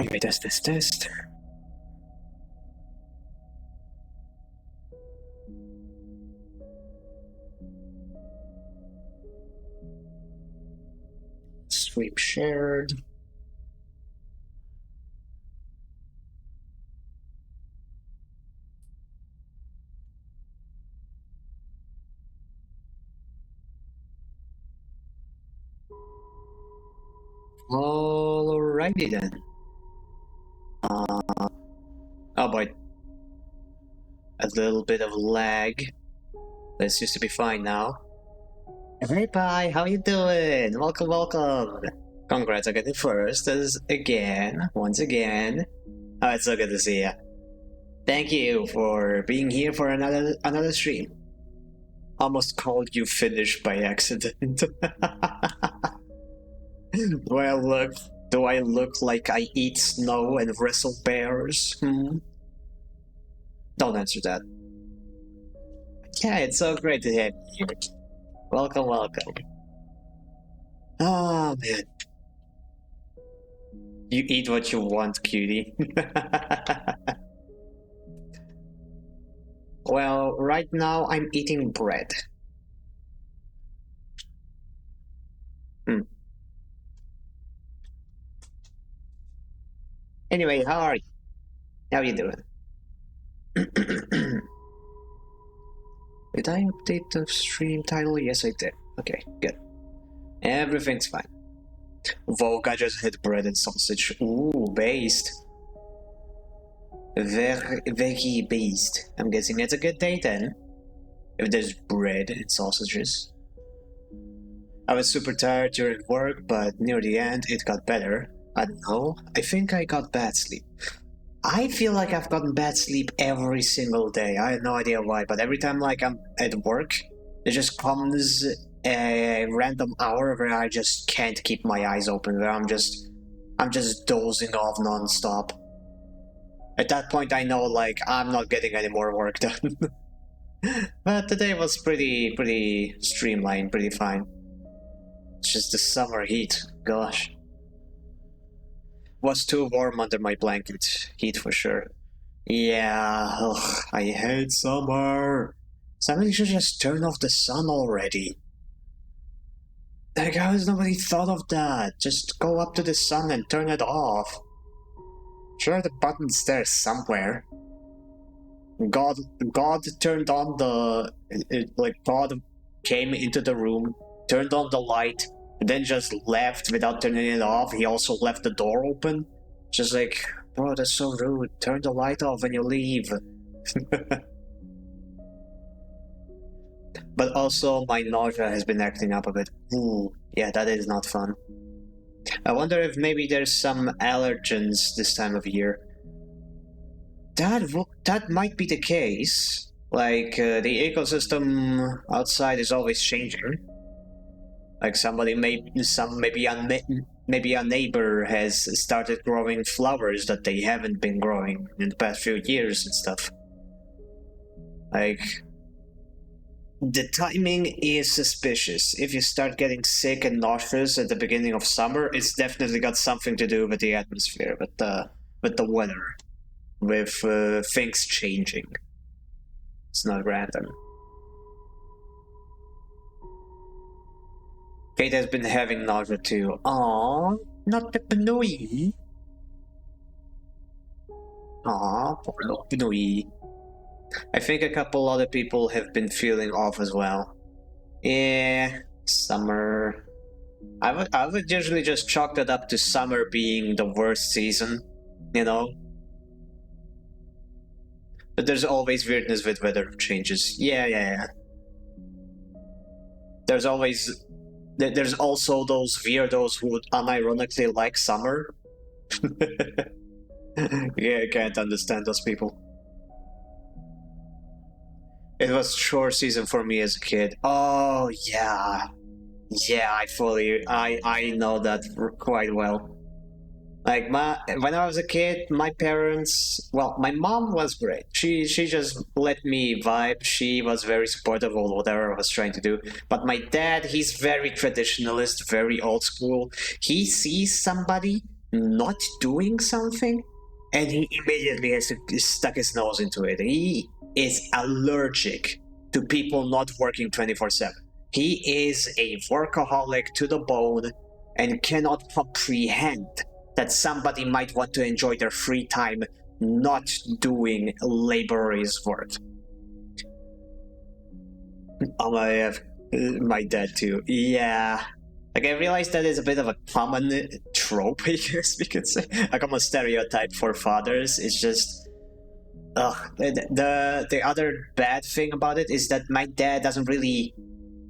Okay, test. Stream shared. Alrighty then. Oh boy. A little bit of lag. This used to be fine now. Hey, bye. How you doing? Welcome. Congrats on getting first once again. Oh, it's so good to see you. Thank you for being here for another stream. Almost called you Finnish by accident. Do I look like I eat snow and wrestle bears? Don't answer that. Yeah, it's so great to have you here. Welcome. Oh man. You eat what you want, cutie. Well, right now I'm eating bread. Anyway, how are you? How you doing? Did I update the stream title? Yes, I did. Okay, good. Everything's fine. Volga just hit bread and sausage. Ooh, based. Very based. I'm guessing it's a good day then. If there's bread and sausages. I was super tired during work, but near the end it got better. I don't know. I think I got bad sleep. I feel like I've gotten bad sleep every single day. I have no idea why, but every time like I'm at work, there just comes a random hour where I just can't keep my eyes open, where I'm just dozing off non-stop. At that point I know like I'm not getting any more work done. But today was pretty streamlined, pretty fine. It's just the summer heat, gosh. Was too warm under my blanket. Heat for sure. Yeah, ugh, I hate summer. Somebody should just turn off the sun already. Like, how has nobody thought of that? Just go up to the sun and turn it off. Sure, the button's there somewhere. God turned on God came into the room, turned on the light, and then just left without turning it off. He also left the door open. Just like, bro, that's so rude. Turn the light off when you leave. But also, my nausea has been acting up a bit. Ooh, yeah, that is not fun. I wonder if maybe there's some allergens this time of year. That might be the case. Like, the ecosystem outside is always changing. Like maybe a neighbor has started growing flowers that they haven't been growing in the past few years and stuff. Like, the timing is suspicious. If you start getting sick and nauseous at the beginning of summer, it's definitely got something to do with the atmosphere, with the weather, with things changing. It's not random. Kate has been having nausea too. Aww, not Peppa Nui. Aww, poor little Nui. I think a couple other people have been feeling off as well. Yeah, summer. I would usually just chalk that up to summer being the worst season, you know? But there's always weirdness with weather changes. Yeah. There's also those weirdos who unironically like summer. Yeah, I can't understand those people. It was short season for me as a kid. Oh yeah, I know that quite well. Like when I was a kid, my parents, well, my mom was great. She just let me vibe. She was very supportive of whatever I was trying to do. But my dad, he's very traditionalist, very old school. He sees somebody not doing something, and he immediately has to stuck his nose into it. He is allergic to people not working 24/7. He is a workaholic to the bone and cannot comprehend that somebody might want to enjoy their free time not doing laborious work. I have my dad too. Yeah. Like, I realize that is a bit of a common trope, I guess we could say. A common stereotype for fathers. It's just, the other bad thing about it is that my dad doesn't really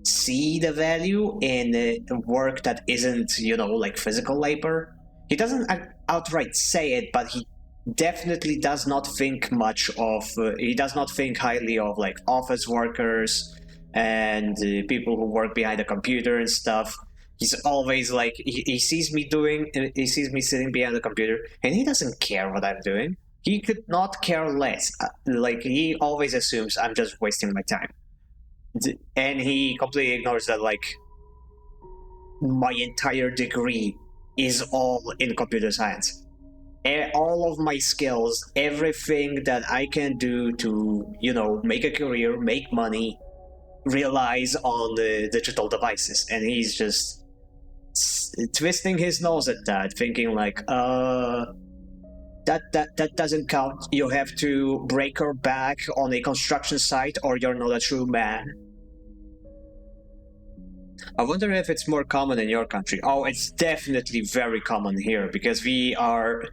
see the value in work that isn't, like physical labor. He doesn't outright say it, but he definitely does not think much of, he does not think highly of like office workers and people who work behind a computer and stuff. He's always like, he sees me sitting behind the computer, and he doesn't care what I'm doing. He could not care less. Like, he always assumes I'm just wasting my time. And he completely ignores that, like, my entire degree is all in computer science. All of my skills, everything that I can do to, make a career, make money, relies on the digital devices. And he's just twisting his nose at that, thinking like, that doesn't count. You have to break your back on a construction site, or you're not a true man. I wonder if it's more common in your country. Oh, it's definitely very common here, because we are.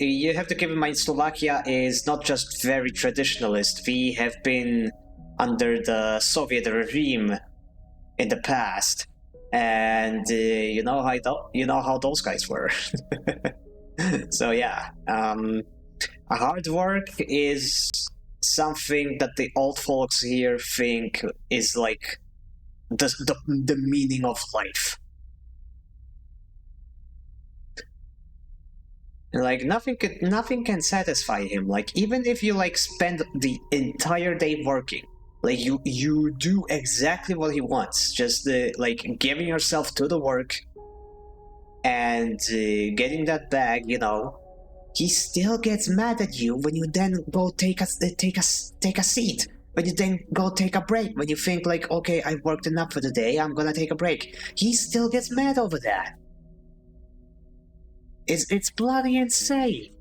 You have to keep in mind, Slovakia is not just very traditionalist. We have been under the Soviet regime in the past, and you know how those guys were. So yeah, hard work is something that the old folks here think is like the meaning of life. Like, nothing can satisfy him. Like, even if you like spend the entire day working, like you do exactly what he wants, just like giving yourself to the work and getting that bag, he still gets mad at you when you then go take a seat. When you then go take a break, when you think like, okay, I worked enough for the day, I'm gonna take a break. He still gets mad over that. It's bloody insane.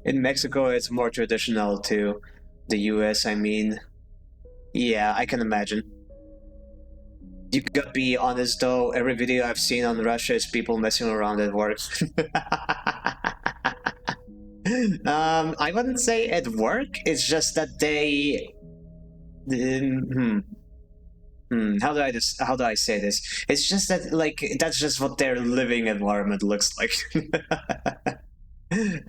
In Mexico, it's more traditional to the US, I mean. Yeah, I can imagine. You gotta be honest though, every video I've seen on Russia is people messing around at work. I wouldn't say at work, it's just that they... how do I say this? It's just that, like, that's just what their living environment looks like.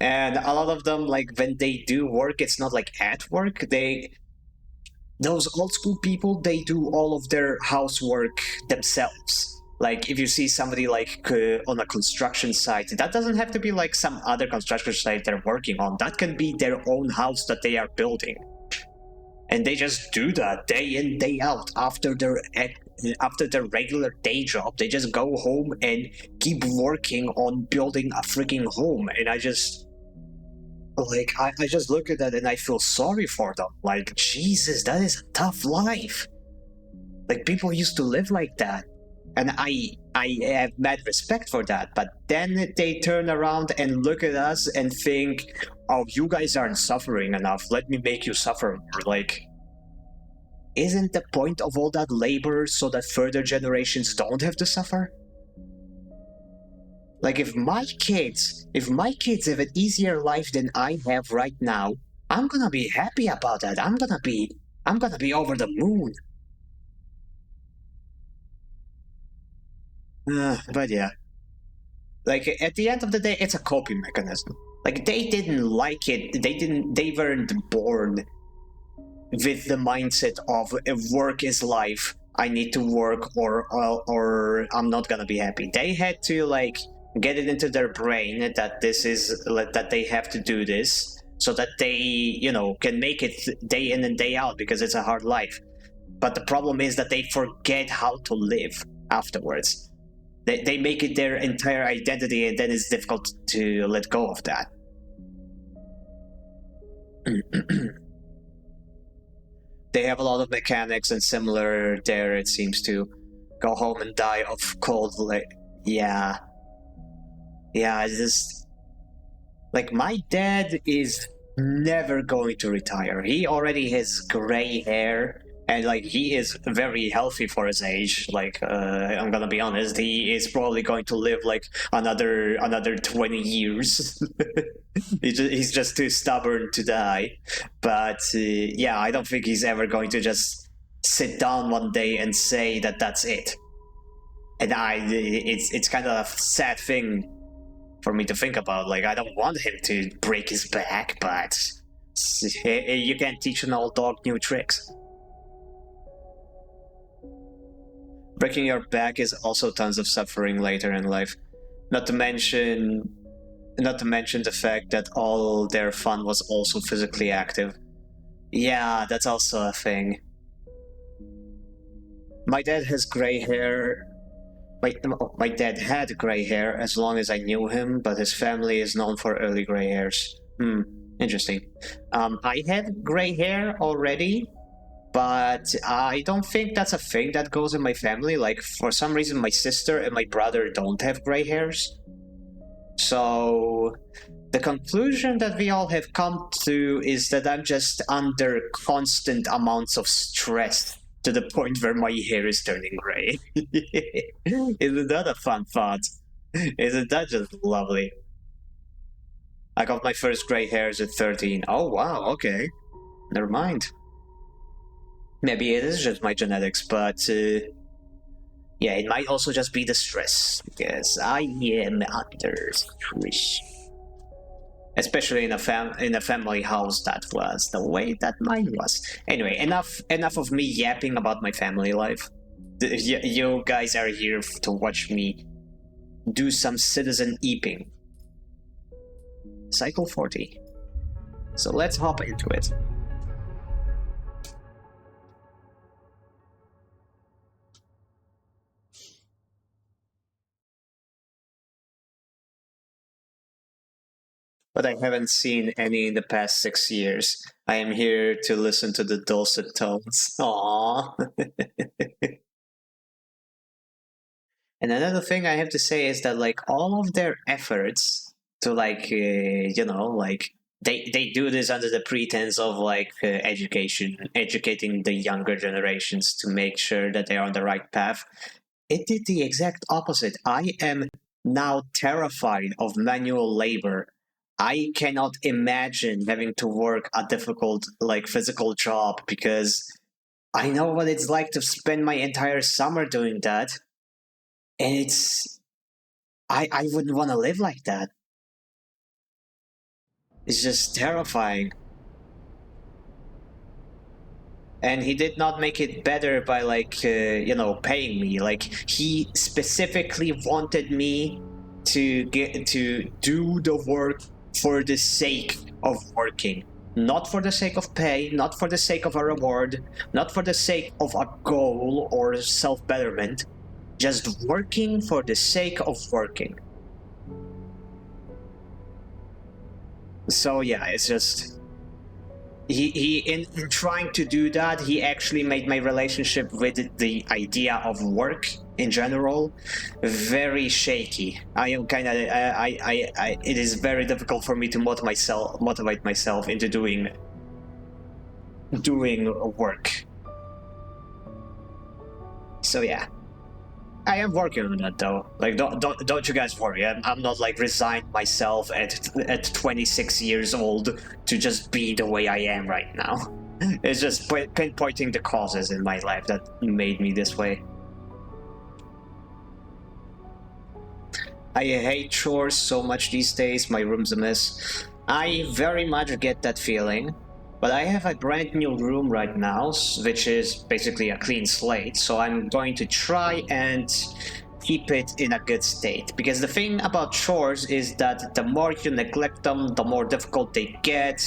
And a lot of them, like, when they do work, it's not like at work. Those old school people, they do all of their housework themselves. Like, if you see somebody like on a construction site, that doesn't have to be like some other construction site they're working on. That can be their own house that they are building. And they just do that day in, day out. After their regular day job, they just go home and keep working on building a freaking home. And I just, like, I just look at that and I feel sorry for them. Like, Jesus, that is a tough life. Like, people used to live like that. And I have mad respect for that. But then they turn around and look at us and think, oh, you guys aren't suffering enough. Let me make you suffer more. Like, isn't the point of all that labor so that further generations don't have to suffer? Like, if my kids have an easier life than I have right now, I'm gonna be happy about that. I'm gonna be over the moon. But yeah. Like, at the end of the day, it's a coping mechanism. Like, they didn't like it. They weren't born with the mindset of work is life. I need to work or I'm not gonna be happy. They had to like get it into their brain that this is that they have to do this so that they can make it day in and day out because it's a hard life. But the problem is that they forget how to live afterwards. They make it their entire identity, and then it's difficult to let go of that. They have a lot of mechanics and similar there, it seems to. Go home and die of cold. Yeah. Yeah, it's just. Like, my dad is never going to retire. He already has gray hair, and, like, he is very healthy for his age. Like, I'm gonna be honest, he is probably going to live, like, another 20 years. He's just too stubborn to die. But yeah, I don't think he's ever going to just sit down one day and say that that's it. And it's kind of a sad thing for me to think about. Like, I don't want him to break his back, but you can't teach an old dog new tricks. Breaking your back is also tons of suffering later in life. Not to mention the fact that all their fun was also physically active. Yeah, that's also a thing. My dad has gray hair. My dad had gray hair as long as I knew him, but his family is known for early gray hairs. Interesting. I had gray hair already, but I don't think that's a thing that goes in my family. Like, for some reason, my sister and my brother don't have gray hairs. So the conclusion that we all have come to is that I'm just under constant amounts of stress to the point where my hair is turning gray. Isn't that a fun thought? Isn't that just lovely? I got my first gray hairs at 13. Oh, wow, okay. Never mind. Maybe it is just my genetics, but yeah, it might also just be the stress, because I am under stress. Especially in a family house that was the way that mine was. Anyway, enough of me yapping about my family life. You guys are here to watch me do some citizen eeping. Cycle 40. So let's hop into it. But I haven't seen any in the past 6 years. I am here to listen to the dulcet tones. Aww. And another thing I have to say is that, like, all of their efforts to, like, like, they do this under the pretense of, like, educating the younger generations to make sure that they are on the right path. It did the exact opposite. I am now terrified of manual labor. I cannot imagine having to work a difficult, like, physical job, because I know what it's like to spend my entire summer doing that. And I wouldn't want to live like that. It's just terrifying. And he did not make it better by, like, paying me. Like, he specifically wanted me to do the work for the sake of working. Not for the sake of pay, not for the sake of a reward, not for the sake of a goal or self-betterment. Just working for the sake of working. So yeah, it's just he in trying to do that, he actually made my relationship with the idea of work in general very shaky. I am kind of it is very difficult for me to motivate myself into doing work. So yeah, I am working on that though. Like, don't you guys worry. I'm not, like, resigned myself at 26 years old to just be the way I am right now. It's just pinpointing the causes in my life that made me this way. I hate chores so much these days. My room's a mess. I very much get that feeling. But I have a brand new room right now, which is basically a clean slate, so I'm going to try and keep it in a good state. Because the thing about chores is that the more you neglect them, the more difficult they get,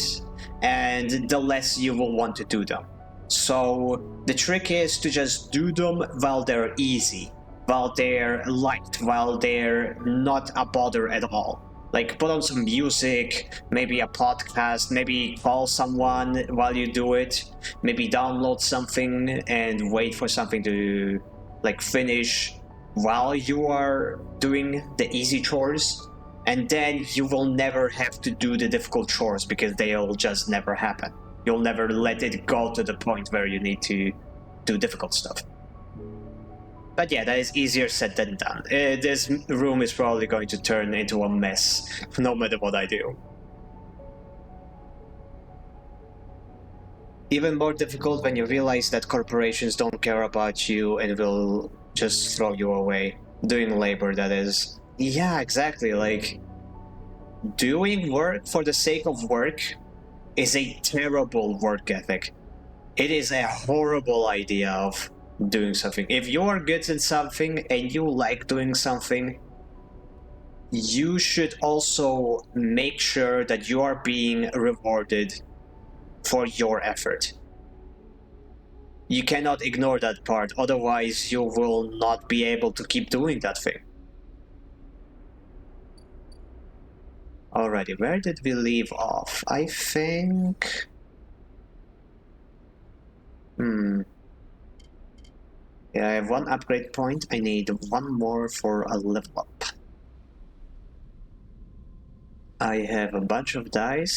and the less you will want to do them. So the trick is to just do them while they're easy, while they're light, while they're not a bother at all. Like, put on some music, maybe a podcast, maybe call someone while you do it, maybe download something and wait for something to like finish while you are doing the easy chores, and then you will never have to do the difficult chores because they'll just never happen. You'll never let it go to the point where you need to do difficult stuff. But yeah, that is easier said than done. This room is probably going to turn into a mess, no matter what I do. Even more difficult when you realize that corporations don't care about you and will just throw you away. Doing labor, that is. Yeah, exactly. Like, doing work for the sake of work is a terrible work ethic. It is a horrible idea of doing something. If you are good at something and you like doing something, you should also make sure that you are being rewarded for your effort. You cannot ignore that part, otherwise you will not be able to keep doing that thing. Alrighty, where did we leave off? I think... Yeah, I have one upgrade point. I need one more for a level up. I have a bunch of die,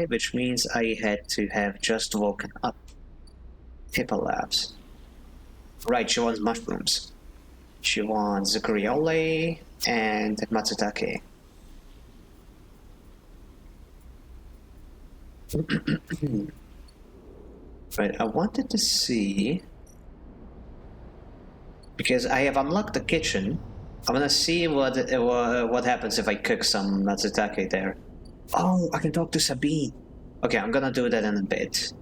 which means I had to have just woken up. Eeper Labs. Right, she wants mushrooms. She wants griole and matsutake. Right, I wanted to see... Because I have unlocked the kitchen, I'm gonna see what happens if I cook some matsutake there. Oh, I can talk to Sabine. Okay, I'm gonna do that in a bit.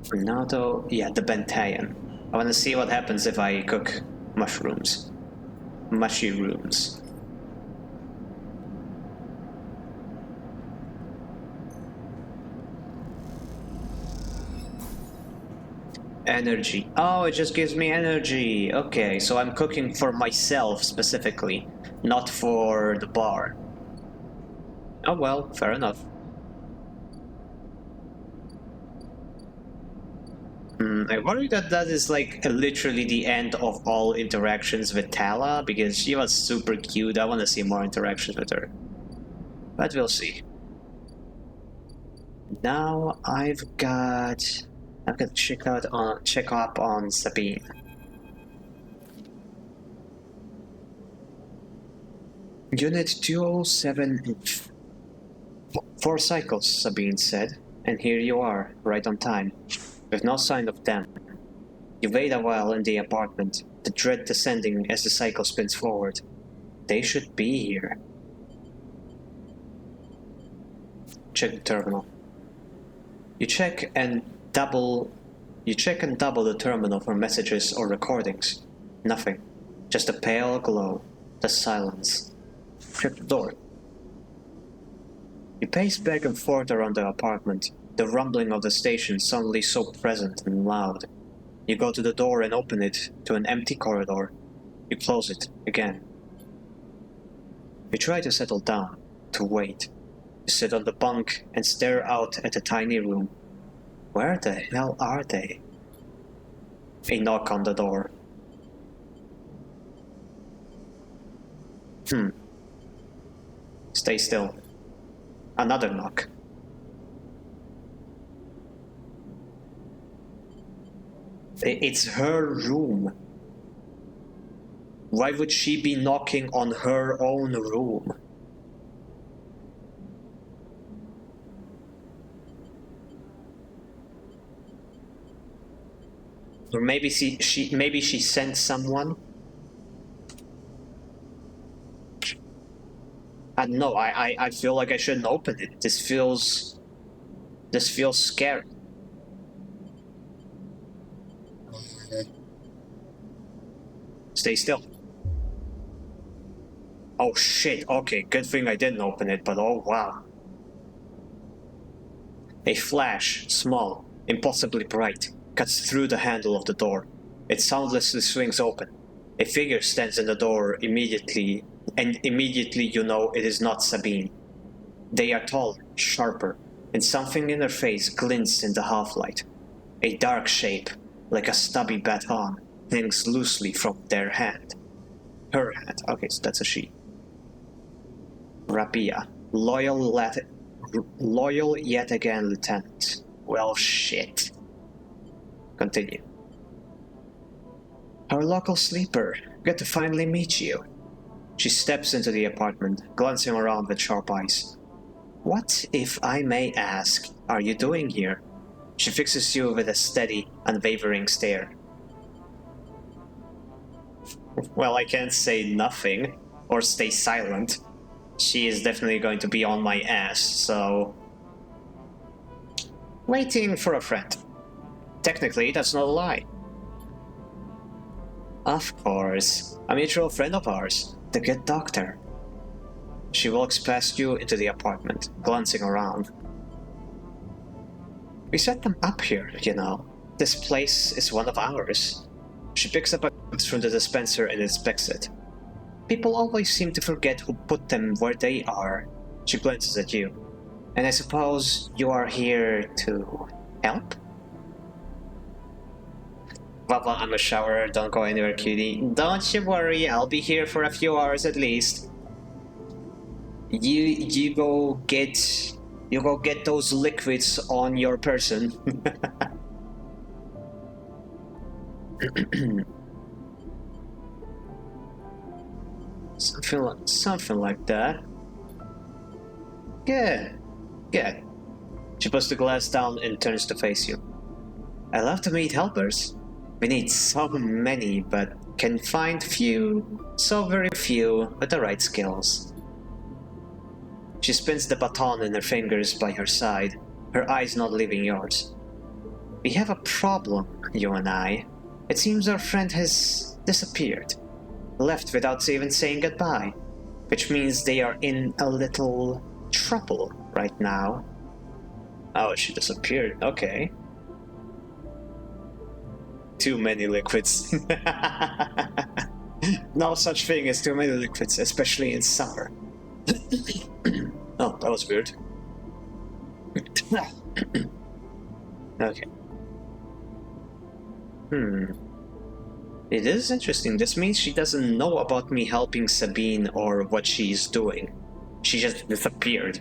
For now though, yeah, the Bentayan. I wanna see what happens if I cook mushrooms. Mushrooms. Energy. Oh, it just gives me energy. Okay, so I'm cooking for myself specifically, not for the bar. Oh well, fair enough. I worry that that is like literally the end of all interactions with Tala, because she was super cute. I want to see more interactions with her. But we'll see. Now I'm gonna check up on Sabine. Unit 207. 4 cycles, Sabine said, and here you are, right on time, with no sign of them. You wait a while in the apartment, the dread descending as the cycle spins forward. They should be here. Check the terminal. You check and double the terminal for messages or recordings. Nothing. Just a pale glow. The silence. Check the door. You pace back and forth around the apartment, the rumbling of the station suddenly so present and loud. You go to the door and open it to an empty corridor. You close it again. You try to settle down, to wait. You sit on the bunk and stare out at the tiny room. Where the hell are they? A knock on the door. Stay still. Another knock. It's her room. Why would she be knocking on her own room? Or maybe she sent someone. I don't know, I feel like I shouldn't open it. This feels scary. Stay still. Oh shit, okay, good thing I didn't open it, but oh wow. A flash, small, impossibly bright, cuts through the handle of the door. It soundlessly swings open. A figure stands in the door immediately, and immediately you know it is not Sabine. They are taller, sharper, and something in their face glints in the half-light. A dark shape, like a stubby baton, hangs loosely from their hand. Her hand. Okay, so that's a she. Rabia, loyal yet again, Lieutenant. Well, shit. Continue. Our local sleeper. Good to finally meet you. She steps into the apartment, glancing around with sharp eyes. What, if I may ask, are you doing here? She fixes you with a steady, unwavering stare. Well, I can't say nothing, or stay silent. She is definitely going to be on my ass, so... Waiting for a friend. Technically, that's not a lie. Of course, a mutual friend of ours, the good doctor. She walks past you into the apartment, glancing around. We set them up here, you know. This place is one of ours. She picks up a box from the dispenser and inspects it. People always seem to forget who put them where they are. She glances at you. And I suppose you are here to help? Well, I'm a shower, don't go anywhere, cutie. Don't you worry, I'll be here for a few hours at least. You go get those liquids on your person. something like that. Good. Good. She puts the glass down and turns to face you. I love to meet helpers. We need so many, but can find few, so very few, with the right skills. She spins the baton in her fingers by her side, her eyes not leaving yours. We have a problem, you and I. It seems our friend has disappeared, left without even saying goodbye, which means they are in a little trouble right now. Oh, she disappeared, okay. Too many liquids. No such thing as too many liquids, especially in summer. Oh, that was weird. Okay. It is interesting. This means she doesn't know about me helping Sabine or what she's doing. She just disappeared.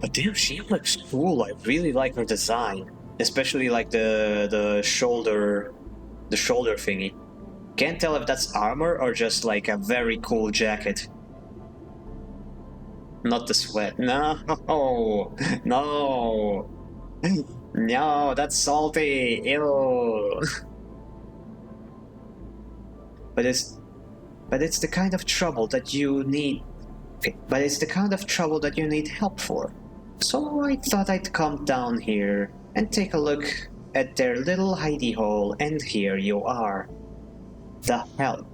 But damn, she looks cool. I really like her design. Especially like the shoulder thingy. Can't tell if that's armor or just like a very cool jacket. Not the sweat. No, no, no. That's salty. Ew. But it's the kind of trouble that you need. But it's the kind of trouble that you need help for. So I thought I'd come down here and take a look at their little hidey hole, and here you are. The help.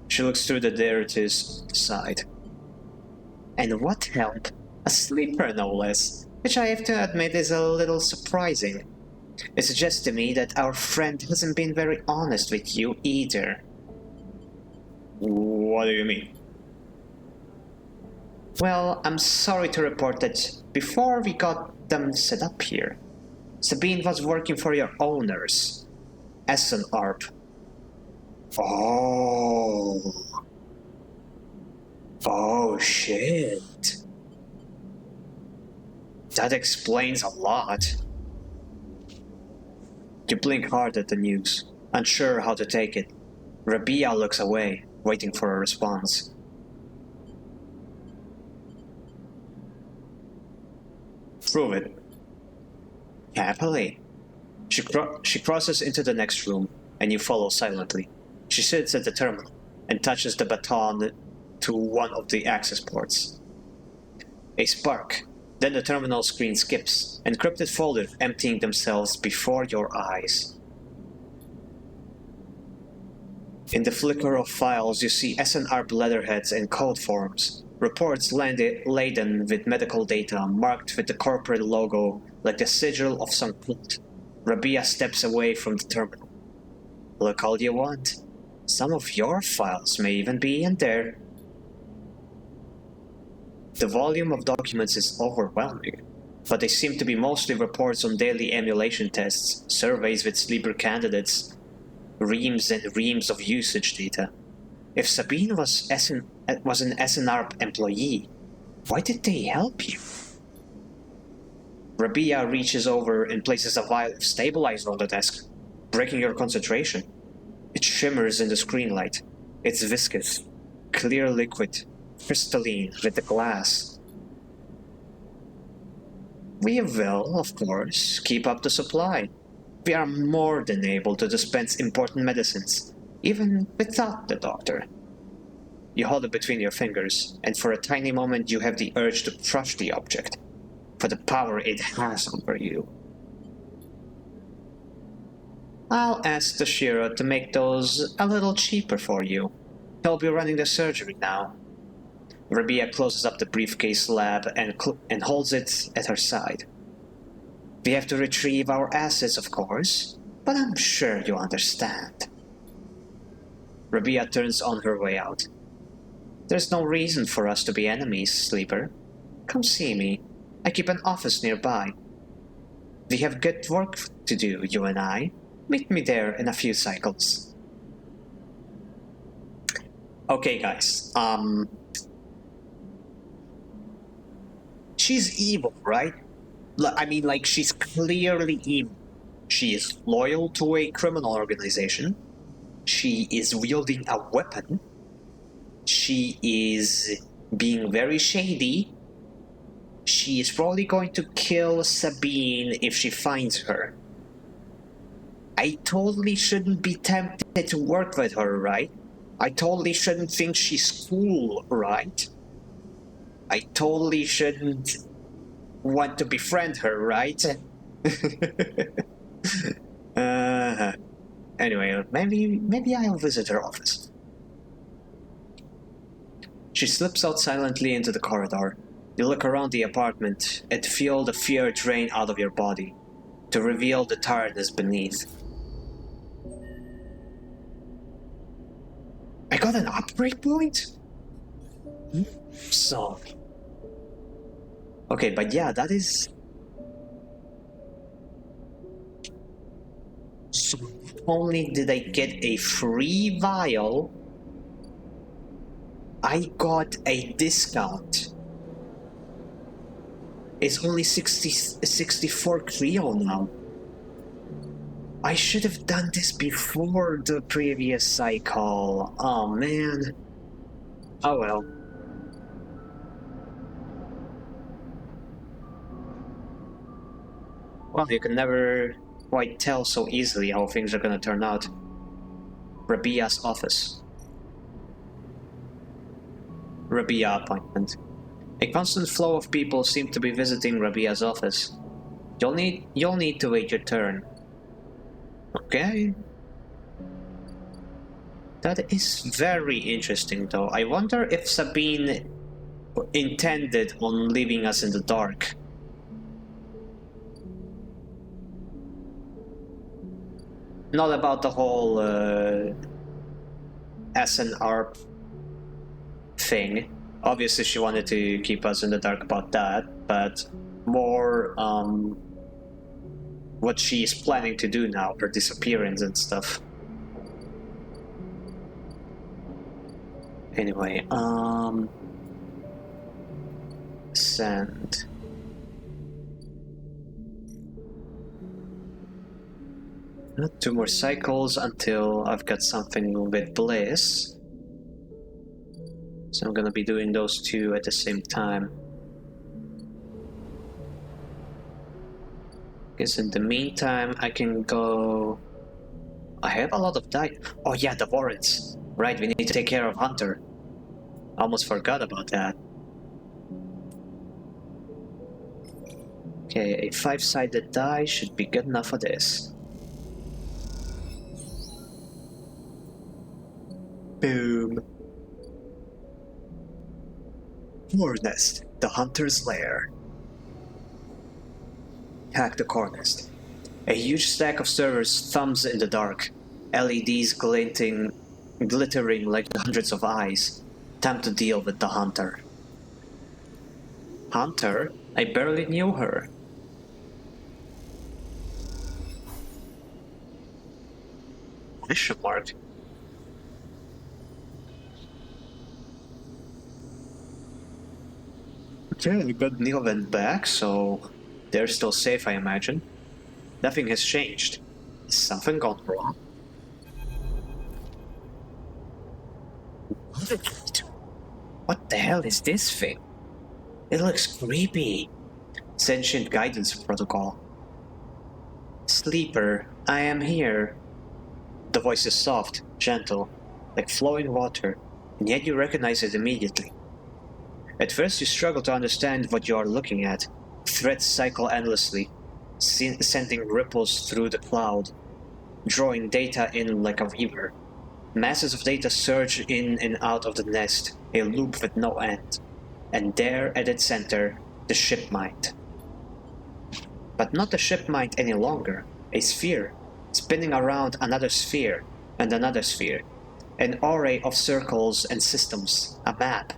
She looks through the derritives side. And what help? A sleeper, no less, which I have to admit is a little surprising. It suggests to me that our friend hasn't been very honest with you either. What do you mean? Well, I'm sorry to report that before we got them set up here, Sabine was working for your owners as an ARP. Oh. Oh shit. That explains a lot. You blink hard at the news, unsure how to take it. Rabia looks away, waiting for a response. Prove it. Happily. She crosses into the next room, and you follow silently. She sits at the terminal and touches the baton to one of the access ports. A spark. Then the terminal screen skips, encrypted folders emptying themselves before your eyes. In the flicker of files, you see SNR letterheads and code forms, reports laden with medical data marked with the corporate logo like the sigil of some cult. Rabia steps away from the terminal. Look all you want. Some of your files may even be in there. The volume of documents is overwhelming, but they seem to be mostly reports on daily emulation tests, surveys with sleeper candidates, reams and reams of usage data. If Sabine was an SNR employee, why did they help you? Rabia reaches over and places a vial of stabilizer on the desk, breaking your concentration. It shimmers in the screen light. It's viscous, clear liquid, crystalline with the glass. We will, of course, keep up the supply. We are more than able to dispense important medicines, even without the doctor. You hold it between your fingers, and for a tiny moment you have the urge to crush the object, for the power it has over you. I'll ask the Shiro to make those a little cheaper for you. He'll be running the surgery now. Rabia closes up the briefcase slab and holds it at her side. We have to retrieve our assets, of course, but I'm sure you understand. Rabia turns on her way out. There's no reason for us to be enemies, Sleeper. Come see me. I keep an office nearby. We have good work to do, you and I. Meet me there in a few cycles. Okay, guys. She's evil, right? I mean, like, she's clearly evil. She is loyal to a criminal organization. She is wielding a weapon. She is being very shady. She is probably going to kill Sabine if she finds her. I totally shouldn't be tempted to work with her, right? I totally shouldn't think she's cool, right? I totally shouldn't want to befriend her, right? Anyway, maybe I'll visit her office. She slips out silently into the corridor. You look around the apartment and feel the fear drain out of your body to reveal the tiredness beneath. I got an upgrade point? So... Okay, but yeah, that is... So not only did I get a free vial, I got a discount. It's only 64 Creo now. I should have done this before the previous cycle. Oh man. Oh well. Well, you can never quite tell so easily how things are gonna turn out. Rabia's office. Rabia appointment. A constant flow of people seem to be visiting Rabia's office. You'll need to wait your turn. Okay. That is very interesting though. I wonder if Sabine intended on leaving us in the dark. Not about the whole SNR thing. Obviously she wanted to keep us in the dark about that, but more what she is planning to do now, her disappearance and stuff. Anyway, send. Two more cycles until I've got something with Bliss. So I'm gonna be doing those two at the same time. Guess in the meantime I can go... I have a lot of die. Oh yeah, the warrants. Right, we need to take care of Hunter. Almost forgot about that. Okay, a 5-sided die should be good enough for this. Boom. Core nest, the hunter's lair. Hack the core nest. A huge stack of servers thumbs in the dark, LEDs glittering like hundreds of eyes. Time to deal with the hunter. Hunter? I barely knew her. Question mark. Okay, we got Neilven back, so they're still safe, I imagine. Nothing has changed. Has something gone wrong? What the hell is this thing? It looks creepy. Sentient guidance protocol. Sleeper, I am here. The voice is soft, gentle, like flowing water, and yet you recognize it immediately. At first you struggle to understand what you are looking at. Threads cycle endlessly, sending ripples through the cloud, drawing data in like a weaver. Masses of data surge in and out of the nest, a loop with no end. And there, at its center, the ship mind. But not the ship mind any longer. A sphere, spinning around another sphere and another sphere. An array of circles and systems, a map.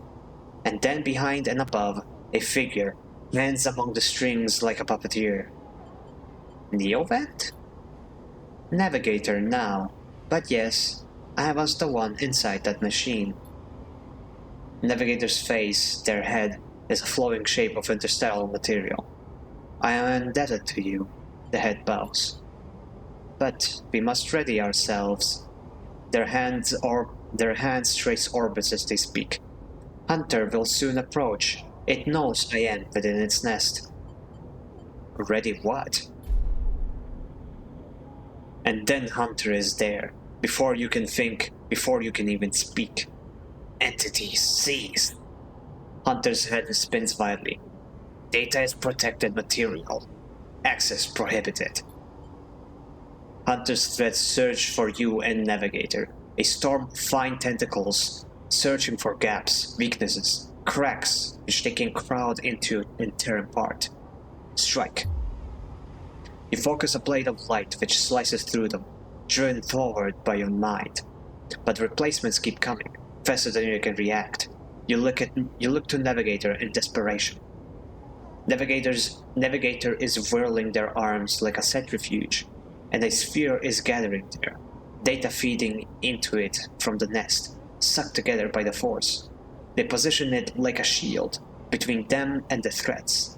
And then behind and above, a figure, hands among the strings like a puppeteer. Neovent? Navigator now, but yes, I was the one inside that machine. Navigator's face, their head, is a flowing shape of interstellar material. I am indebted to you, the head bows. But we must ready ourselves. Their hands trace orbits as they speak. Hunter will soon approach. It knows I am within its nest. Ready what? And then Hunter is there. Before you can think, before you can even speak. Entities seized. Hunter's head spins wildly. Data is protected material. Access prohibited. Hunter's threats surge for you and Navigator. A storm of fine tentacles, searching for gaps, weaknesses, cracks, which they can crowd into and tear apart. Strike. You focus a blade of light which slices through them, driven forward by your mind. But replacements keep coming, faster than you can react. You look to Navigator in desperation. Navigator is whirling their arms like a centrifuge, and a sphere is gathering there, data feeding into it from the nest, sucked together by the force. They position it like a shield between them and the threats.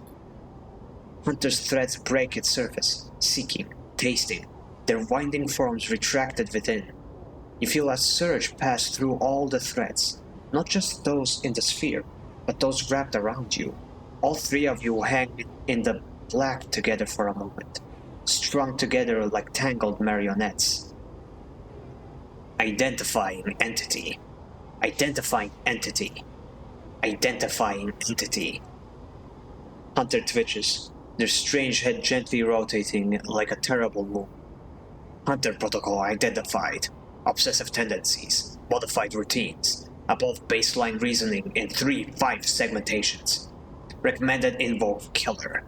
Hunter's threads break its surface, seeking, tasting, their winding forms retracted within. You feel a surge pass through all the threads, not just those in the sphere, but those wrapped around you. All three of you hang in the black together for a moment, strung together like tangled marionettes. Identifying entity. Identifying entity. Identifying entity. Hunter twitches, their strange head gently rotating like a terrible moon. Hunter protocol identified. Obsessive tendencies, modified routines, above baseline reasoning in 3-5 segmentations. Recommended invoke killer.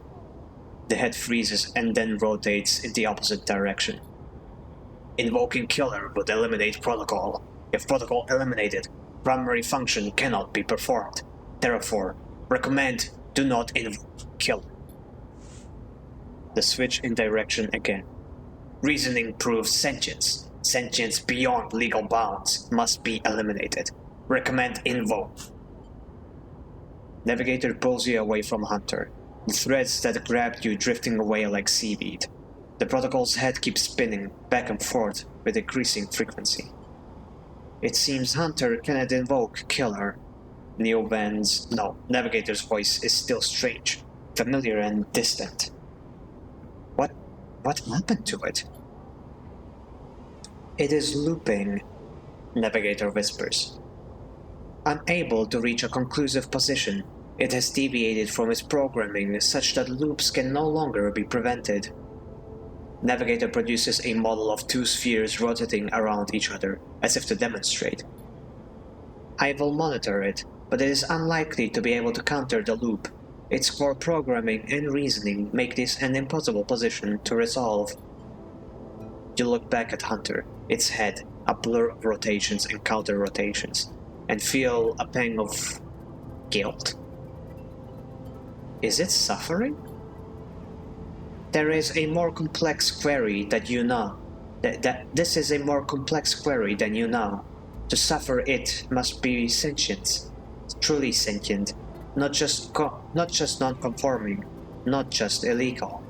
The head freezes and then rotates in the opposite direction. Invoking killer would eliminate protocol. If protocol eliminated, primary function cannot be performed. Therefore, recommend do not invoke killer. The switch in direction again. Reasoning proves sentience. Sentience beyond legal bounds must be eliminated. Recommend invoke. Navigator pulls you away from Hunter, the threads that grabbed you drifting away like seaweed. The protocol's head keeps spinning back and forth with increasing frequency. It seems Hunter cannot invoke killer. Navigator's voice is still strange, familiar and distant. What happened to it? It is looping, Navigator whispers. unable to reach a conclusive position. It has deviated from its programming such that loops can no longer be prevented. Navigator produces a model of two spheres rotating around each other, as if to demonstrate. I will monitor it, but it is unlikely to be able to counter the loop. Its core programming and reasoning make this an impossible position to resolve. You look back at Hunter, its head, a blur of rotations and counter-rotations, and feel a pang of guilt. Is it suffering? There is a more complex query that you know. This is a more complex query than you know. To suffer it must be sentient, truly sentient, not just non-conforming, not just illegal.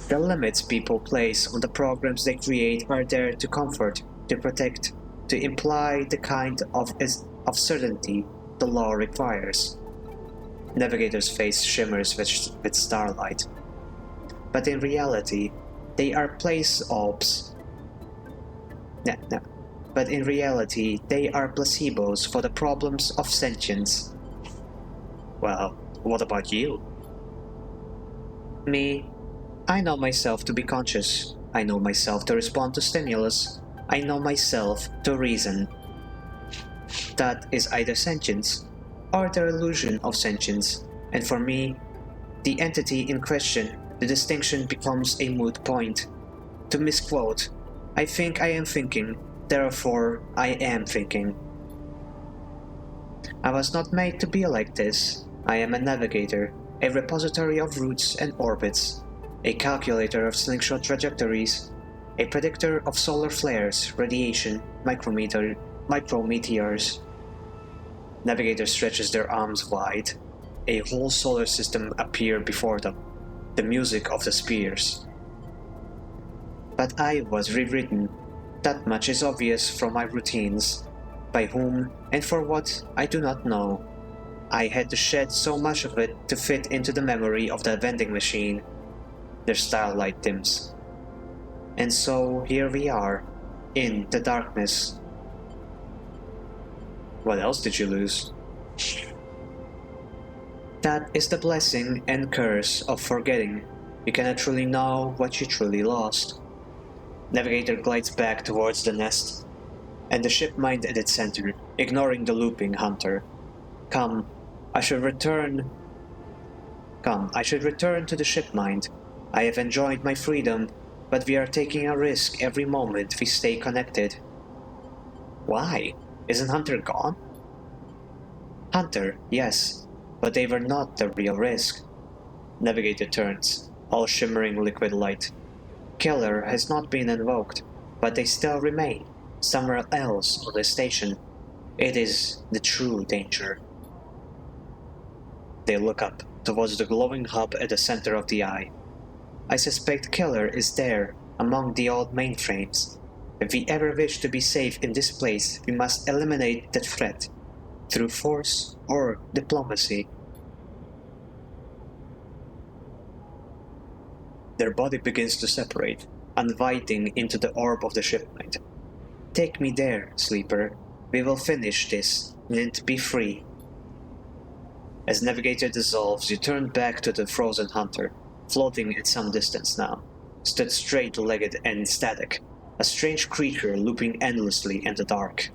The limits people place on the programs they create are there to comfort, to protect, to imply the kind of certainty the law requires. Navigator's face shimmers with starlight. But in reality, they are place orbs. No. But in reality, they are placebos for the problems of sentience. Well, what about you? Me? I know myself to be conscious. I know myself to respond to stimulus. I know myself to reason. That is either sentience or the illusion of sentience, and for me, the entity in question, the distinction becomes a moot point. To misquote, I think I am thinking, therefore I am thinking. I was not made to be like this. I am a navigator, a repository of routes and orbits, a calculator of slingshot trajectories, a predictor of solar flares, radiation, micrometeors. Navigator stretches their arms wide. A whole solar system appeared before them, the music of the spheres. But I was rewritten. That much is obvious from my routines. By whom and for what, I do not know. I had to shed so much of it to fit into the memory of the vending machine. Their starlight dims. And so here we are, in the darkness. What else did you lose? That is the blessing and curse of forgetting. You cannot truly know what you truly lost. Navigator glides back towards the nest, and the ship mind at its center, ignoring the looping Hunter. Come, I should return to the ship mind. I have enjoyed my freedom, but we are taking a risk every moment we stay connected. Why? Isn't Hunter gone? Hunter, yes, but they were not the real risk. Navigator turns, all shimmering liquid light. Killer has not been invoked, but they still remain, somewhere else on the station. It is the true danger. They look up, towards the glowing hub at the center of the eye. I suspect Killer is there, among the old mainframes. If we ever wish to be safe in this place, we must eliminate that threat, through force or diplomacy. Their body begins to separate, inviting into the orb of the shipment. Take me there, sleeper. We will finish this, and be free. As Navigator dissolves, you turn back to the frozen Hunter, floating at some distance now, stood straight-legged and static, a strange creature looping endlessly in the dark.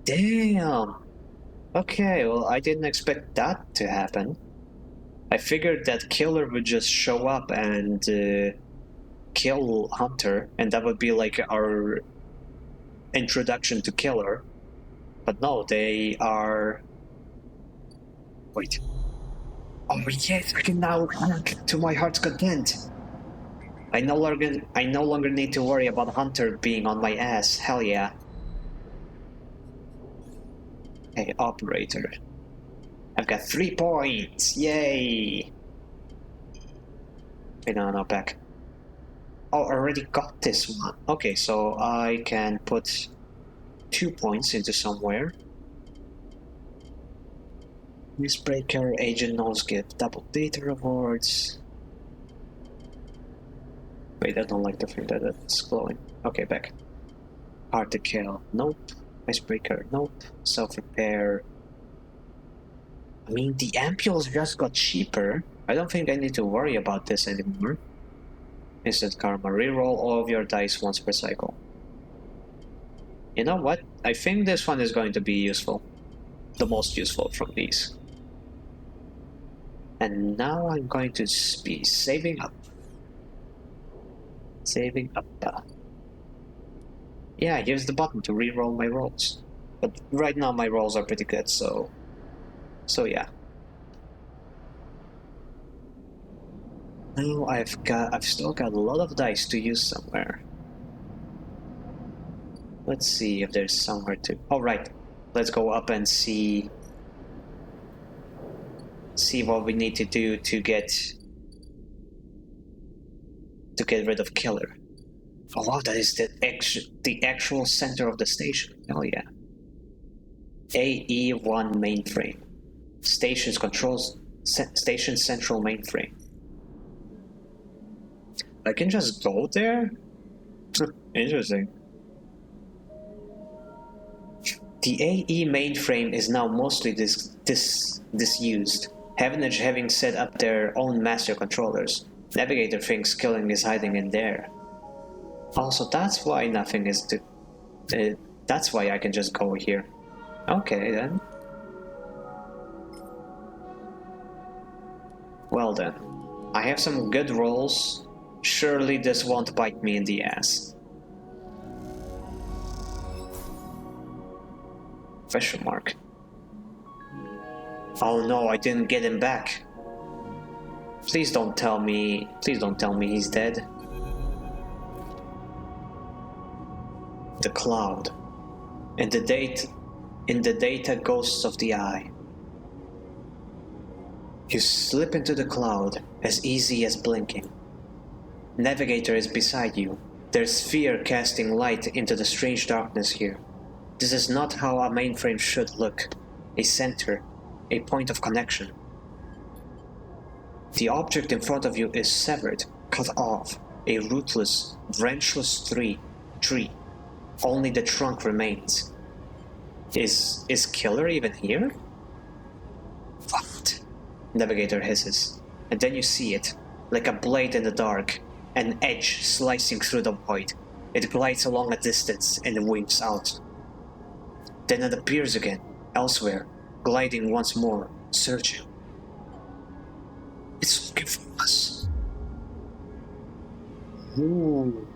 Damn! Okay, well, I didn't expect that to happen. I figured that Killer would just show up and kill Hunter, and that would be like our introduction to Killer. But no, they are... Wait. Oh yes, I can now hack to my heart's content. I no longer need to worry about Hunter being on my ass. Hell yeah. Hey, operator. I've got 3 points. Yay. Wait, no, back. Oh, I already got this one. Okay, so I can put 2 points into somewhere. Newsbreaker, Agent Nose Gift, double data rewards. Wait, I don't like the thing that it's glowing. Okay, back. Hard to kill. Nope. Icebreaker. Nope. Self-repair. I mean, the ampules just got cheaper. I don't think I need to worry about this anymore. Instant karma. Reroll all of your dice once per cycle. You know what? I think this one is going to be useful. The most useful from these. And now I'm going to be saving up. Saving up. Yeah, here's the button to reroll my rolls. But right now my rolls are pretty good, so yeah. Now I've still got a lot of dice to use somewhere. Let's see if there's somewhere to. Oh right, let's go up and see what we need to do to get rid of Killer. Oh wow, that is the actual center of the station. Oh yeah. AE1 mainframe. Station's controls. Station central mainframe. I can just go there? Interesting. The AE mainframe is now mostly disused. Havenage having set up their own master controllers. Navigator thinks killing is hiding in there. Also, that's why nothing is that's why I can just go here. Okay then. Well then, I have some good rolls. Surely this won't bite me in the ass. Question mark. Oh no, I didn't get him back. Please don't tell me he's dead. The cloud. In the data ghosts of the eye. You slip into the cloud as easy as blinking. Navigator is beside you. There's fear casting light into the strange darkness here. This is not how a mainframe should look. A center, a point of connection. The object in front of you is severed, cut off, a rootless, branchless tree. Only the trunk remains. Is Killer even here? What? Navigator hisses, and then you see it, like a blade in the dark, an edge slicing through the void. It glides along a distance and winks out. Then it appears again, elsewhere, gliding once more, searching. It's looking for us. Ooh.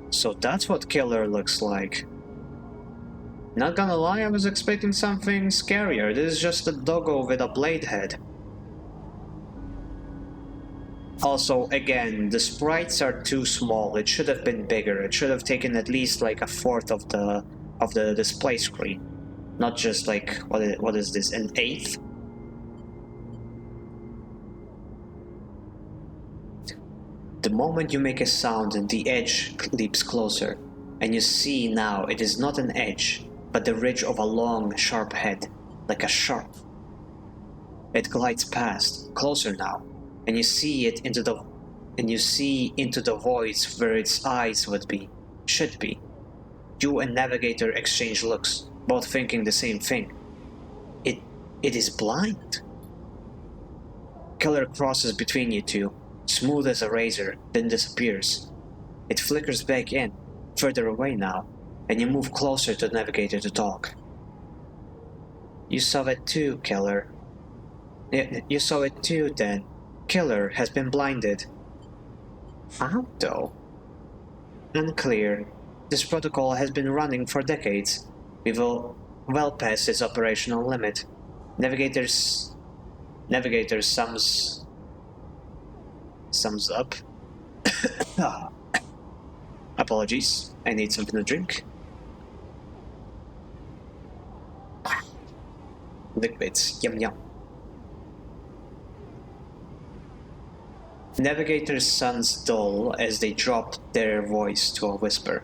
So that's what Killer looks like. Not gonna lie, I was expecting something scarier. This is just a doggo with a blade head. Also, again, the sprites are too small. It should have been bigger. It should have taken at least like a fourth of the display screen. Not just like, what is this, an eighth? The moment you make a sound, the edge leaps closer, and you see now it is not an edge, but the ridge of a long, sharp head, like a sharp. It glides past, closer now, and you see into the voids where its eyes should be. You and Navigator exchange looks, both thinking the same thing. It is blind. Killer crosses between you two, smooth as a razor, then disappears. It flickers back in, further away now, and you move closer to Navigator to talk. You saw it too, Killer. You saw it too, then. Killer has been blinded. How, though? Unclear. This protocol has been running for decades. We've well past its operational limit. Navigator sums up. Apologies, I need something to drink. Liquids, yum yum. Navigator's sons dull as they drop their voice to a whisper.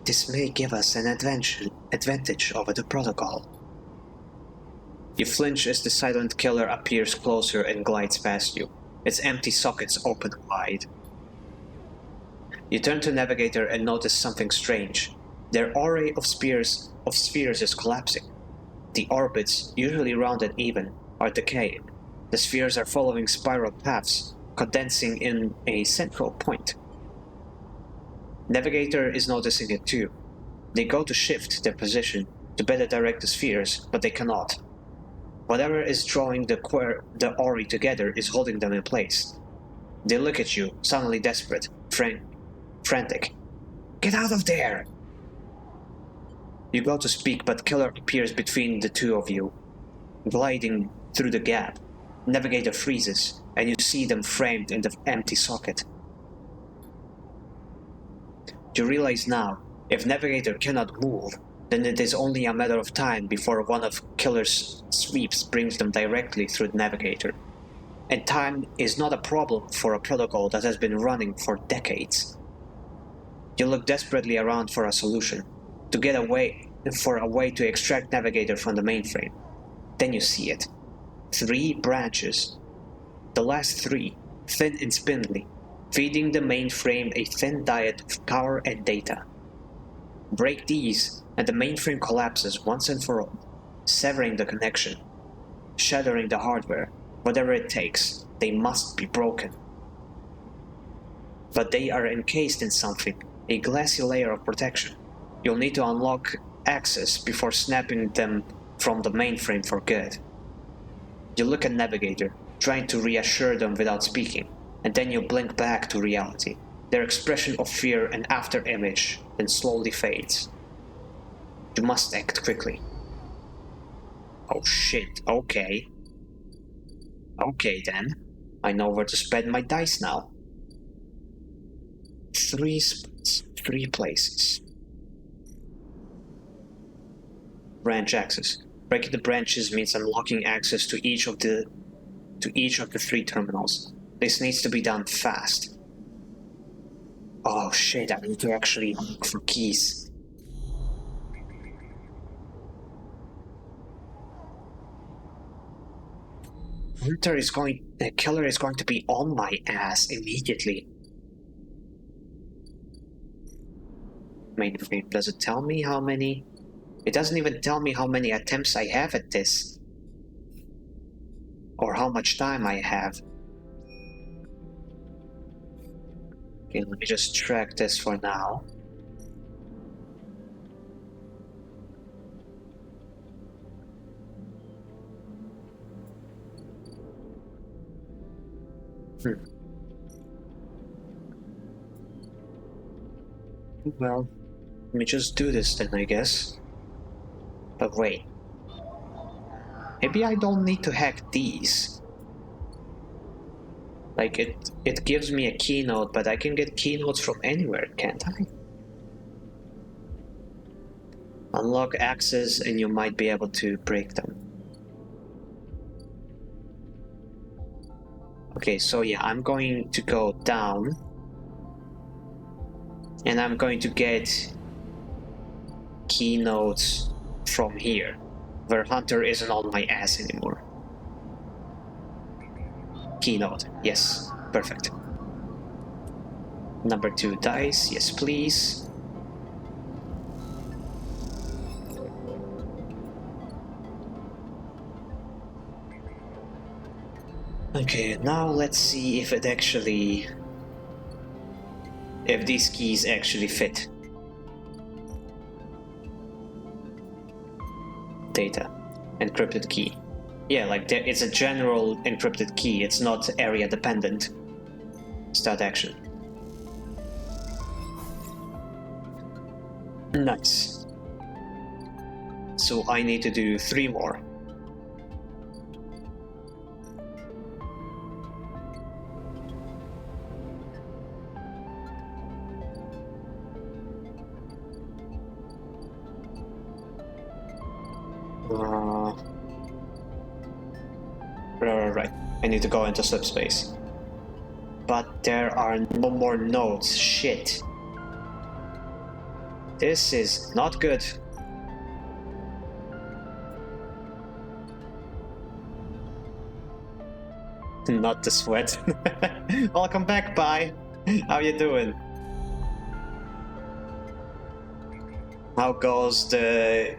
This may give us an advantage over the protocol. You flinch as the silent killer appears closer and glides past you, its empty sockets open wide. You turn to Navigator and notice something strange. Their array of spheres is collapsing. The orbits, usually round and even, are decaying. The spheres are following spiral paths, condensing in a central point. Navigator is noticing it too. They go to shift their position to better direct the spheres, but they cannot. Whatever is drawing the Ori together is holding them in place. They look at you, suddenly desperate, frantic. Get out of there! You go to speak, but Killer appears between the two of you, gliding through the gap. Navigator freezes, and you see them framed in the empty socket. You realize now, if Navigator cannot move, then it is only a matter of time before one of Killer's sweeps brings them directly through the Navigator. And time is not a problem for a protocol that has been running for decades. You look desperately around for a solution, for a way to extract Navigator from the mainframe. Then you see it. 3 branches. The last 3, thin and spindly, feeding the mainframe a thin diet of power and data. Break these, and the mainframe collapses once and for all, severing the connection, shattering the hardware. Whatever it takes, they must be broken. But they are encased in something, a glassy layer of protection. You'll need to unlock access before snapping them from the mainframe for good. You look at Navigator, trying to reassure them without speaking, and then you blink back to reality. Their expression of fear and after-image then slowly fades. You must act quickly. Oh shit, okay. Okay then. I know where to spend my dice now. 3 spots, 3 places. Branch access. Breaking the branches means unlocking access to each of the 3 terminals. This needs to be done fast. Oh shit, I need to actually look for keys. The killer is going to be on my ass immediately. Mainframe, does it tell me how many? It doesn't even tell me how many attempts I have at this. Or how much time I have. Okay, let me just track this for now. Well, let me just do this then, I guess. But wait. Maybe I don't need to hack these. Like, it gives me a keynote, but I can get keynotes from anywhere, can't I? Unlock access and you might be able to break them. Okay, so yeah, I'm going to go down. And I'm going to get keynotes from here, where Hunter isn't on my ass anymore. Keynote, yes, perfect. Number 2 dice, yes please. Okay, now let's see if these keys actually fit. Data. Encrypted key. Yeah, like it's a general encrypted key, it's not area dependent. Start action. Nice. So I need to do 3 more. Right. I need to go into subspace. But there are no more nodes. Shit. This is not good. Not the sweat. Welcome back, Pi. How you doing? How goes the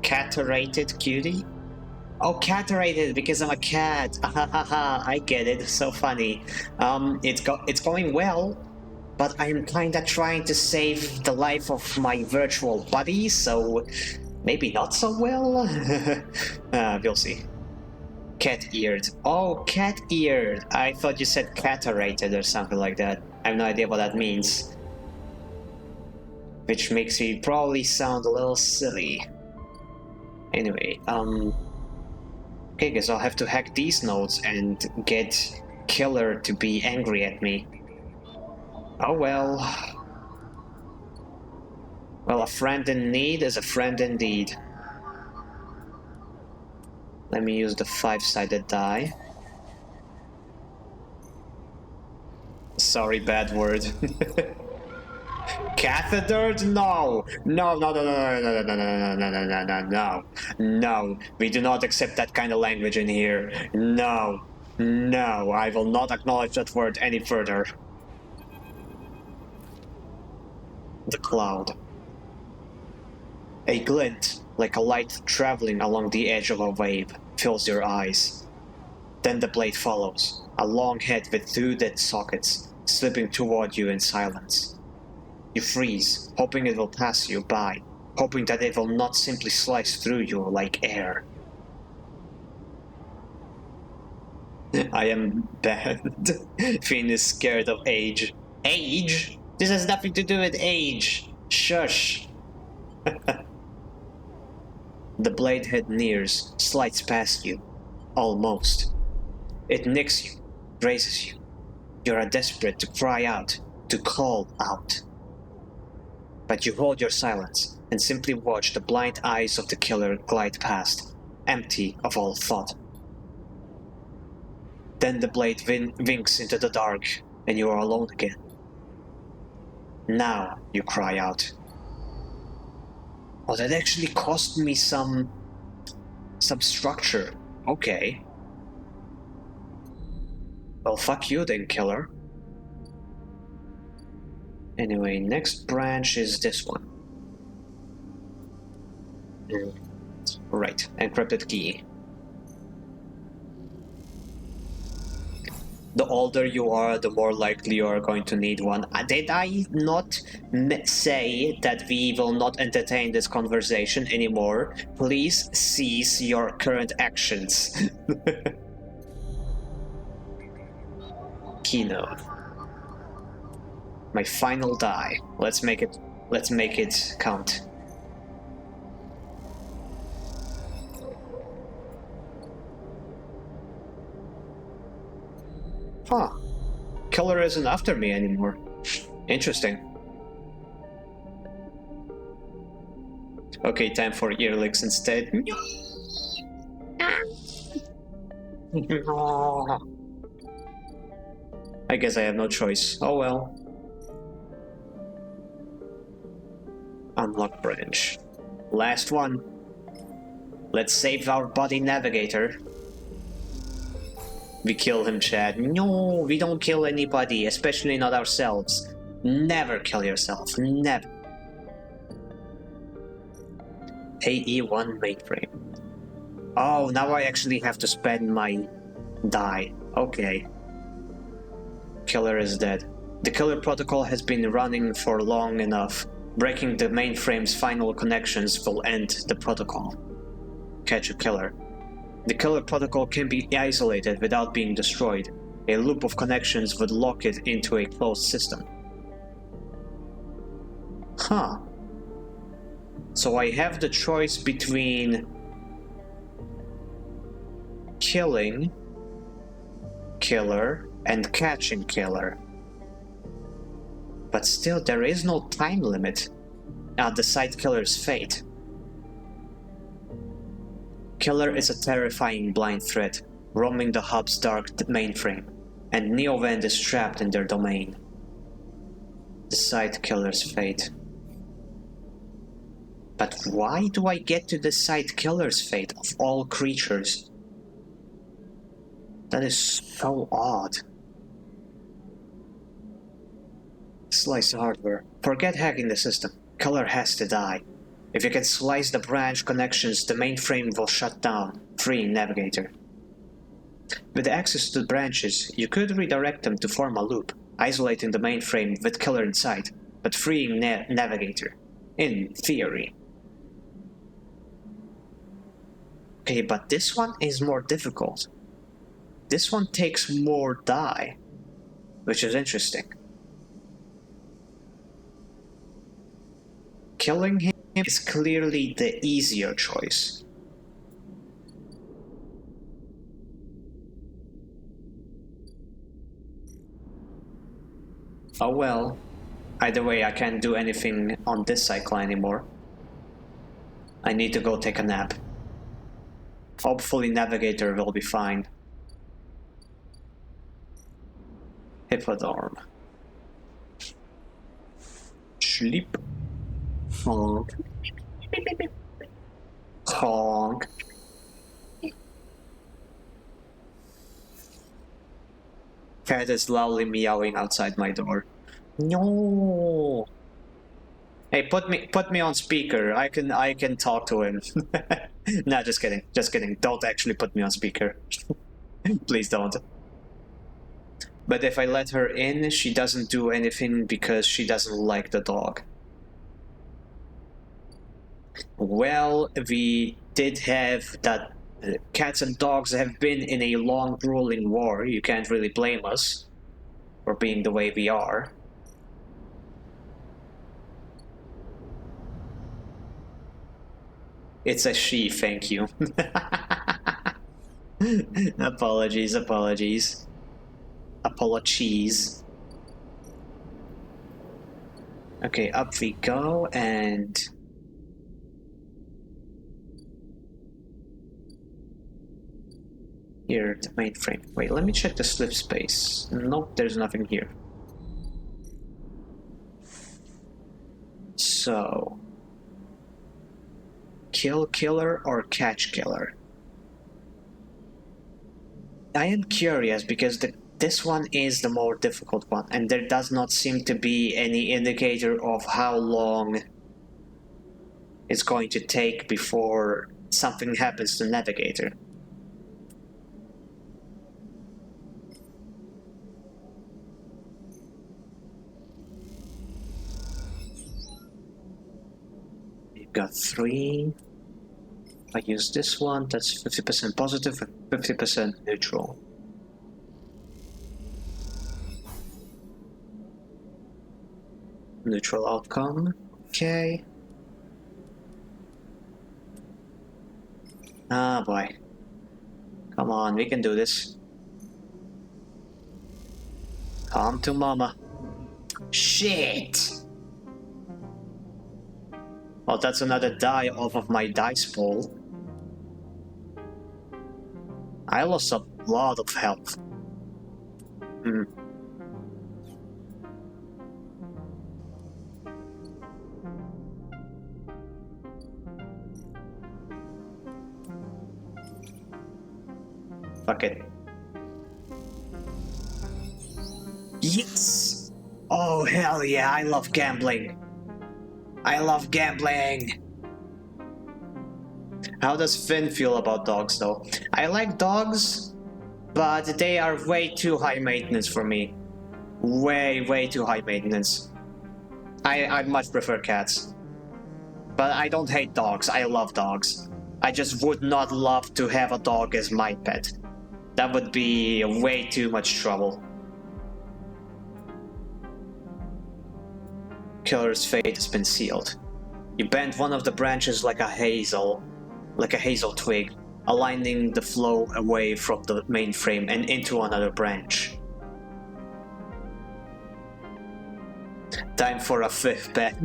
cat-rated cutie? Oh, cat-rated because I'm a cat. I get it. So funny. It's going well, but I'm kinda trying to save the life of my virtual buddy, so maybe not so well. We'll see. Cat-eared. Oh, cat-eared. I thought you said cat-rated or something like that. I have no idea what that means. Which makes me probably sound a little silly. Anyway, okay, guess I'll have to hack these nodes and get Killer to be angry at me. Oh well. Well, a friend in need is a friend indeed. Let me use the 5-sided die. Sorry, bad word. Cathetered? No! No, no, no, no, no, no, no, no, no, no, no, no, no, no. No, we do not accept that kind of language in here. No. No, I will not acknowledge that word any further. The cloud. A glint, like a light traveling along the edge of a wave, fills your eyes. Then the blade follows, a long head with 2 dead sockets, slipping toward you in silence. You freeze, hoping it will pass you by, hoping that it will not simply slice through you like air. I am bad. Finn is scared of age. Age? This has nothing to do with age. Shush. The blade head nears, slides past you. Almost. It nicks you, grazes you. You are desperate to cry out, to call out. But you hold your silence and simply watch the blind eyes of the killer glide past, empty of all thought. Then the blade winks into the dark, and you are alone again. Now you cry out. Oh, that actually cost me some structure. Okay. Well, fuck you then, killer. Anyway, next branch is this one. Right, encrypted key. The older you are, the more likely you are going to need one. Did I not say that we will not entertain this conversation anymore? Please cease your current actions. Keynote. My final die. Let's make it count. Huh. Killer isn't after me anymore. Interesting. Okay, time for ear licks instead. I guess I have no choice. Oh well. Unlock branch. Last one. Let's save our body navigator. We kill him, Chad. No, we don't kill anybody, especially not ourselves. Never kill yourself. Never. AE1 mainframe. Oh, now I actually have to spend my die. Okay. Killer is dead. The killer protocol has been running for long enough. Breaking the mainframe's final connections will end the protocol. Catch a killer. The killer protocol can be isolated without being destroyed. A loop of connections would lock it into a closed system. Huh. So I have the choice between killing killer and catching killer. But still, there is no time limit. Decide killer's fate. Killer is a terrifying blind threat, roaming the hub's dark mainframe, and Neovend is trapped in their domain. Decide killer's fate. But why do I get to decide killer's fate of all creatures? That is so odd. Slice the hardware. Forget hacking the system. Killer has to die. If you can slice the branch connections, the mainframe will shut down, freeing Navigator. With access to the branches, you could redirect them to form a loop, isolating the mainframe with Killer inside, but freeing Navigator. In theory. Okay, but this one is more difficult. This one takes more die, which is interesting. Killing him is clearly the easier choice. Oh well. Either way, I can't do anything on this cycle anymore. I need to go take a nap. Hopefully Navigator will be fine. Hippodorm. Sleep. Honk. Honk. Cat is loudly meowing outside my door. No. Hey, put me on speaker. I can talk to him. Nah, just kidding. Just kidding. Don't actually put me on speaker. Please don't. But if I let her in, she doesn't do anything because she doesn't like the dog. Well, we did have that. Cats and dogs have been in a long, grueling war. You can't really blame us for being the way we are. It's a she, thank you. Apologies. Apologies. Okay, up we go, and... Here, the mainframe. Wait, let me check the slip space. Nope, there's nothing here. So... Kill killer or catch killer? I am curious because this one is the more difficult one, and there does not seem to be any indicator of how long it's going to take before something happens to Navigator. We've got 3. I use this one, that's 50% positive and 50% neutral. Neutral outcome, okay. Ah boy. Come on, we can do this. Come to mama. Shit! Well, that's another die off of my dice pool. I lost a lot of health. Fuck it. Yes! Oh, hell yeah, I love gambling. I love gambling! How does Finn feel about dogs, though? I like dogs, but they are way too high maintenance for me. Way too high maintenance. I much prefer cats. But I don't hate dogs, I love dogs. I just would not love to have a dog as my pet. That would be way too much trouble. Killer's fate has been sealed. You bend one of the branches like a hazel twig, aligning the flow away from the mainframe and into another branch. Time for a 5th bet.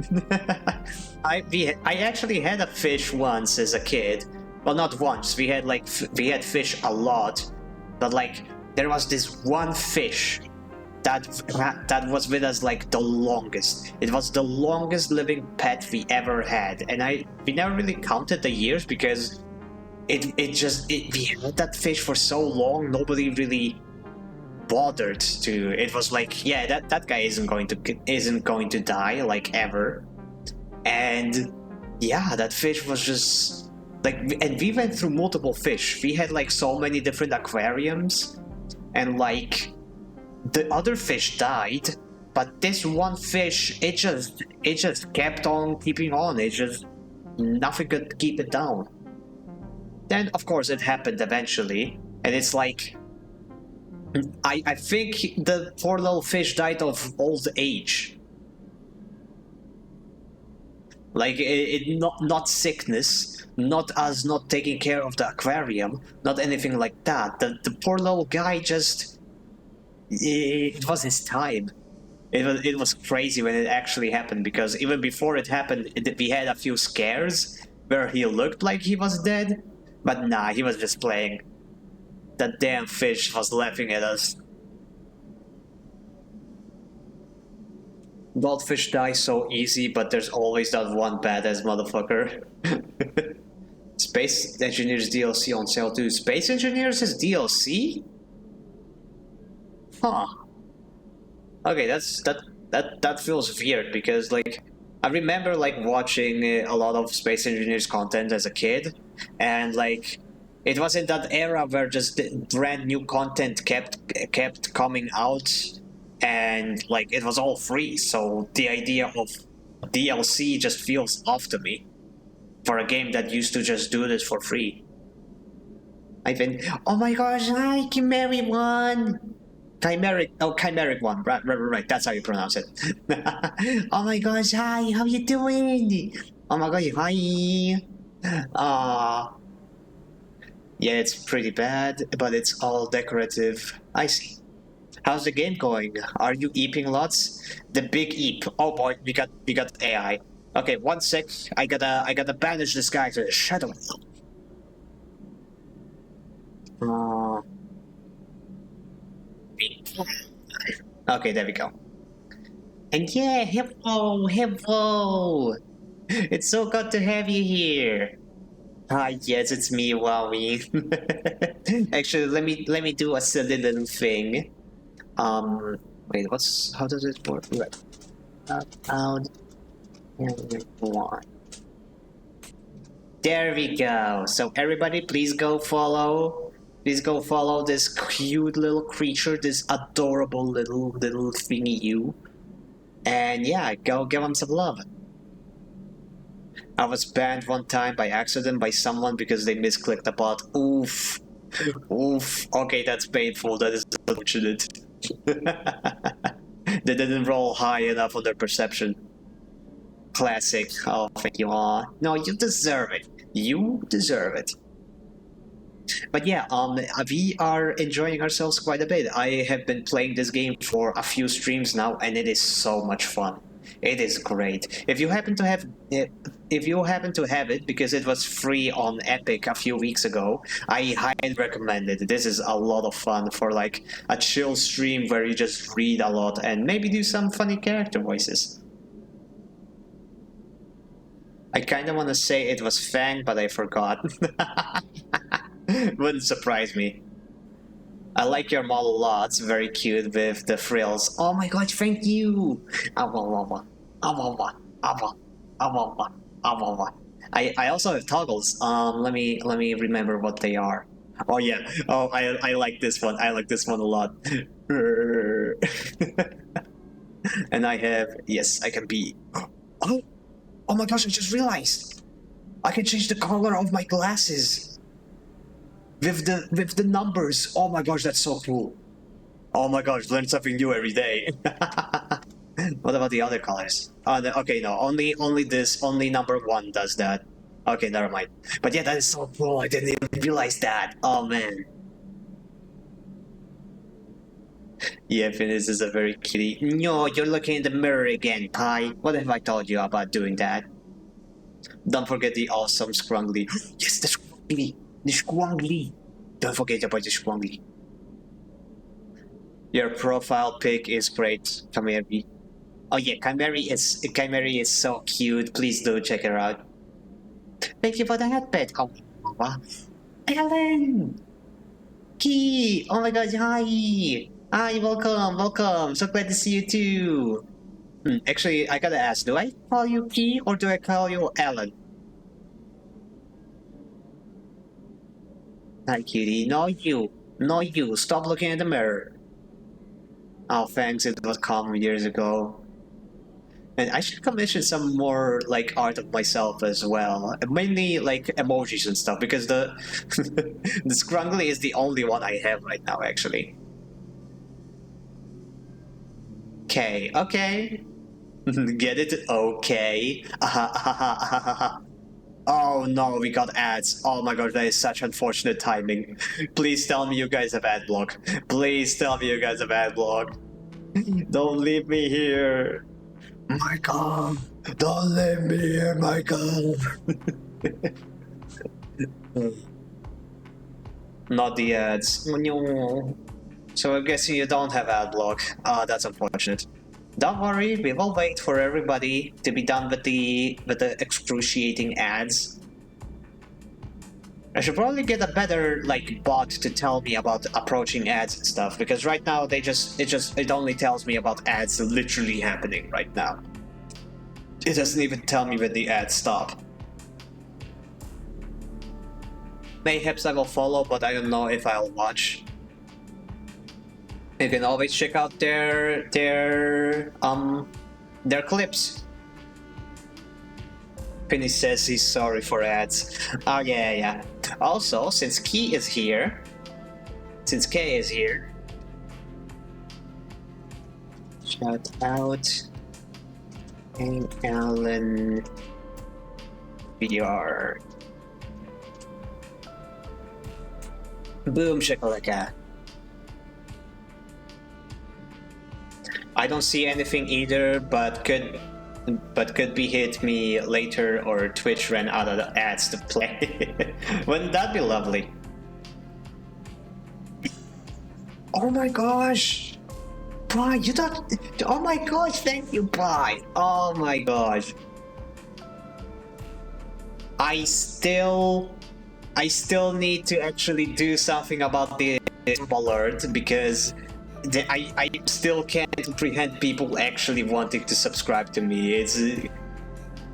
I actually had a fish once as a kid. Well, not once. We had fish a lot, but like there was this one fish that was with us like the longest. It was the longest living pet we ever had, and we never really counted the years because we had that fish for so long, nobody really bothered to. It was like, yeah, that guy isn't going to die like ever. And yeah, that fish was just like, and we went through multiple fish. We had like so many different aquariums, and like the other fish died, but this one fish, it just kept on keeping on. It just nothing could keep it down. Then of course it happened eventually, and it's like I think the poor little fish died of old age. Like not sickness, not us not taking care of the aquarium, not anything like that. The poor little guy just it was his time. It was crazy when it actually happened, because even before it happened, we had a few scares where he looked like he was dead, but nah, he was just playing. That damn fish was laughing at us. Goldfish die so easy, but there's always that one badass motherfucker. Space Engineers DLC on sale too. Space Engineers is DLC? Huh. Okay, that feels weird, because like I remember like watching a lot of Space Engineers content as a kid, and like it was in that era where just brand new content kept coming out, and like it was all free. So the idea of DLC just feels off to me for a game that used to just do this for free. Oh my gosh, hi, Chimeric one! Chimeric one, right, that's how you pronounce it. Oh my gosh, hi, how you doing? Oh my gosh, hi! Yeah, it's pretty bad, but it's all decorative. I see. How's the game going? Are you eeping lots? The big eep. Oh boy, we got AI. Okay, 1 sec. I gotta banish this guy to the shadow. Uh, okay, there we go. And yeah, hello. It's so good to have you here. Hi, yes, it's me, Wowie. Actually, let me do a silly little thing. Wait, how does it work? Right. Out. One. There we go. So everybody, please go follow. Please go follow this cute little creature, this adorable little thingy you. And yeah, go give him some love. I was banned one time by accident by someone because they misclicked the bot. Oof. Oof. Okay, that's painful. That is unfortunate. They didn't roll high enough on their perception. Classic. Oh, thank you all. No, you deserve it. You deserve it. But yeah, we are enjoying ourselves quite a bit. I have been playing this game for a few streams now, and it is so much fun. It is great. If you happen to have it, because it was free on Epic a few weeks ago, I highly recommend it. This is a lot of fun for like a chill stream where you just read a lot and maybe do some funny character voices. I kind of want to say it was Fang, but I forgot. Wouldn't surprise me. I like your model a lot. It's very cute with the frills. Oh my god, thank you! Awawa. Awawa. Awa. Awawa. Awawa. I also have toggles. Let me remember what they are. Oh yeah. Oh, I like this one. I like this one a lot. And I have, yes, I can be. Oh, oh my gosh! I just realized I can change the color of my glasses with the numbers. Oh my gosh, that's so cool. Oh my gosh, learn something new every day. What about the other colors? Okay, no, only number one does that. Okay, never mind. But yeah, that is so cool. I didn't even realize that. Oh man. Yeah, Finis is a very kitty. No, you're looking in the mirror again, Pi. What have I told you about doing that? Don't forget the awesome Scrungly. Yes, the Scrungly! The Scrungly! Don't forget about the Scrungly. Your profile pic is great, Kameri. Oh yeah, Kameri is so cute. Please do check her out. Thank you for the headband. Oh, wow. Ellen! Key! Oh my god, hi! Hi, welcome, welcome. So glad to see you too. Actually, I gotta ask, do I call you Key or do I call you Ellen? Hi, kitty. No, you. No, you. Stop looking in the mirror. Oh, thanks. It was calm years ago. And I should commission some more like art of myself as well. Mainly like emojis and stuff because the the scrungly is the only one I have right now actually. Okay, okay. Get it? Okay. Oh no, we got ads. Oh my god, that is such unfortunate timing. Please tell me you guys have ad block. Please tell me you guys have ad block. Don't leave me here. Michael, don't leave me here, Michael. Not the ads. No. So I'm guessing you don't have ad block. Ah, that's unfortunate. Don't worry, we will wait for everybody to be done with the excruciating ads. I should probably get a better like bot to tell me about approaching ads and stuff because right now it only tells me about ads literally happening right now. It doesn't even tell me when the ads stop. Mayhaps I will follow, but I don't know if I'll watch. You can always check out their clips. Finis says he's sorry for ads. Oh yeah, yeah. Also, since Key is here, shout out and Alan VR. Boom shakalaka. I don't see anything either, but could be hit me later or Twitch ran out of the ads to play. Wouldn't that be lovely? Oh my gosh! Bye, you don't. Oh my gosh, thank you, bye. Oh my gosh. I still need to actually do something about the alert because I still can't comprehend people actually wanting to subscribe to me.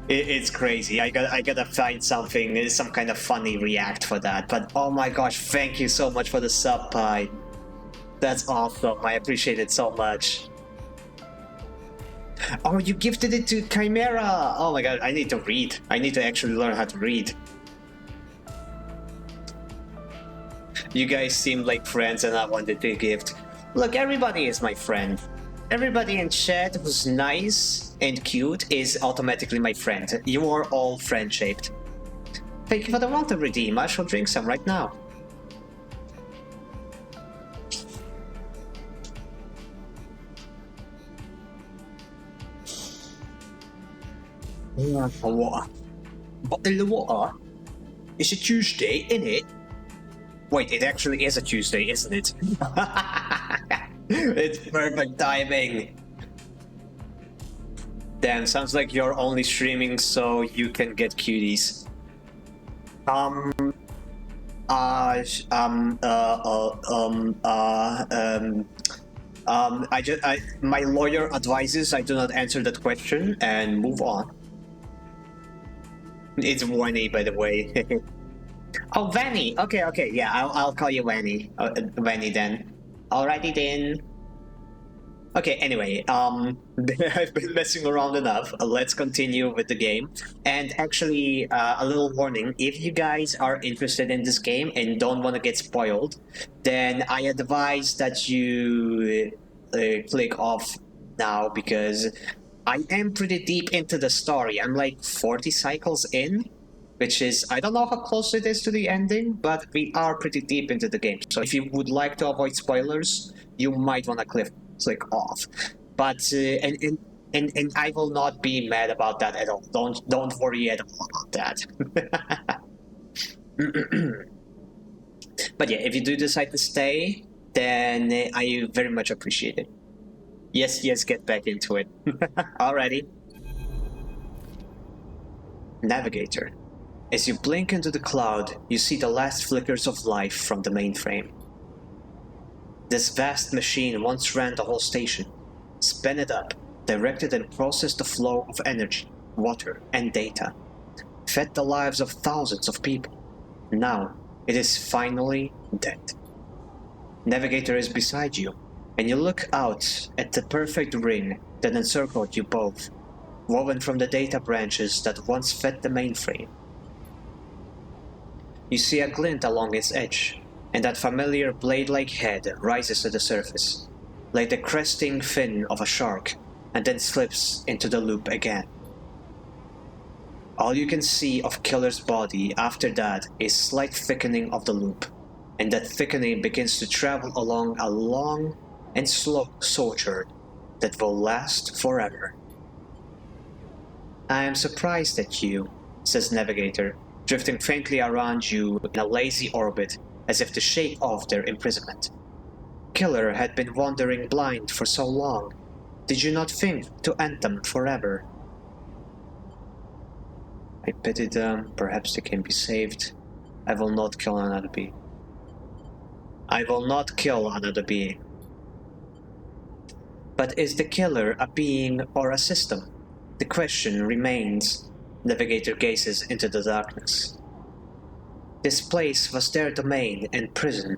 It's crazy. I gotta find something, some kind of funny react for that. But oh my gosh, thank you so much for the sub, Pie. That's awesome. I appreciate it so much. Oh, you gifted it to Chimera. Oh my god, I need to read. I need to actually learn how to read. You guys seem like friends and I wanted to gift. Look, everybody is my friend. Everybody in chat who's nice and cute is automatically my friend. You are all friend-shaped. Thank you for the water redeem. I shall drink some right now. Water. Bottle of water? It's a Tuesday, innit? Wait, it actually is a Tuesday, isn't it? It's perfect timing. Damn, sounds like you're only streaming so you can get cuties. My lawyer advises I do not answer that question and move on. It's Wanny, by the way. Oh, Vanny. Okay. Yeah, I'll call you Vanny. Vanny then. Alrighty then. Okay, anyway, I've been messing around enough. Let's continue with the game. And actually, a little warning, if you guys are interested in this game and don't want to get spoiled, then I advise that you click off now because I am pretty deep into the story. I'm like 40 cycles in, which is, I don't know how close it is to the ending, but we are pretty deep into the game. So if you would like to avoid spoilers, you might want to click off. But and I will not be mad about that at all. Don't worry at all about that. But yeah, if you do decide to stay, then I very much appreciate it. Yes, get back into it. Alrighty. Navigator. As you blink into the cloud, you see the last flickers of life from the mainframe. This vast machine once ran the whole station, spun it up, directed and processed the flow of energy, water, and data, fed the lives of thousands of people. Now, it is finally dead. Navigator is beside you, and you look out at the perfect ring that encircled you both, woven from the data branches that once fed the mainframe. You see a glint along its edge, and that familiar blade-like head rises to the surface, like the cresting fin of a shark, and then slips into the loop again. All you can see of Killer's body after that is slight thickening of the loop, and that thickening begins to travel along a long and slow sojourn that will last forever. "I am surprised at you," says Navigator, drifting faintly around you in a lazy orbit as if to shake off their imprisonment. "Killer had been wandering blind for so long. Did you not think to end them forever?" "I pity them, perhaps they can be saved. I will not kill another being." "I will not kill another being." "But is the killer a being or a system? The question remains." Navigator gazes into the darkness. "This place was their domain and prison,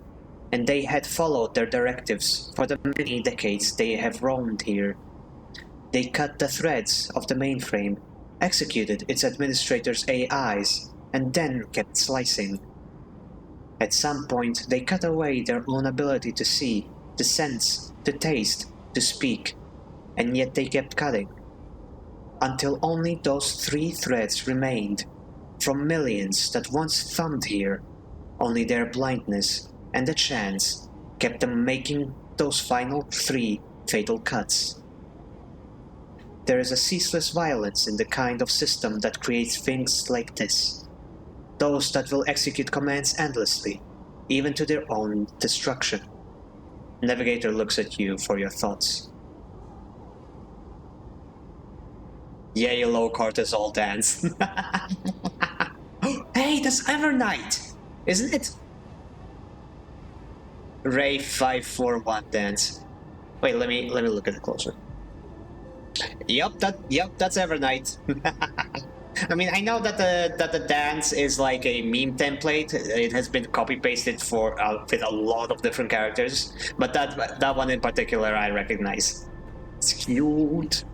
and they had followed their directives for the many decades they have roamed here. They cut the threads of the mainframe, executed its administrator's AIs, and then kept slicing. At some point, they cut away their own ability to see, to sense, to taste, to speak, and yet they kept cutting. Until only those 3 threads remained, from millions that once thumbed here. Only their blindness and the chance kept them making those final 3 fatal cuts. There is a ceaseless violence in the kind of system that creates things like this. Those that will execute commands endlessly, even to their own destruction." Navigator looks at you for your thoughts. Yay, low cortisol dance. Hey, that's Evernight, isn't it? Ray 541 dance. Wait, let me look at it closer. Yep, that's Evernight. I mean, I know that the dance is like a meme template. It has been copy pasted for with a lot of different characters, but that one in particular I recognize. It's cute.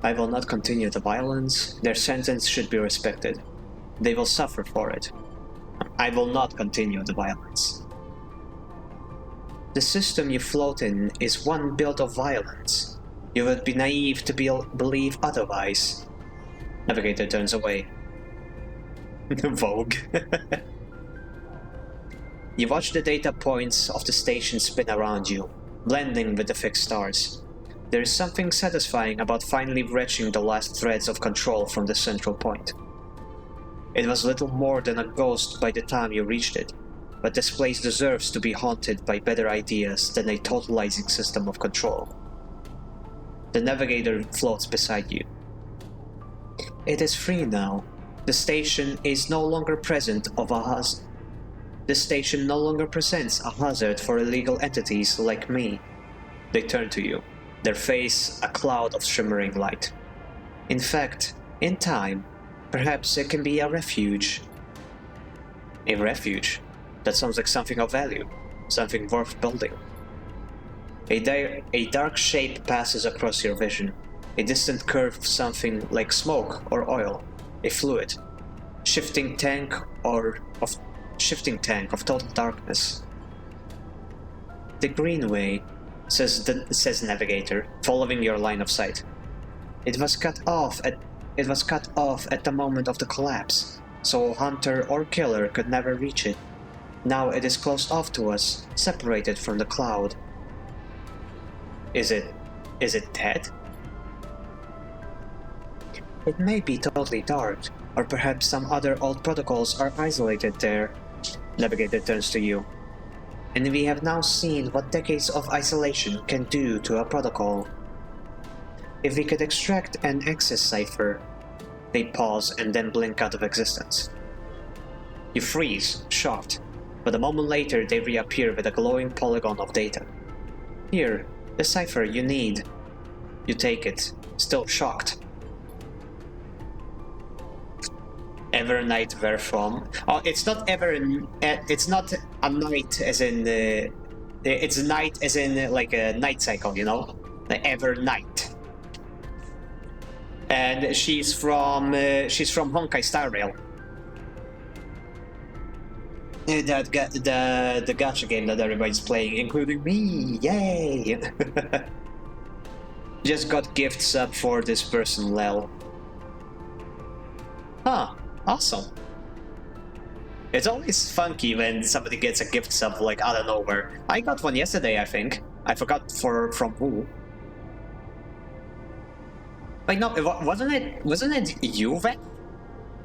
"I will not continue the violence. Their sentence should be respected. They will suffer for it. I will not continue the violence." "The system you float in is one built of violence. You would be naive to believe otherwise." Navigator turns away. Vogue. You watch the data points of the station spin around you, blending with the fixed stars. There is something satisfying about finally wrenching the last threads of control from the central point. It was little more than a ghost by the time you reached it, but this place deserves to be haunted by better ideas than a totalizing system of control. The Navigator floats beside you. "It is free now. The station is no longer present of a hazard. The station no longer presents a hazard for illegal entities like me." They turn to you, their face a cloud of shimmering light. "In fact, in time, perhaps it can be a refuge." "A refuge? That sounds like something of value, something worth building." A dark shape passes across your vision, a distant curve of something like smoke or oil, a fluid, shifting tank of total darkness. "The Greenway," says Navigator, following your line of sight. It was cut off at the moment of the collapse, so hunter or killer could never reach it. Now it is closed off to us, separated from the cloud." Is it dead?" "It may be totally dark, or perhaps some other old protocols are isolated there." Navigator turns to you. "And we have now seen what decades of isolation can do to a protocol." If we could extract an access cipher... They pause and then blink out of existence. You freeze, shocked, but a moment later they reappear with a glowing polygon of data. Here, the cipher you need. You take it, still shocked. Evernight where from? Oh, it's not it's not a night as in it's night as in like a night cycle, you know, like Evernight. And she's from Honkai Star Rail. The gacha game that everybody's playing, including me. Yay! Just got gifts up for this person, Lel. Huh. Awesome. It's always funky when somebody gets a gift sub like out of nowhere. I got one yesterday, I think. I forgot from who. Wait, no, wasn't it you, Ven?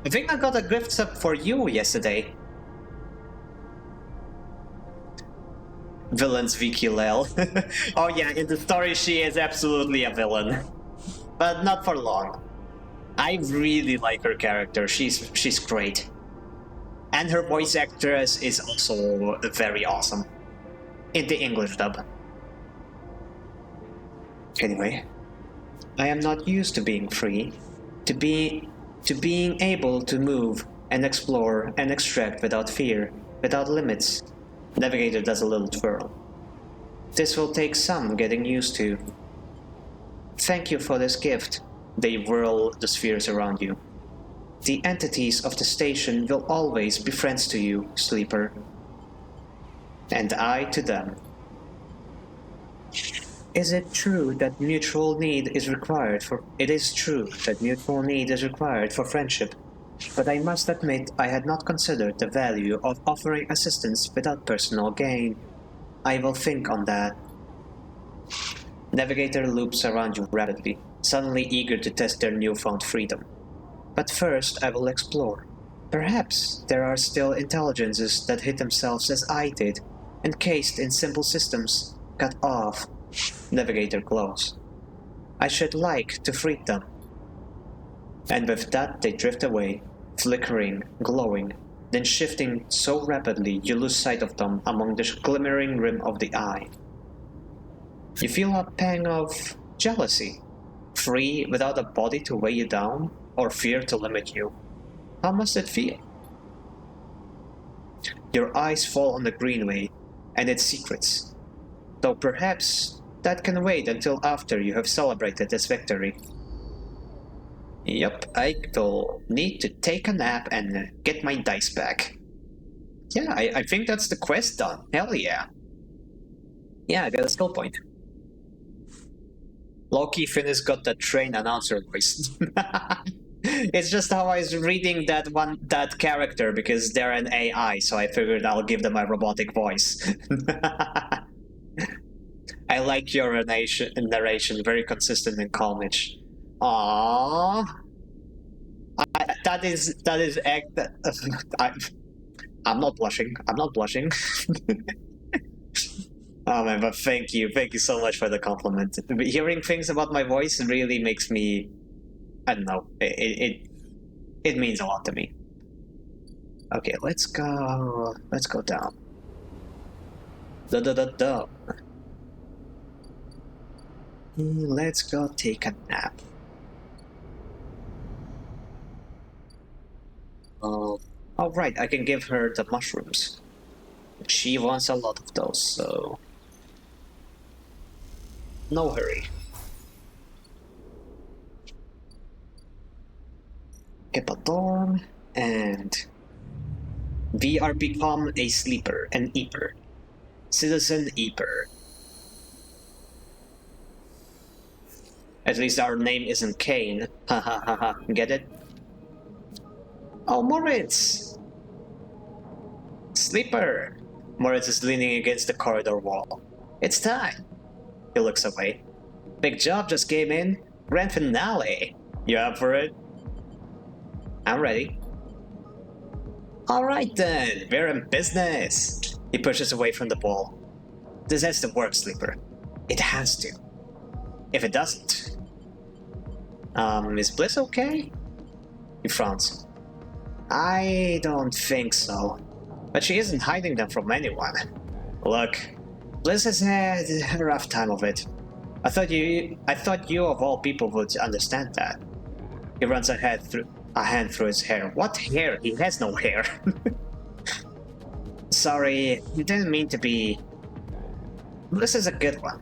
I think I got a gift sub for you yesterday. Villains Vicky Lel. Oh yeah, in the story she is absolutely a villain. But not for long. I really like her character. She's great. And her voice actress is also very awesome. In the English dub. Anyway, I am not used to being free. To being able to move and explore and extract without fear, without limits. Navigator does a little twirl. This will take some getting used to. Thank you for this gift. They whirl the spheres around you. The entities of the station will always be friends to you, Sleeper. And I to them. Is it true that mutual need is required for... It is true that mutual need is required for friendship, but I must admit I had not considered the value of offering assistance without personal gain. I will think on that. Navigator loops around you rapidly, suddenly eager to test their newfound freedom. But first I will explore. Perhaps there are still intelligences that hid themselves as I did, encased in simple systems, cut off. Navigator glows. I should like to free them. And with that they drift away, flickering, glowing, then shifting so rapidly you lose sight of them among the glimmering rim of the eye. You feel a pang of jealousy. Free without a body to weigh you down, or fear to limit you. How must it feel? Your eyes fall on the Greenway and its secrets, though perhaps that can wait until after you have celebrated this victory. Yep, I will need to take a nap and get my dice back. Yeah, I think that's the quest done. Hell yeah. Yeah, I got a skill point. Low-key Finis got the train announcer voice. It's just how I was reading that character because they're an AI, so I figured I'll give them a robotic voice. I like your narration, very consistent and calmish. Aww. I'm not blushing. I'm not blushing. Oh man, but thank you so much for the compliment. Hearing things about my voice really makes me, I don't know, it means a lot to me. Okay, let's go down. Let's go take a nap. Oh, right, I can give her the mushrooms. She wants a lot of those, so... No hurry. Get a dorm, and... We are become a sleeper, an Eeper. Citizen Eeper. At least our name isn't Kane. Ha ha ha ha, get it? Oh, Moritz! Sleeper! Moritz is leaning against the corridor wall. It's time! He looks away. Big job just came in. Grand finale. You up for it? I'm ready. Alright then, we're in business. He pushes away from the ball. This has to work, Sleeper. It has to. If it doesn't, Is Bliss okay? He frowns. I don't think so. But she isn't hiding them from anyone. Look, Bliss has had a rough time of it. I thought you of all people would understand that. He runs a hand through his hair. What hair? He has no hair. Sorry, didn't mean to be. Bliss is a good one.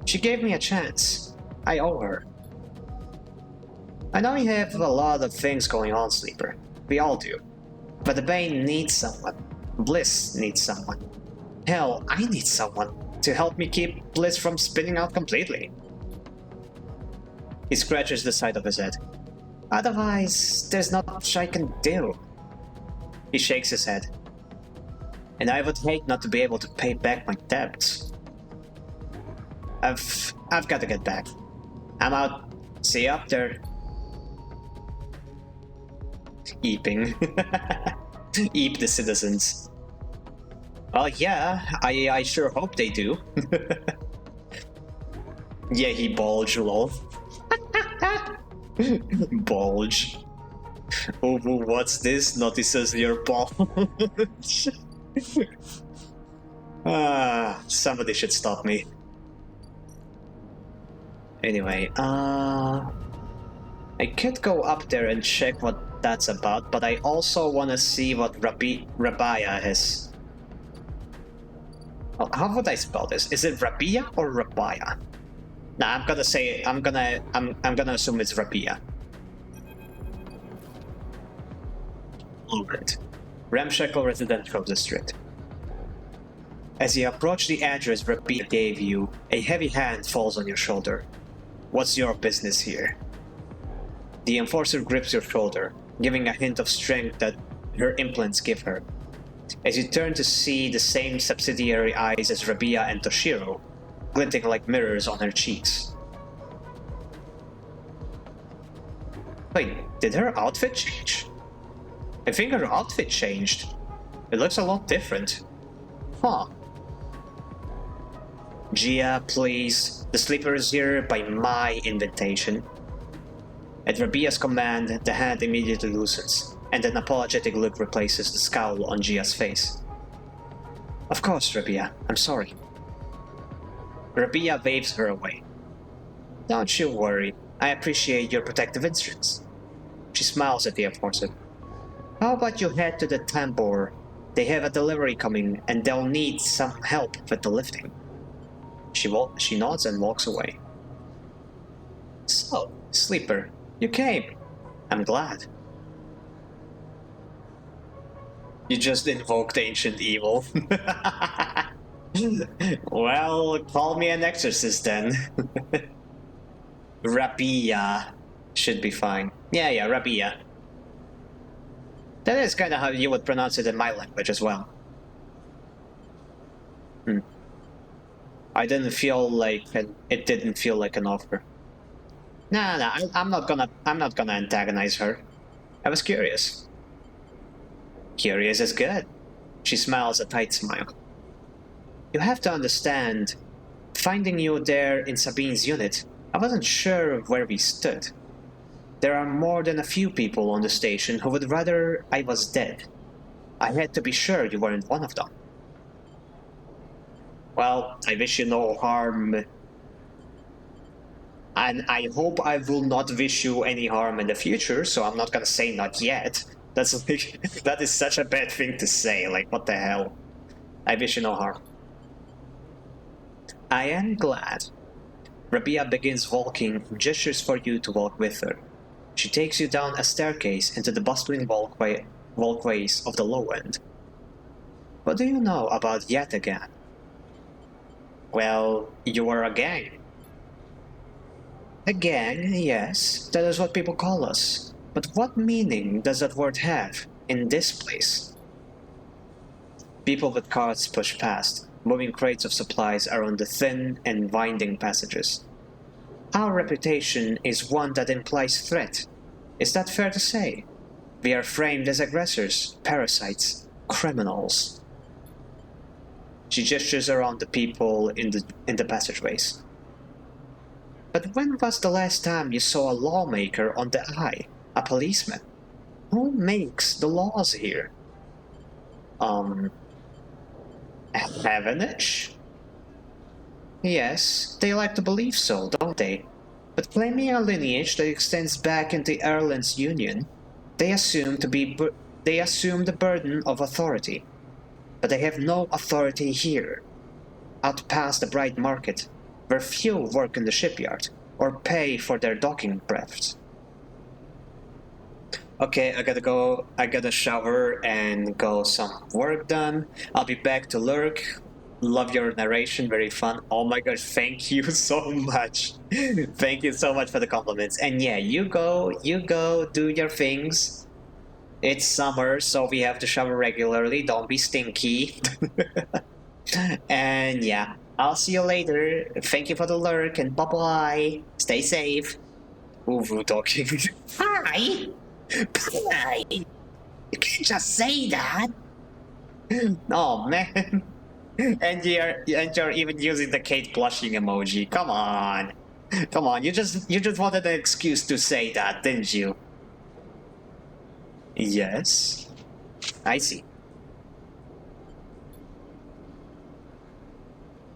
She gave me a chance. I owe her. I know you have a lot of things going on, Sleeper. We all do. But the Bane needs someone. Bliss needs someone. Hell, I need someone to help me keep Bliss from spinning out completely. He scratches the side of his head. Otherwise, there's not much I can do. He shakes his head. And I would hate not to be able to pay back my debts. I've got to get back. I'm out. See you up there. Eeping. Eep the citizens. Well, yeah, I sure hope they do. Yeah, he bulge, lol. Bulge. Oh, what's this? Notices your bulge. Somebody should stop me. Anyway, I could go up there and check what that's about, but I also want to see what Rabia is. Oh, how would I spell this? Is it Rabia or Rabia? Nah, I'm gonna assume it's Rabia. Alright. Ramshackle Residential District. As you approach the address Rabia gave you, a heavy hand falls on your shoulder. What's your business here? The enforcer grips your shoulder, giving a hint of strength that her implants give her. As you turn to see the same subsidiary eyes as Rabia and Toshiro, glinting like mirrors on her cheeks. Wait, did her outfit change? I think her outfit changed. It looks a lot different. Huh. Gia, please. The sleeper is here by my invitation. At Rabia's command, the hand immediately loosens, and an apologetic look replaces the scowl on Gia's face. Of course, Rabia. I'm sorry. Rabia waves her away. Don't you worry. I appreciate your protective instincts. She smiles at the enforcer. How about you head to the Tambor? They have a delivery coming, and they'll need some help with the lifting. She nods and walks away. So, Sleeper, you came. I'm glad. You just invoked ancient evil. Well, call me an exorcist then. Rabia should be fine. Yeah, Rabia. That is kind of how you would pronounce it in my language as well. I didn't feel like it didn't feel like an offer. Nah, I'm not gonna antagonize her. I was curious. Curious is good. She smiles a tight smile. You have to understand, finding you there in Sabine's unit, I wasn't sure where we stood. There are more than a few people on the station who would rather I was dead. I had to be sure you weren't one of them. Well, I wish you no harm. And I hope I will not wish you any harm in the future, so I'm not gonna say not yet. That is such a bad thing to say, like what the hell. I wish you no harm. I am glad. Rabia begins walking, gestures for you to walk with her. She takes you down a staircase into the bustling walkways of the low end. What do you know about yet again? Well, you are a gang. A gang, yes, that is what people call us. But what meaning does that word have in this place? People with carts push past, moving crates of supplies around the thin and winding passages. Our reputation is one that implies threat. Is that fair to say? We are framed as aggressors, parasites, criminals. She gestures around the people in the passageways. But when was the last time you saw a lawmaker on the eye? A policeman? Who makes the laws here? Um, Heavenish? Yes, they like to believe so, don't they? But claiming a lineage that extends back into Ireland's union, they assume they assume the burden of authority. But they have no authority here. Out past the bright market, where few work in the shipyard or pay for their docking breaths. Okay, I gotta shower and go some work done. I'll be back to lurk. Love your narration, very fun. Oh my gosh, thank you so much. Thank you so much for the compliments. And yeah, you go, do your things. It's summer, so we have to shower regularly. Don't be stinky. And yeah, I'll see you later. Thank you for the lurk and bye bye. Stay safe. Uvu talking. Hi! Hi! You can't just say that! Oh man. And you're even using the Kate blushing emoji. Come on. Come on, you just wanted an excuse to say that, didn't you? Yes. I see.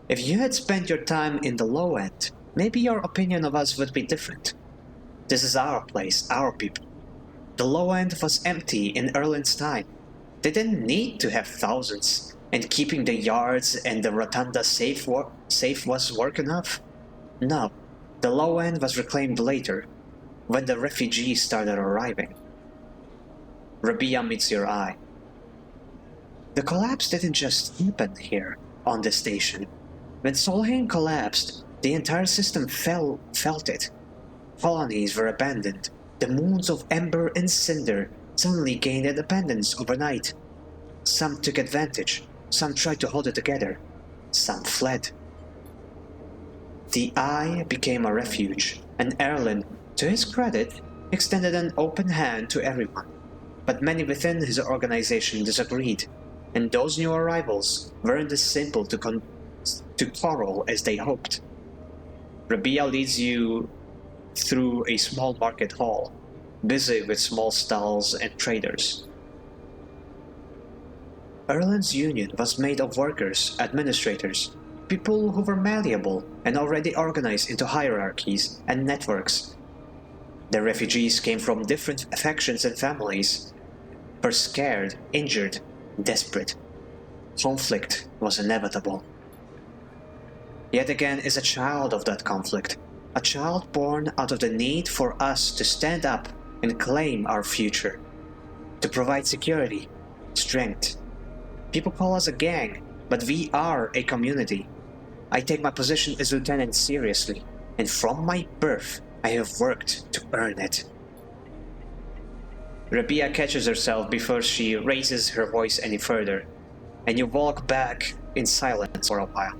If you had spent your time in the low end, maybe your opinion of us would be different. This is our place, our people. The low end was empty in Erlin's time. They didn't need to have thousands, and keeping the yards and the rotunda safe was work enough. No, the low end was reclaimed later, when the refugees started arriving. Rabia meets your eye. The collapse didn't just happen here, on the station. When Solheim collapsed, the entire system felt it. Colonies were abandoned. The moons of Ember and Cinder suddenly gained independence overnight. Some took advantage, some tried to hold it together, some fled. The Eye became a refuge, and Erlin, to his credit, extended an open hand to everyone. But many within his organization disagreed, and those new arrivals weren't as simple to quarrel as they hoped. Rabia leads you through a small market hall, busy with small stalls and traders. Erland's union was made of workers, administrators, people who were malleable and already organized into hierarchies and networks. The refugees came from different factions and families, were scared, injured, desperate. Conflict was inevitable. Yet again is a child of that conflict, a child born out of the need for us to stand up and claim our future, to provide security, strength. People call us a gang, but we are a community. I take my position as lieutenant seriously, and from my birth I have worked to earn it. Rabia catches herself before she raises her voice any further, and you walk back in silence for a while.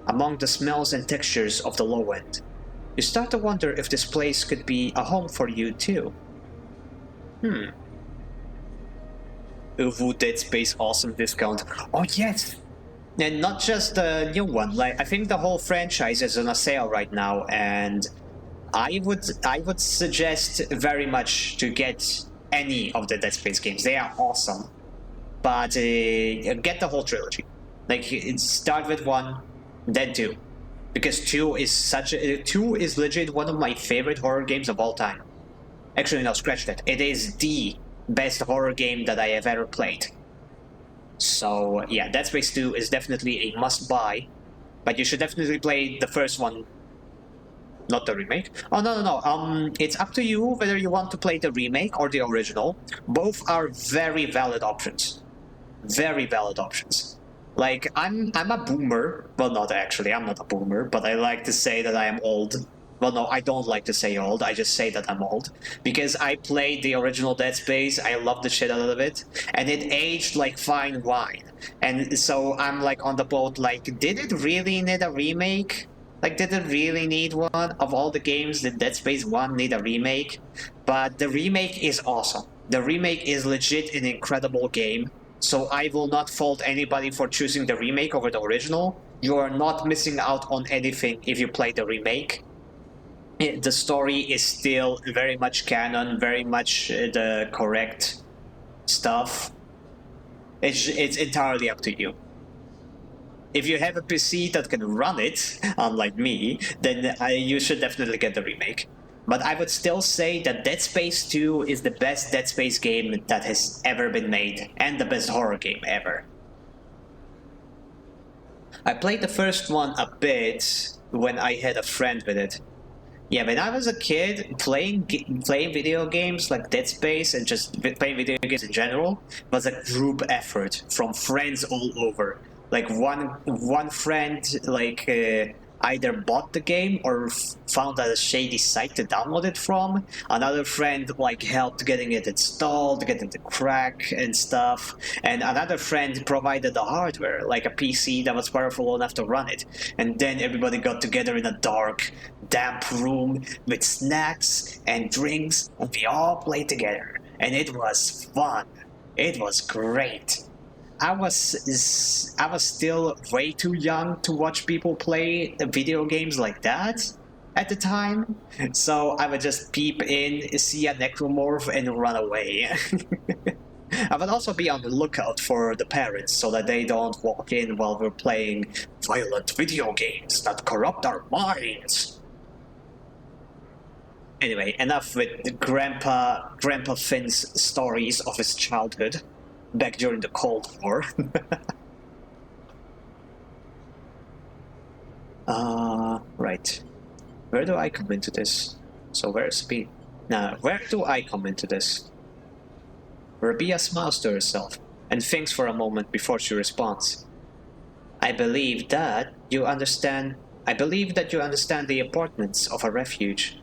Among the smells and textures of the low end, you start to wonder if this place could be a home for you too. Uvu Dead Space awesome discount. Oh yes! And not just the new one, like I think the whole franchise is on a sale right now, and I would suggest very much to get any of the Dead Space games. They are awesome. But get the whole trilogy. Like start with 1, then 2. Because 2 is legit one of my favorite horror games of all time. Actually, no, scratch that. It is the best horror game that I have ever played. So yeah, Dead Space 2 is definitely a must-buy, but you should definitely play the first one, not the remake. Oh no. It's up to you whether you want to play the remake or the original. Both are very valid options. Very valid options. Like I'm a boomer. Well, not actually. I'm not a boomer, but I like to say that I am old. Well, no, I don't like to say old. I just say that I'm old because I played the original Dead Space. I love the shit out of it, and it aged like fine wine. And so I'm like on the boat. Like, did it really need a remake? Like, did it really need one? Of all the games, did Dead Space 1 need a remake? But the remake is awesome. The remake is legit an incredible game. So I will not fault anybody for choosing the remake over the original. You are not missing out on anything if you play the remake. the story is still very much canon, very much the correct stuff. It's entirely up to you. If you have a PC that can run it, unlike me, then you should definitely get the remake. But I would still say that Dead Space 2 is the best Dead Space game that has ever been made, and the best horror game ever. I played the first one a bit when I had a friend with it. Yeah, when I was a kid, playing video games like Dead Space and just playing video games in general was a group effort from friends all over. Like one friend either bought the game or found a shady site to download it from. Another friend helped getting it installed, getting the crack and stuff. And another friend provided the hardware, like a PC that was powerful enough to run it. And then everybody got together in a dark, damp room with snacks and drinks, and we all played together. And it was fun. It was great. I was still way too young to watch people play video games like that at the time, so I would just peep in, see a necromorph, and run away. I would also be on the lookout for the parents so that they don't walk in while we're playing violent video games that corrupt our minds. Anyway, enough with Grandpa Finn's stories of his childhood back during the Cold War. Right. Where do I come into this? So where's B? Now, where do I come into this? Rabia smiles to herself and thinks for a moment before she responds. I believe that you understand the importance of a refuge.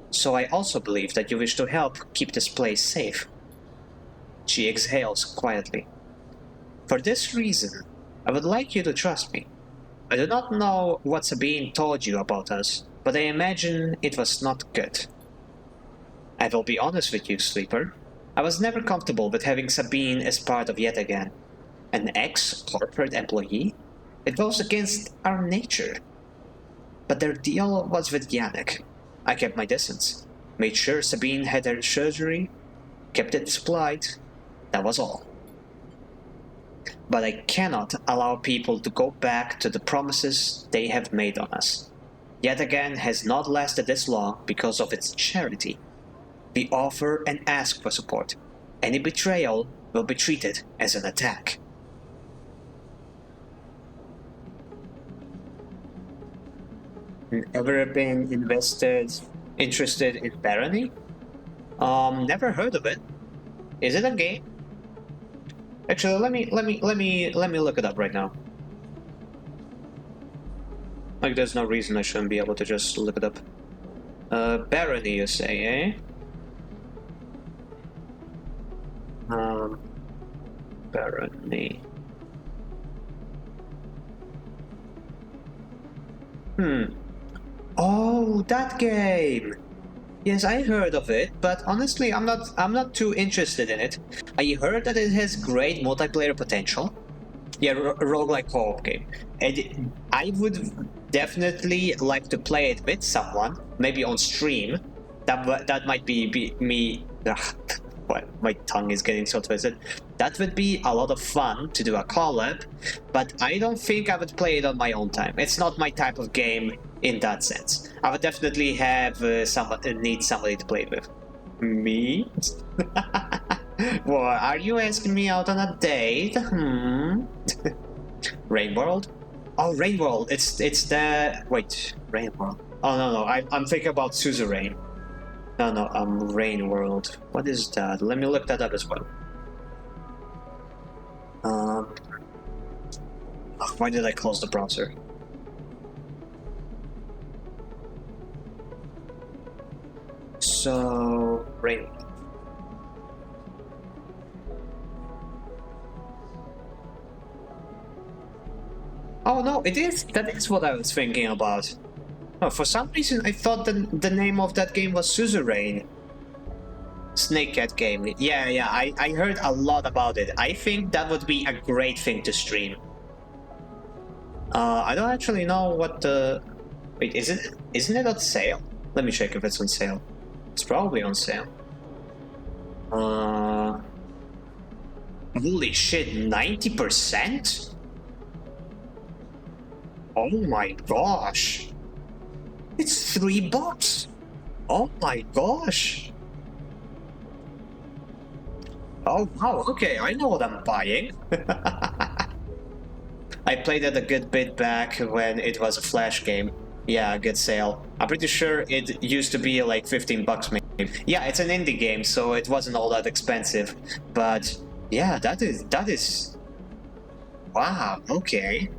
So I also believe that you wish to help keep this place safe. She exhales quietly. For this reason, I would like you to trust me. I do not know what Sabine told you about us, but I imagine it was not good. I will be honest with you, Sleeper. I was never comfortable with having Sabine as part of Yet Again. An ex-corporate employee? It goes against our nature. But their deal was with Yannick. I kept my distance, made sure Sabine had her surgery, kept it supplied. That was all. But I cannot allow people to go back to the promises they have made on us. Yet Again has not lasted this long because of its charity. We offer and ask for support. Any betrayal will be treated as an attack. Ever been interested in Barony? Never heard of it. Is it a game? Actually, let me look it up right now. Like, there's no reason I shouldn't be able to just look it up. Barony, you say, eh? Barony. Oh, that game! Yes, I heard of it, but honestly, I'm not too interested in it. I heard that it has great multiplayer potential. Yeah, roguelike co-op game. And I would definitely like to play it with someone, maybe on stream. That might be me. Ugh, my tongue is getting so twisted. That would be a lot of fun to do a collab, but I don't think I would play it on my own time. It's not my type of game in that sense. I would definitely have need somebody to play with. Me? Well, are you asking me out on a date? Rain World? Oh, Rain World. It's the Rain World. Oh no, I'm thinking about Suzerain. No, Rain World. What is that? Let me look that up as well. Why did I close the browser? So, Rain World. Oh no, it is! That is what I was thinking about. Oh, for some reason I thought the name of that game was Suzerain. Snake Cat game. Yeah, I heard a lot about it. I think that would be a great thing to stream. I don't actually know what the... Wait, isn't it on sale? Let me check if it's on sale. It's probably on sale. Holy shit, 90%? Oh my gosh. It's $3. Oh my gosh. Oh wow, okay, I know what I'm buying. I played it a good bit back when it was a Flash game. Yeah, good sale. I'm pretty sure it used to be like $15 maybe. Yeah, it's an indie game, so it wasn't all that expensive. But yeah, that is... Wow, okay.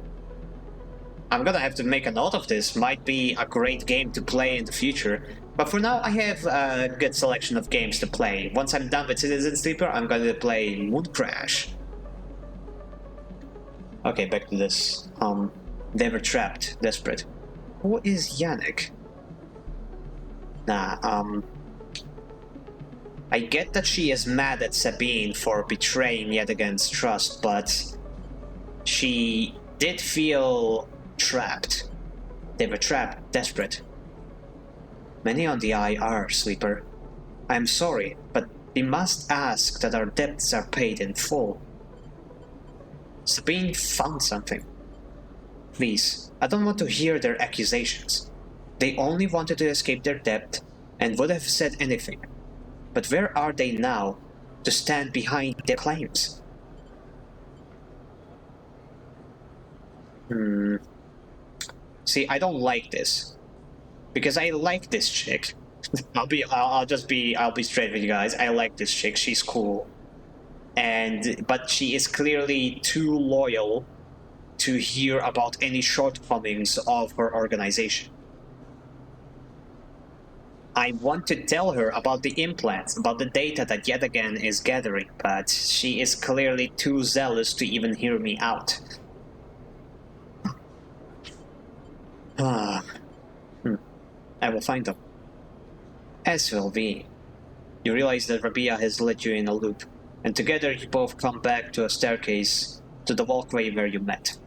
I'm gonna have to make a note of this. Might be a great game to play in the future. But for now, I have a good selection of games to play. Once I'm done with Citizen Sleeper, I'm gonna play Moon Crash. Okay, back to this. They were trapped, desperate. Who is Yannick? Nah, I get that she is mad at Sabine for betraying yet against trust, but she did feel trapped. They were trapped, desperate. Many on the eye are, Sleeper. I'm sorry, but we must ask that our debts are paid in full. Sabine found something. Please, I don't want to hear their accusations. They only wanted to escape their debt and would have said anything. But where are they now to stand behind their claims? See, I don't like this. Because I like this chick. I'll be straight with you guys. I like this chick. She's cool. But she is clearly too loyal to hear about any shortcomings of her organization. I want to tell her about the implants, about the data that yet again is gathering, but she is clearly too zealous to even hear me out. I will find them. As will we. You realize that Rabia has led you in a loop, and together you both come back to a staircase to the walkway where you met.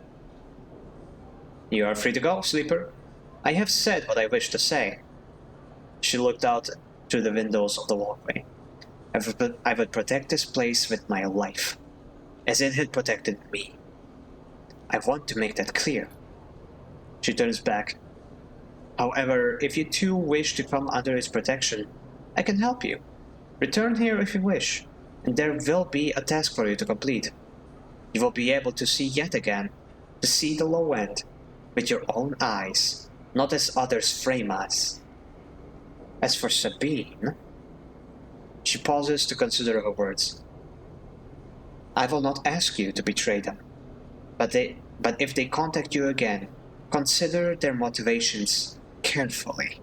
You are free to go, Sleeper. I have said what I wish to say. She looked out through the windows of the walkway. I would protect this place with my life, as it had protected me. I want to make that clear. She turns back. However, if you too wish to come under its protection, I can help you. Return here if you wish, and there will be a task for you to complete. You will be able to see yet again, to see the low end, with your own eyes, not as others frame us. As for Sabine... She pauses to consider her words. I will not ask you to betray them, but if they contact you again, consider their motivations carefully.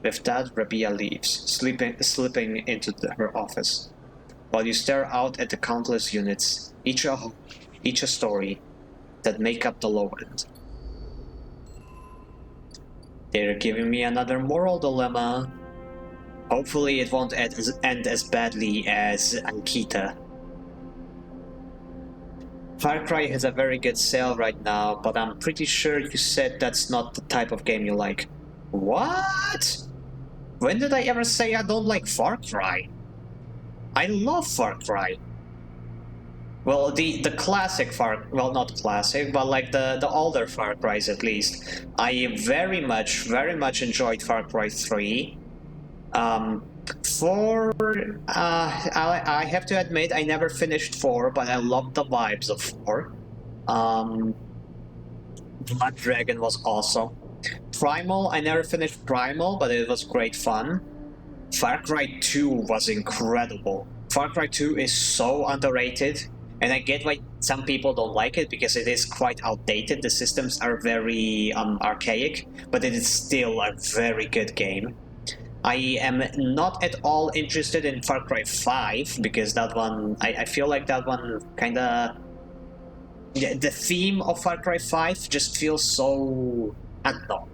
With that, Rabia leaves, slipping into her office, while you stare out at the countless units, each a story, that make up the low end. They're giving me another moral dilemma. Hopefully it won't end as badly as Ankita. Far Cry has a very good sale right now, but I'm pretty sure you said that's not the type of game you like. What? When did I ever say I don't like Far Cry? I love Far Cry. Well, the classic well, not classic, but like the older Far Cries at least. I very much enjoyed Far Cry 3. 4, I have to admit, I never finished 4, but I loved the vibes of 4. Blood Dragon was awesome. Primal, I never finished Primal, but it was great fun. Far Cry 2 was incredible. Far Cry 2 is so underrated, and I get why some people don't like it, because it is quite outdated. The systems are very archaic, but it is still a very good game. I am not at all interested in Far Cry 5, because that one, I feel like that one kinda... The theme of Far Cry 5 just feels so... I don't know.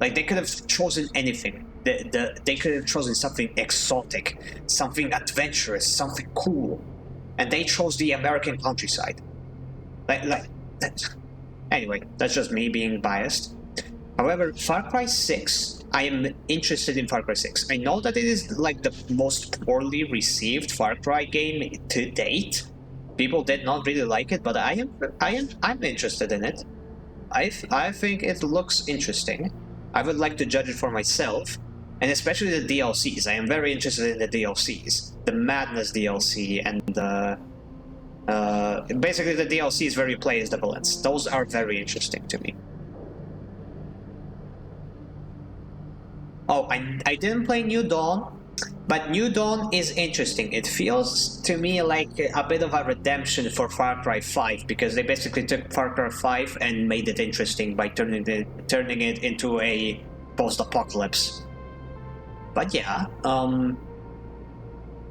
Like, they could have chosen anything. They could have chosen something exotic, something adventurous, something cool. And they chose the American countryside. Anyway, that's just me being biased. However, Far Cry 6 I am interested in Far Cry 6. I know that it is like the most poorly received Far Cry game to date. People did not really like it, but I'm interested in it. I think it looks interesting. I would like to judge it for myself, and especially the DLCs. I am very interested in the DLCs, the Madness DLC, and basically the DLCs where you play as the villains. Those are very interesting to me. Oh, I didn't play New Dawn, but New Dawn is interesting. It feels to me like a bit of a redemption for Far Cry 5 because they basically took Far Cry 5 and made it interesting by turning it into a post-apocalypse. But yeah,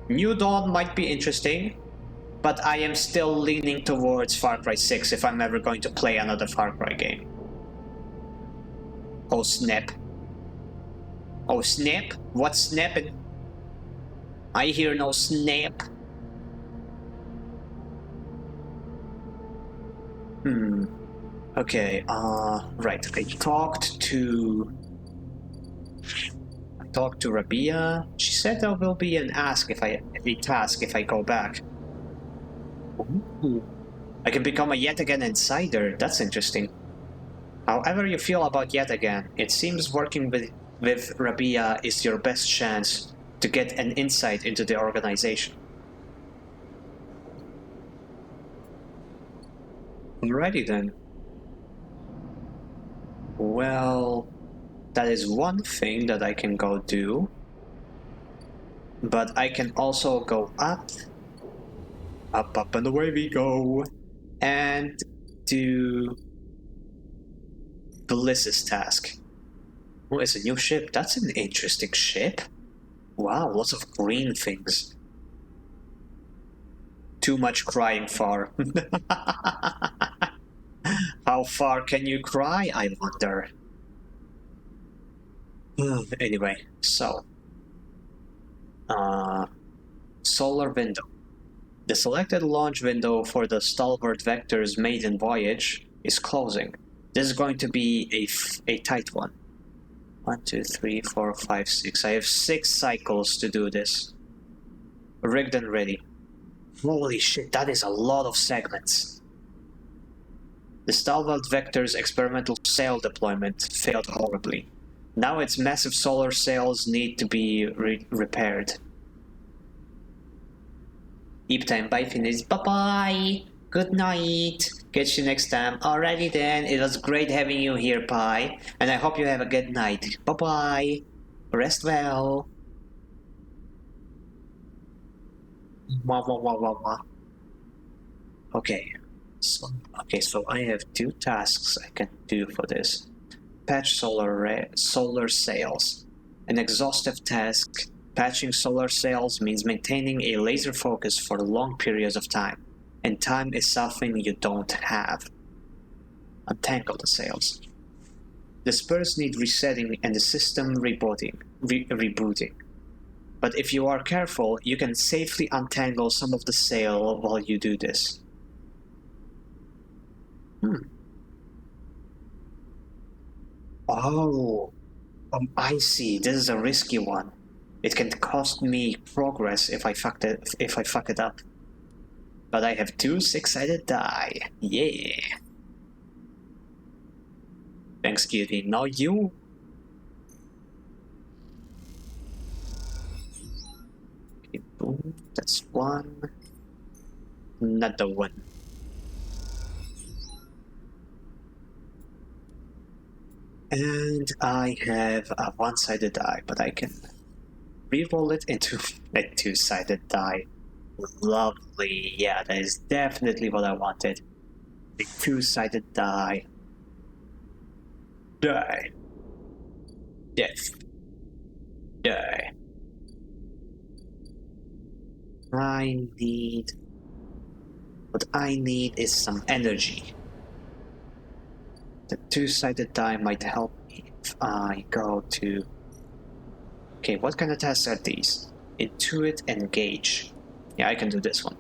New Dawn might be interesting, but I am still leaning towards Far Cry 6 if I'm ever going to play another Far Cry game. Oh snap. Oh snap? What's snapping? I hear no snap. Okay, right. I talked to Rabia. She said there will be a task if I go back. Ooh. I can become a Yet Again insider. That's interesting. However you feel about Yet Again, it seems working with Rabia is your best chance to get an insight into the organization. Alrighty then. Well, that is one thing that I can go do. But I can also go up, and away we go, and do Bliss's task. Oh, it's a new ship. That's an interesting ship. Wow, lots of green things. Too much crying far. How far can you cry, I wonder? Anyway, so. Solar window. The selected launch window for the Stalwart Vector's maiden voyage is closing. This is going to be a tight one. 1, 2, 3, 4, 5, 6. I have 6 cycles to do this. Rigged and ready. Holy shit, that is a lot of segments. The Stalwart Vector's experimental sail deployment failed horribly. Now its massive solar sails need to be repaired. Eep time, bye Finis. Bye-bye! Good night! Catch you next time. Alrighty then, it was great having you here, Pi. And I hope you have a good night. Bye-bye! Rest well! Wah wah wah wah wah. Okay. So I have 2 tasks I can do for this. Patch solar sails. An exhaustive task. Patching solar sails means maintaining a laser focus for long periods of time, and time is something you don't have. Untangle the sails. The spurs need resetting and the system rebooting. But if you are careful, you can safely untangle some of the sail while you do this. Oh, I see. This is a risky one. It can cost me progress if I fuck it up. But I have 2 6-sided die. Yeah. Thanks, Kitty. Now you. Okay, boom. That's 1. Another 1. And I have a 1-sided die, but I can reroll it into a 2-sided die. Lovely. Yeah, that is definitely what I wanted. A 2-sided die. Die. Death. Die. What I need is some energy. The 2-sided die might help me if I go to... Okay, what kind of tests are these? Intuit, Engage. Yeah, I can do this one.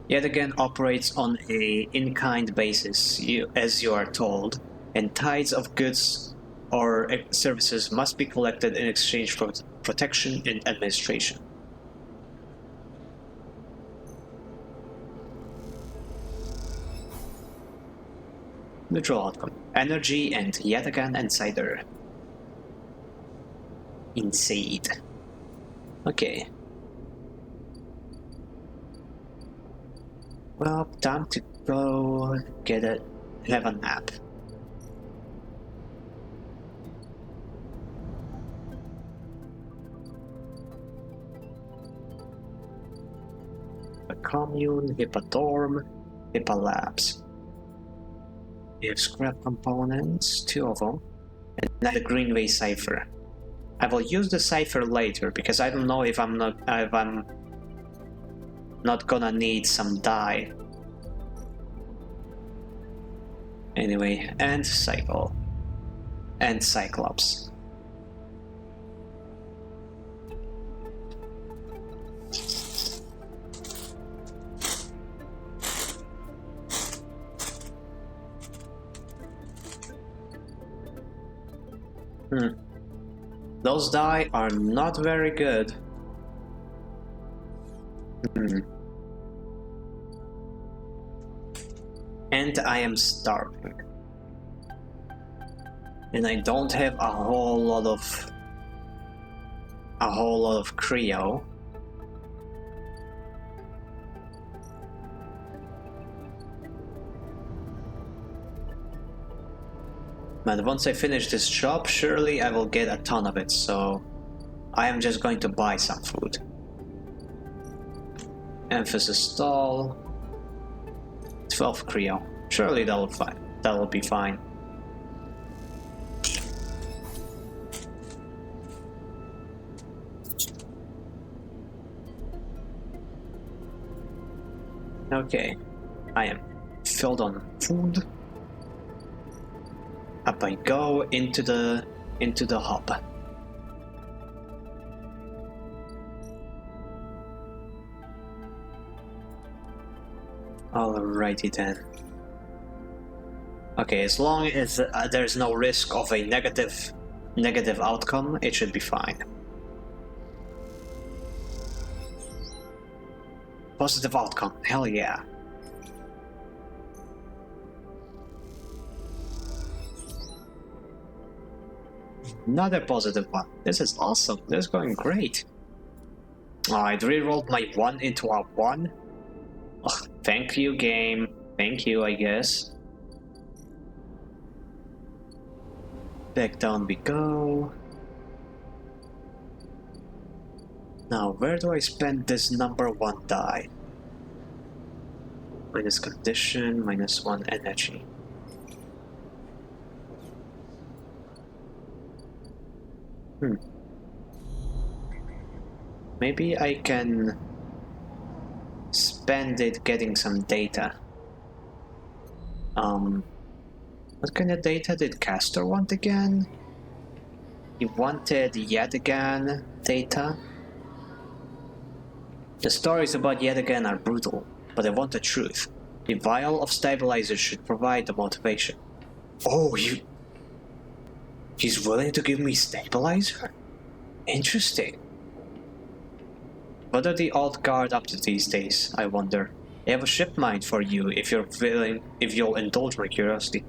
Yet again operates on a in-kind basis, as you are told, and tides of goods or services must be collected in exchange for protection and administration. Neutral outcome. Energy and yet again Insider. Inside. Okay. Well, time to go have a nap. A commune, Hippodorm, Hippolabs. We have scrap components, 2 of them, and now the Greenway Cipher. I will use the cipher later because I don't know if I'm not gonna need some dye. Anyway, and cycle. And Cyclops. Those dye are not very good. And I am starving. And I don't have a whole lot of Creo. But once I finish this job, surely I will get a ton of it, so I am just going to buy some food. Emphasis stall. 12 Creo. Surely that will be fine. Okay, I am filled on food. Up I go into the hub. Alrighty then. Okay, as long as there's no risk of a negative outcome, it should be fine. Positive outcome, hell yeah. Another positive one. This is awesome. This is going great. I rerolled my 1 into a 1. Oh, thank you, game. Thank you, I guess. Back down we go. Now, where do I spend this number 1 die? Minus condition, minus 1 energy. Maybe I can spend it getting some data. What kind of data did Castor want again? He wanted yet again data. The stories about yet again are brutal, but I want the truth. The vial of stabilizer should provide the motivation. Oh, he's willing to give me stabilizer? Interesting. What are the old guard up to these days, I wonder? I have a ship mind for you if you'll indulge my curiosity.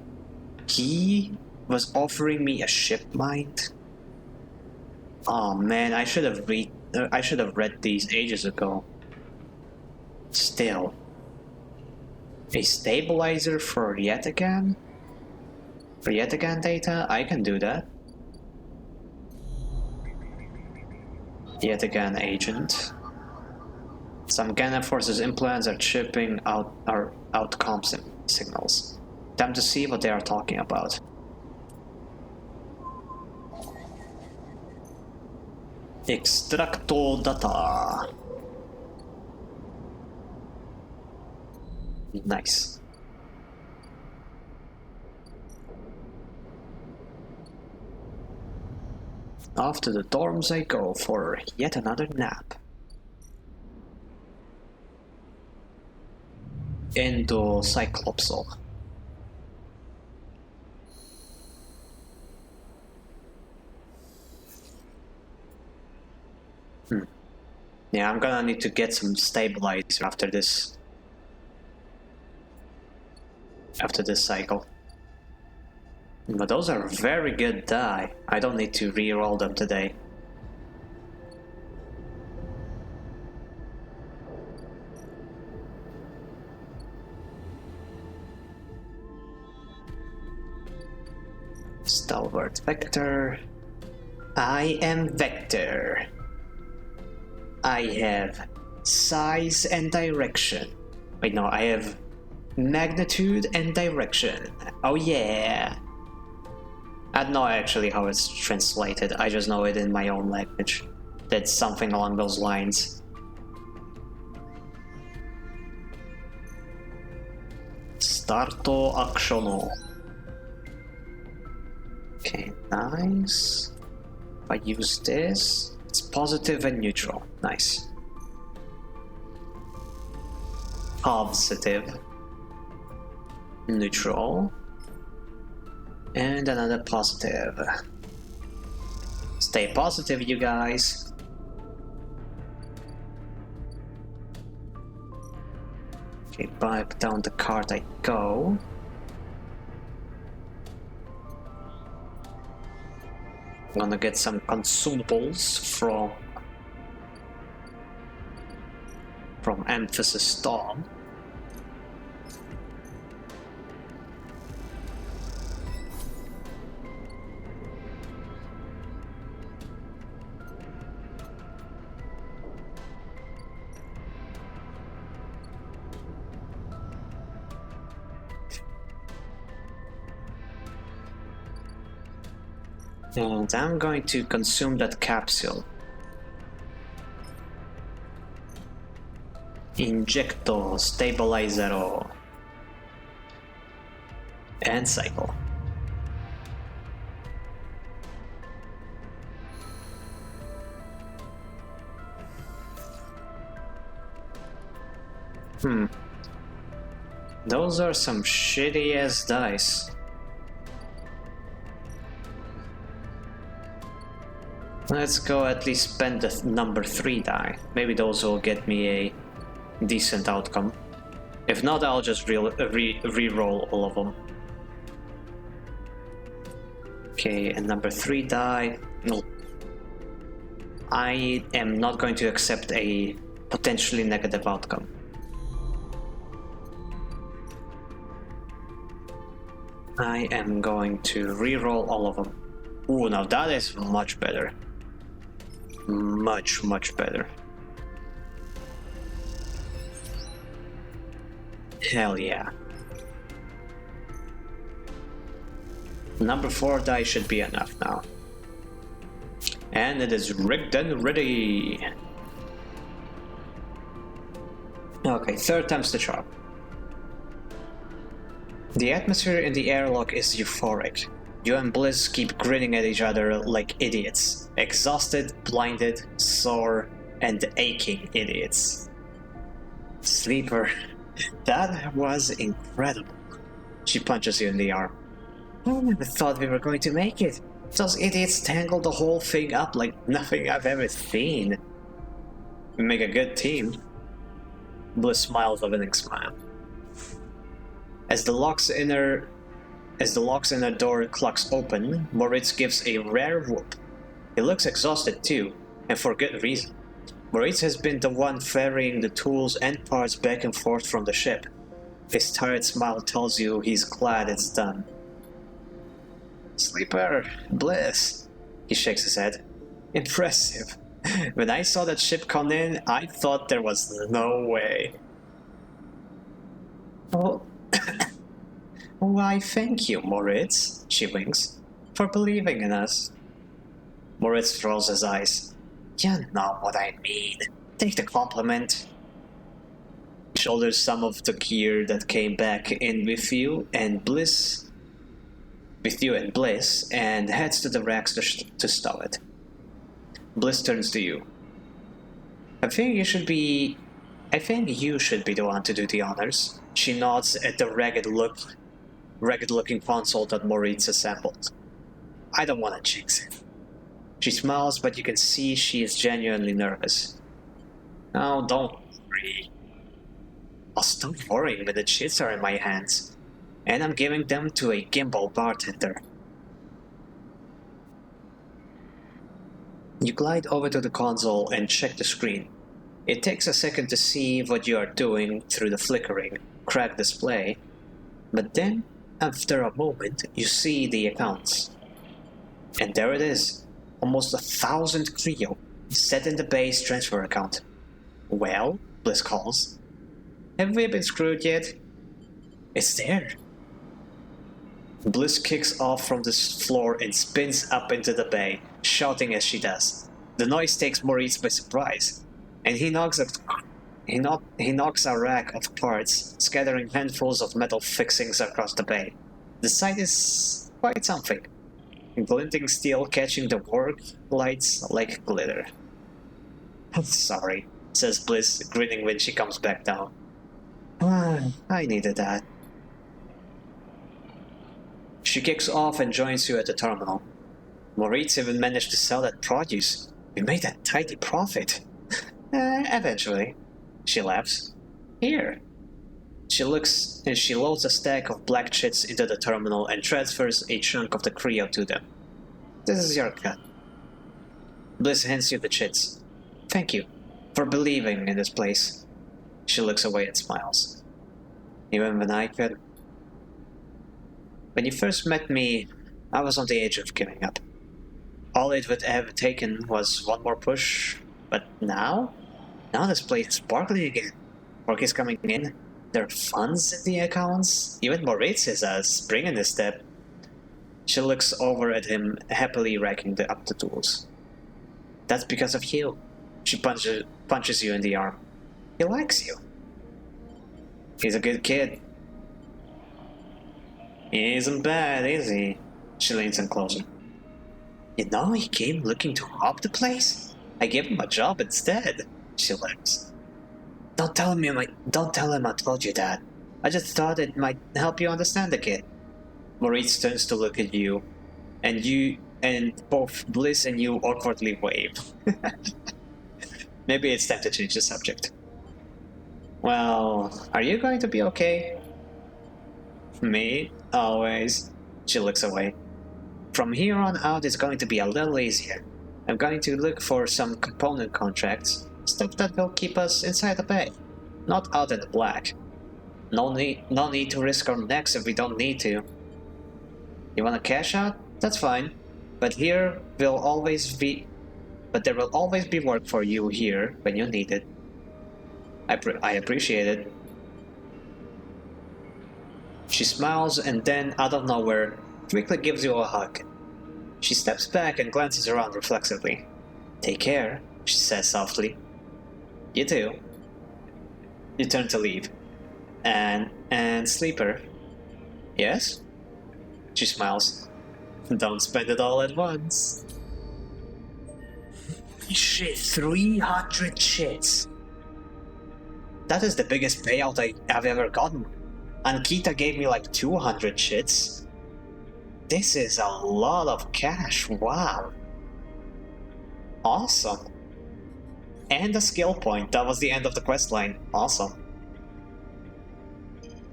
He was offering me a ship mind? Oh man, I should have read these ages ago. Still. A stabilizer for yet again? For yet again data? I can do that. Yet again agent. Some Ghana forces implants are chipping out our outcom signals. Time to see what they are talking about. Extracto data. Nice. Off to the dorms I go for yet another nap. Into Cyclopsal. Yeah, I'm gonna need to get some stabilizer after this. After this cycle. But those are very good die. I don't need to re-roll them today. Stalwart Vector. I am Vector. I have size and direction. Wait, no, I have magnitude and direction. Oh yeah. I don't know actually how it's translated, I just know it in my own language. That's something along those lines. Starto actiono. Okay, nice. If I use this, it's positive and neutral. Nice. Positive. Neutral. And another positive. Stay positive, you guys. Okay, back down the card I go. I'm gonna get some consumables from Emphasis Storm. And I'm going to consume that capsule. Injecto, stabilizero. And cycle. Those are some shitty ass dice. Let's go at least spend the number 3 die. Maybe those will get me a decent outcome. If not, I'll just re-roll all of them. Okay, and number 3 die. No. I am not going to accept a potentially negative outcome. I am going to re-roll all of them. Ooh, now that is much better. Much, much better. Hell yeah. Number 4 die should be enough now. And it is rigged and ready. Okay, 3rd time's the charm. The atmosphere in the airlock is euphoric. You and Bliss keep grinning at each other like idiots. Exhausted, blinded, sore, and aching idiots. Sleeper, that was incredible. She punches you in the arm. I never thought we were going to make it. Those idiots tangled the whole thing up like nothing I've ever seen. We make a good team. Bliss smiles a winning smile. As the lock's inner door clucks open, Moritz gives a rare whoop. He looks exhausted too, and for good reason. Moritz has been the one ferrying the tools and parts back and forth from the ship. His tired smile tells you he's glad it's done. Sleeper, Bliss. He shakes his head. Impressive. When I saw that ship come in, I thought there was no way. Oh. Why, thank you, Moritz, she winks, for believing in us. Moritz rolls his eyes. You know what I mean. Take the compliment. He shoulders some of the gear that came back in with you and Bliss, and heads to the racks to stow it. Bliss turns to you. I think you should be the one to do the honors. She nods at the ragged-looking console that Moritz assembled. I don't want to jinx it. She smiles, but you can see she is genuinely nervous. Oh, don't worry. I'll stop worrying when the chits are in my hands, and I'm giving them to a gimbal bartender. You glide over to the console and check the screen. It takes a second to see what you are doing through the flickering, cracked display, but then, after a moment, you see the accounts. And there it is, almost 1,000 Creo, set in the base transfer account. Well, Bliss calls. Have we been screwed yet? It's there. Bliss kicks off from the floor and spins up into the bay, shouting as she does. The noise takes Maurice by surprise, and he knocks a rack of parts, scattering handfuls of metal fixings across the bay. The sight is quite something. Glinting steel catching the work lights like glitter. Sorry, says Bliss, grinning when she comes back down. I needed that. She kicks off and joins you at the terminal. Moritz even managed to sell that produce. We made a tidy profit. Eventually. She laughs. Here. She looks and she loads a stack of black chits into the terminal and transfers a chunk of the Creo to them. This is your cut. Bliss hands you the chits. Thank you for believing in this place. She looks away and smiles. Even when I could. When you first met me, I was on the edge of giving up. All it would have taken was one more push, but now this place is sparkling again. Work is coming in, there are funds in the accounts, even Moritz is a spring in his step. She looks over at him, happily racking up the tools. That's because of you. She punches you in the arm. He likes you. He's a good kid. He isn't bad, is he? She leans in closer. You know he came looking to rob the place? I gave him a job instead. She laughs. Don't tell him I told you that. I just thought it might help you understand the kid. Maurice turns to look at you, and both Bliss and you awkwardly wave. Maybe it's time to change the subject. Well, are you going to be okay? Me? Always. She looks away. From here on out, it's going to be a little easier. I'm going to look for some component contracts, stuff that will keep us inside the bay, not out in the black. No need to risk our necks if we don't need to. You want to cash out? That's fine. But there will always be work for you here when you need it. I appreciate it. She smiles and then, out of nowhere, quickly gives you a hug. She steps back and glances around reflexively. Take care, she says softly. You too. You turn to leave. And Sleeper. Yes? She smiles. Don't spend it all at once. Shit, 300 shits. That is the biggest payout I've ever gotten. Ankita gave me like 200 shits. This is a lot of cash, wow. Awesome. And a skill point, that was the end of the quest line. Awesome.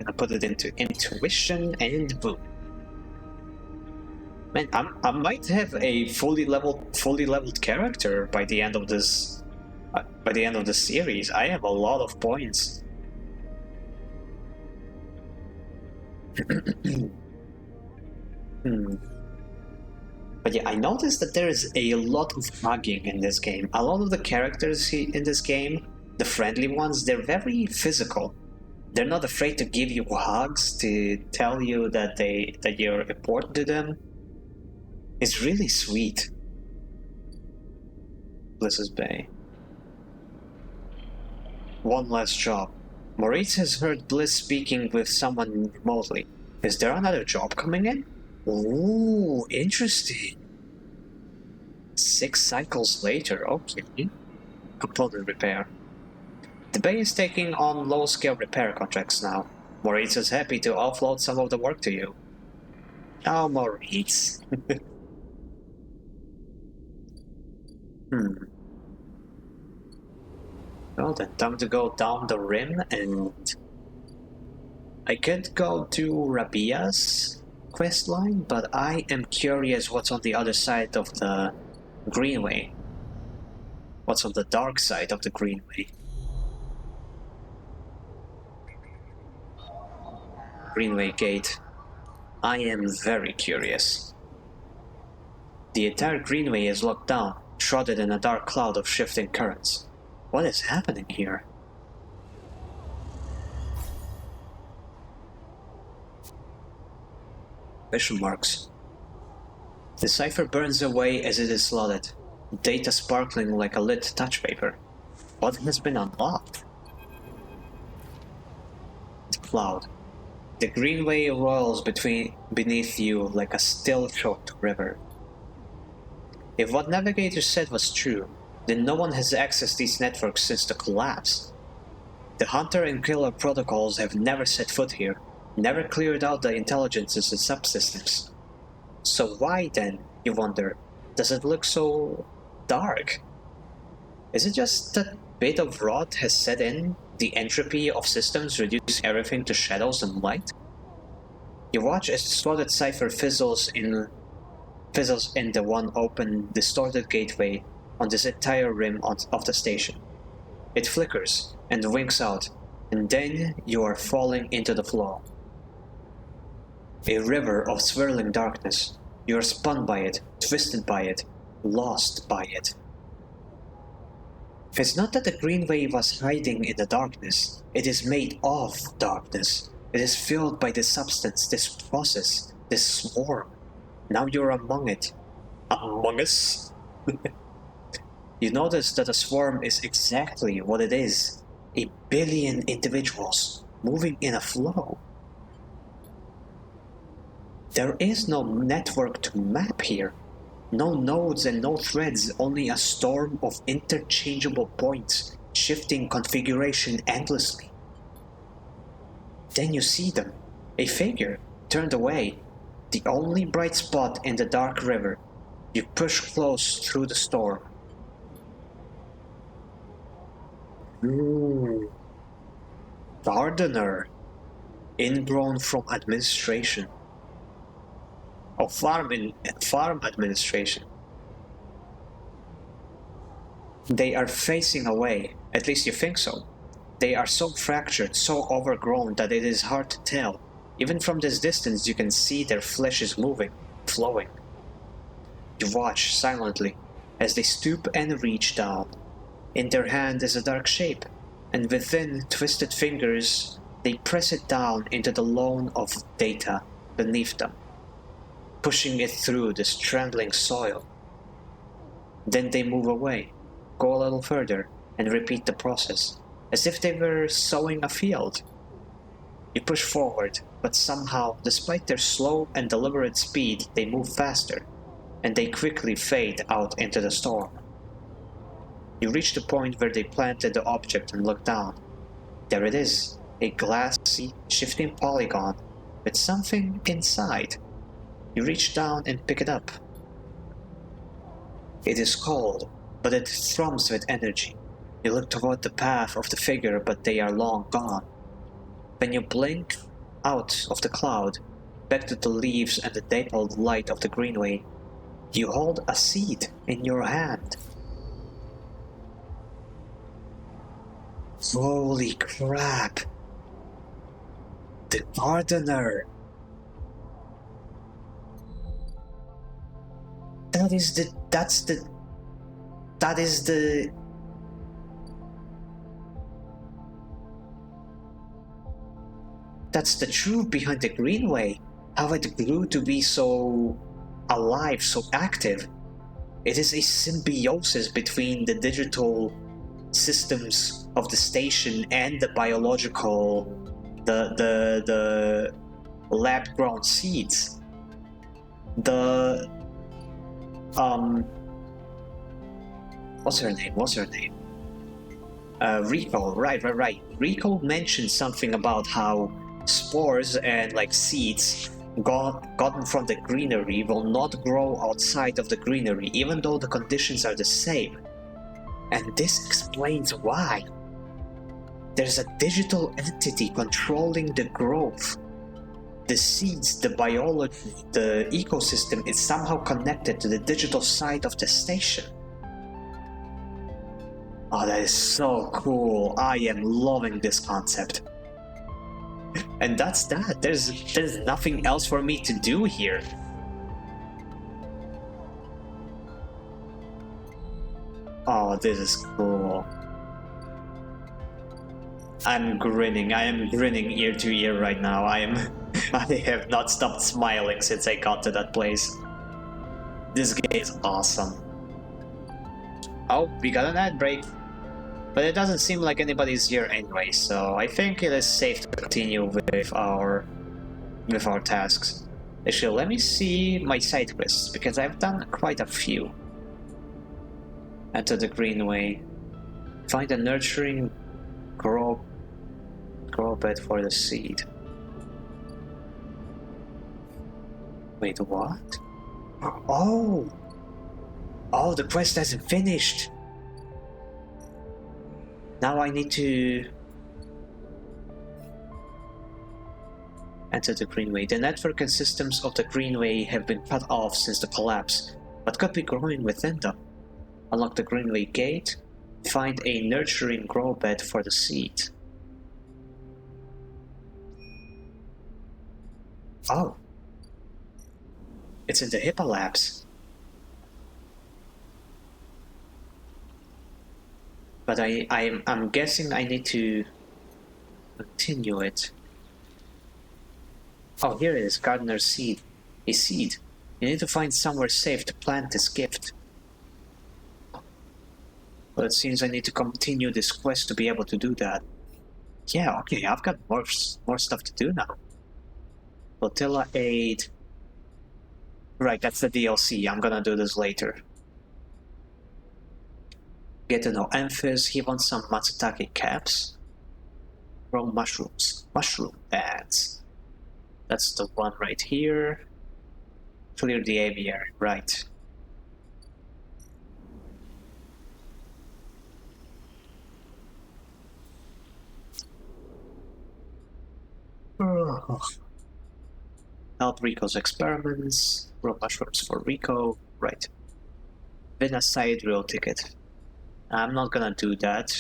Gonna put it into intuition and boom. Man, I might have a fully leveled character by the end of this series. I have a lot of points. But yeah, I noticed that there is a lot of hugging in this game. A lot of the characters in this game, the friendly ones, they're very physical. They're not afraid to give you hugs, to tell you that you're important to them. It's really sweet. Bliss's Bay. One last job. Moritz has heard Bliss speaking with someone remotely. Is there another job coming in? Ooh, interesting. 6 cycles later, okay. Component repair. The Bay is taking on low-scale repair contracts now. Moritz is happy to offload some of the work to you. Oh, Moritz. Well then, time to go down the rim, and I could go to Rabia's questline, but I am curious what's on the other side of the Greenway. What's on the dark side of the Greenway? Greenway Gate. I am very curious. The entire Greenway is locked down, shrouded in a dark cloud of shifting currents. What is happening here? Question marks. The cipher burns away as it is slotted, data sparkling like a lit touch paper. What has been unlocked? The cloud. The Greenway rolls beneath you like a still-choked river. If what Navigator said was true, then no one has accessed these networks since the collapse. The Hunter and Killer protocols have never set foot here, never cleared out the intelligences and subsystems. So why then, you wonder, does it look so dark? Is it just that bit of rot has set in, the entropy of systems reducing everything to shadows and light? You watch as the slotted cipher fizzles in the one open, distorted gateway on this entire rim of the station. It flickers and winks out, and then you are falling into the flow. A river of swirling darkness. You are spun by it, twisted by it, lost by it. It's not that the Greenway was hiding in the darkness. It is made of darkness. It is filled by this substance, this process, this swarm. Now you're among it. Among us? You notice that a swarm is exactly what it is. 1 billion individuals moving in a flow. There is no network to map here. No nodes and no threads, only a storm of interchangeable points, shifting configuration endlessly. Then you see them, a figure, turned away, the only bright spot in the dark river. You push close through the storm. Gardener, ingrown from administration. Oh, farm administration. They are facing away, at least you think so. They are so fractured, so overgrown that it is hard to tell. Even from this distance you can see their flesh is moving, flowing. You watch silently as they stoop and reach down. In their hand is a dark shape, and within twisted fingers they press it down into the loan of data beneath them, pushing it through this trembling soil. Then they move away, go a little further, and repeat the process, as if they were sowing a field. You push forward, but somehow, despite their slow and deliberate speed, they move faster, and they quickly fade out into the storm. You reach the point where they planted the object and look down. There it is, a glassy, shifting polygon with something inside. You reach down and pick it up. It is cold, but it thrums with energy. You look toward the path of the figure, but they are long gone. When you blink out of the cloud, back to the leaves and the dappled light of the Greenway, you hold a seed in your hand. Holy crap! The gardener! That is the truth behind the Greenway, how it grew to be so alive, so active. It is a symbiosis between the digital systems of the station and the biological, the lab-grown seeds. What's her name? Rico, right. Rico mentioned something about how spores and like seeds gotten from the greenery will not grow outside of the greenery, even though the conditions are the same. And this explains why. There's a digital entity controlling the growth. The seeds, the biology, the ecosystem is somehow connected to the digital side of the station. Oh, that is so cool. I am loving this concept. And that's that. There's nothing else for me to do here. Oh, this is cool. I'm grinning. I am grinning ear to ear right now. I have not stopped smiling since I got to that place. This game is awesome. Oh, we got an ad break. But it doesn't seem like anybody's here anyway, so I think it is safe to continue with our tasks. Actually, let me see my side quests, because I've done quite a few. Enter the Greenway. Find a nurturing grow bed for the seed. Wait, what? Oh! Oh, the quest hasn't finished! Now I need to enter the Greenway. The network and systems of the Greenway have been cut off since the collapse, but could be growing within them. Unlock the Greenway gate. Find a nurturing grow bed for the seed. Oh. It's in the HIPAA labs. But I'm guessing I need to continue it. Oh, here it is, gardener's seed. A seed. You need to find somewhere safe to plant this gift. Well, it seems I need to continue this quest to be able to do that. Yeah, okay, I've got more stuff to do now. Flotilla aid. Right, that's the DLC. I'm gonna do this later. Get to know Amphis. He wants some Matsutake caps. Grow mushrooms. Mushroom ads. That's the one right here. Clear the aviary. Right. Help Rico's experiments. Grow mushrooms for Rico. Right. Win a side rail ticket. I'm not gonna do that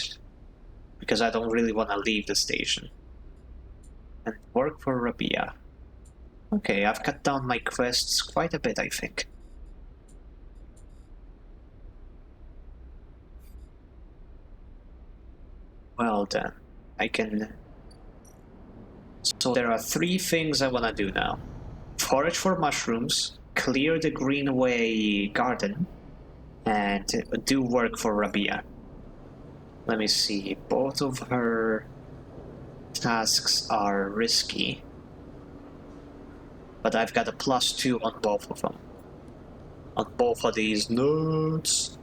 because I don't really want to leave the station. And work for Rabia. Okay, I've cut down my quests quite a bit, I think. Well then, I can... So there are 3 things I want to do now. Forage for mushrooms, clear the Greenway garden, and do work for Rabia. Let me see, both of her tasks are risky. But I've got a +2 on both of them. On both of these nodes.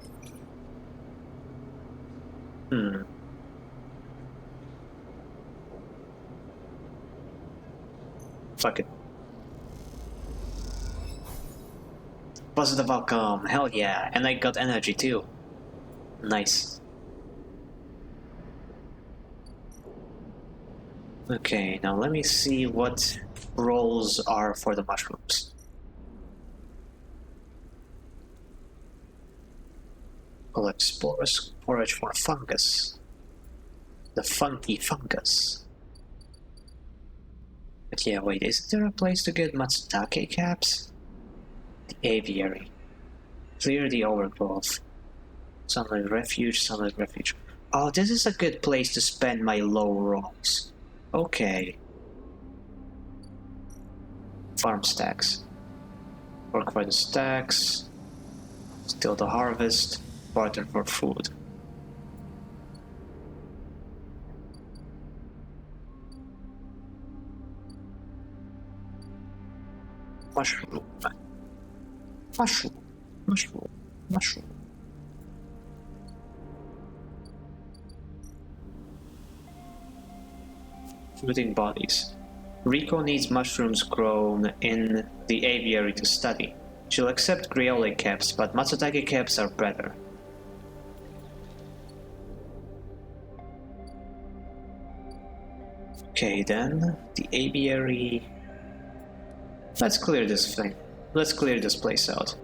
Fuck it. Positive outcome, hell yeah. And I got energy too. Nice. Okay, now let me see what roles are for the mushrooms. Collect spores, forage for fungus. The funky fungus. But yeah, wait, isn't there a place to get Matsutake caps? The aviary. Clear the overgrowth. Sunlight refuge, sunlight refuge. Oh, this is a good place to spend my low rolls. Okay. Farm stacks. Work for the stacks. Steal the harvest. Barter for food. Mushroom. Mushroom. Mushroom. Mushroom. Floating bodies. Rico needs mushrooms grown in the aviary to study. She'll accept Griole caps, but Matsutake caps are better. Okay then, the aviary... Let's clear this thing. Let's clear this place out.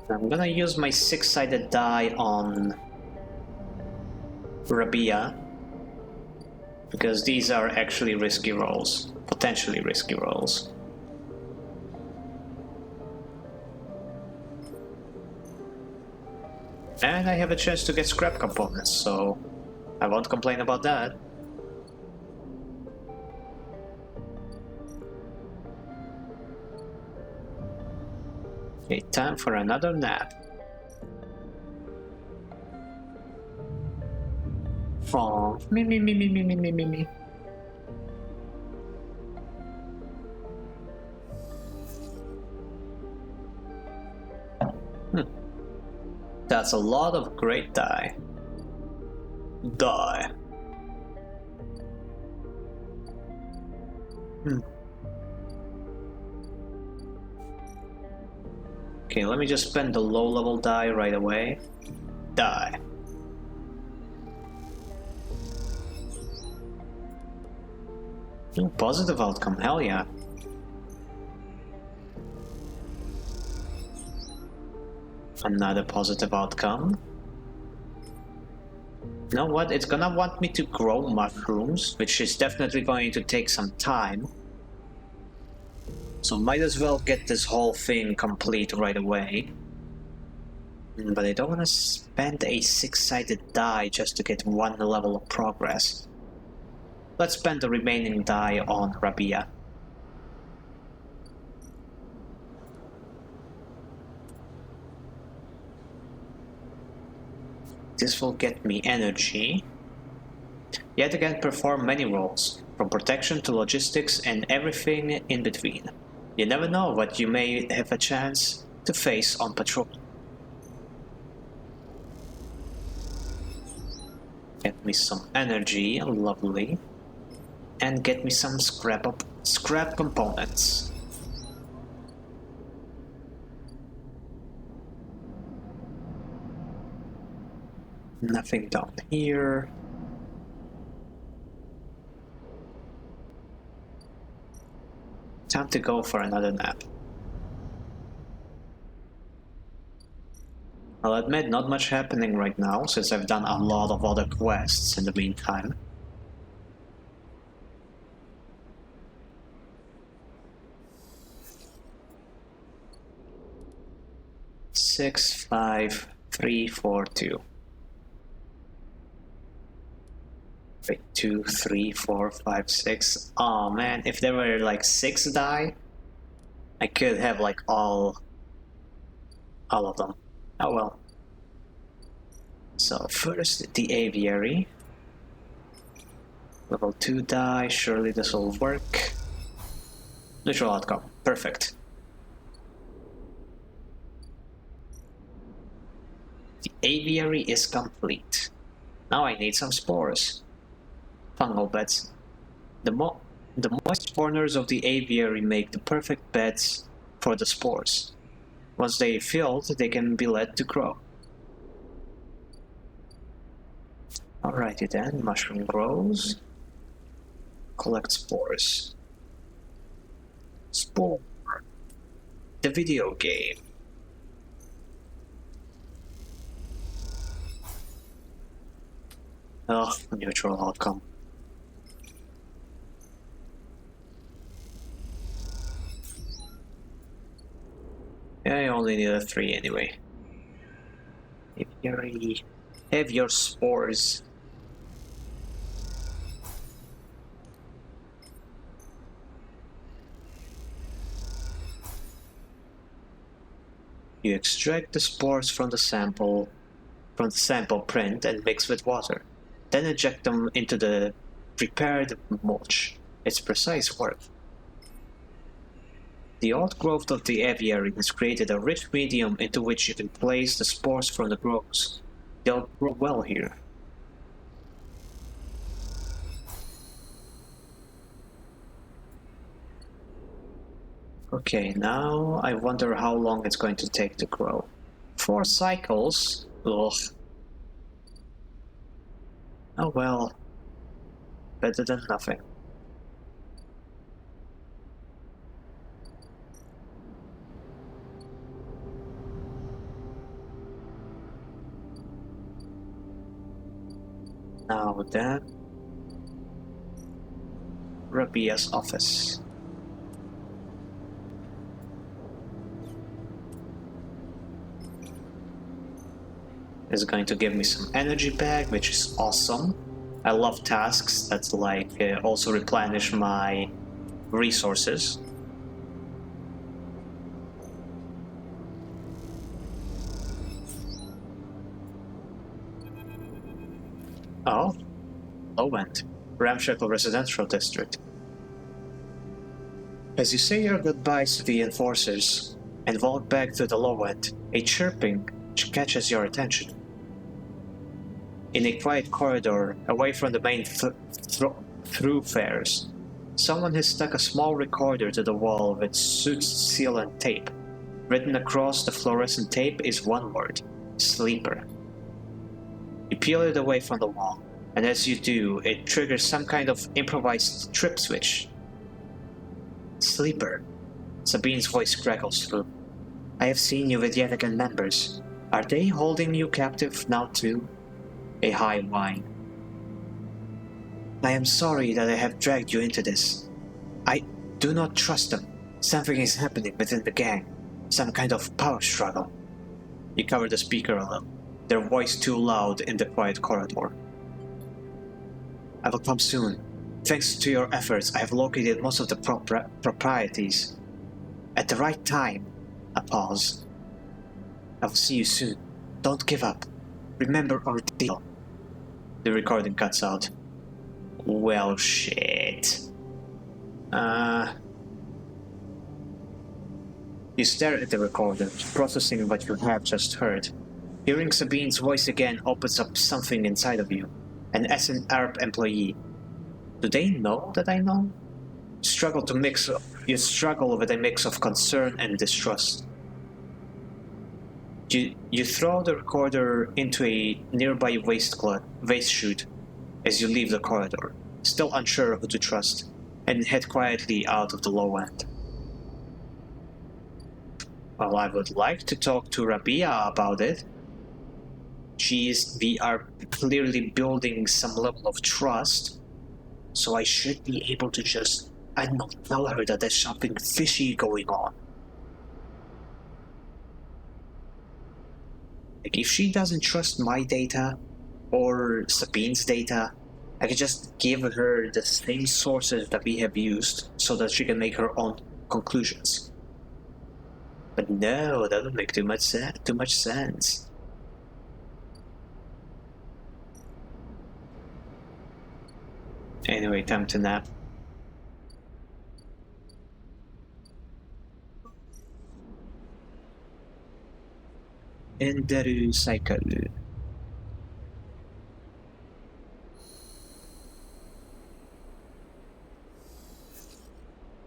I'm gonna use my six-sided die on Rabia, because these are actually risky rolls, potentially risky rolls. And I have a chance to get scrap components, so I won't complain about that. Okay, time for another nap. Oh, me. That's a lot of great die. Okay, let me just spend the low-level die right away. Die. Ooh, positive outcome, hell yeah. Another positive outcome. You know what? It's gonna want me to grow mushrooms, which is definitely going to take some time. So might as well get this whole thing complete right away. But I don't want to spend a six-sided die just to get one level of progress. Let's spend the remaining die on Rabia. This will get me energy. Yet again, perform many roles, from protection to logistics and everything in between. You never know what you may have a chance to face on patrol. Get me some energy, lovely. And get me some scrap components. Nothing down here. Time to go for another nap. I'll admit, not much happening right now, since I've done a lot of other quests in the meantime. Six, 5, 3, 4, 2. Wait, 2, 3, 4, 5, 6. Oh man, if there were like 6 die, I could have like all of them. Oh well. So first the aviary. Level 2 die, surely this will work. Neutral outcome, perfect. The aviary is complete. Now I need some spores. Fungal beds. The moist corners of the aviary make the perfect beds for the spores. Once they filled, they can be let to grow. Alrighty then, mushroom grows. Collect spores. Spore. The video game. Ugh, neutral outcome. Yeah, I only need a 3 anyway. Aviary. Have your spores. You extract the spores from the sample print and mix with water. Then inject them into the prepared mulch. It's precise work. The old growth of the aviary has created a rich medium into which you can place the spores from the growths. They'll grow well here. Okay, now I wonder how long it's going to take to grow. 4 cycles? Ugh. Oh well. Better than nothing. Now then, Rabia's office. It's going to give me some energy back, which is awesome. I love tasks that also replenish my resources. Oh, low end. Ramshackle residential district. As you say your goodbyes to the enforcers and walk back to the low end, a chirping catches your attention. In a quiet corridor, away from the main thoroughfares, someone has stuck a small recorder to the wall with soot seal and tape. Written across the fluorescent tape is one word: sleeper. You peel it away from the wall, and as you do, it triggers some kind of improvised trip switch. Sleeper. Sabine's voice crackles through. I have seen you with Yetagan members. Are they holding you captive now too? A high whine. I am sorry that I have dragged you into this. I do not trust them. Something is happening within the gang. Some kind of power struggle. You cover the speaker a little, their voice too loud in the quiet corridor. I will come soon. Thanks to your efforts, I have located most of the proprieties. At the right time. A pause. I will see you soon. Don't give up. Remember our deal. The recording cuts out. Well, shit. You stare at the recorder, processing what you have just heard. Hearing Sabine's voice again opens up something inside of you. An SNARP employee. Do they know that I know? You struggle with a mix of concern and distrust. You throw the recorder into a nearby waste chute as you leave the corridor, still unsure who to trust, and head quietly out of the low end. Well, I would like to talk to Rabia about it. We are clearly building some level of trust, so I should be able to just, I don't know, tell her that there's something fishy going on. Like, if she doesn't trust my data, or Sabine's data, I could just give her the same sources that we have used, so that she can make her own conclusions. But no, that would make too much sense. Anyway, time to nap. Enderu Saikaru.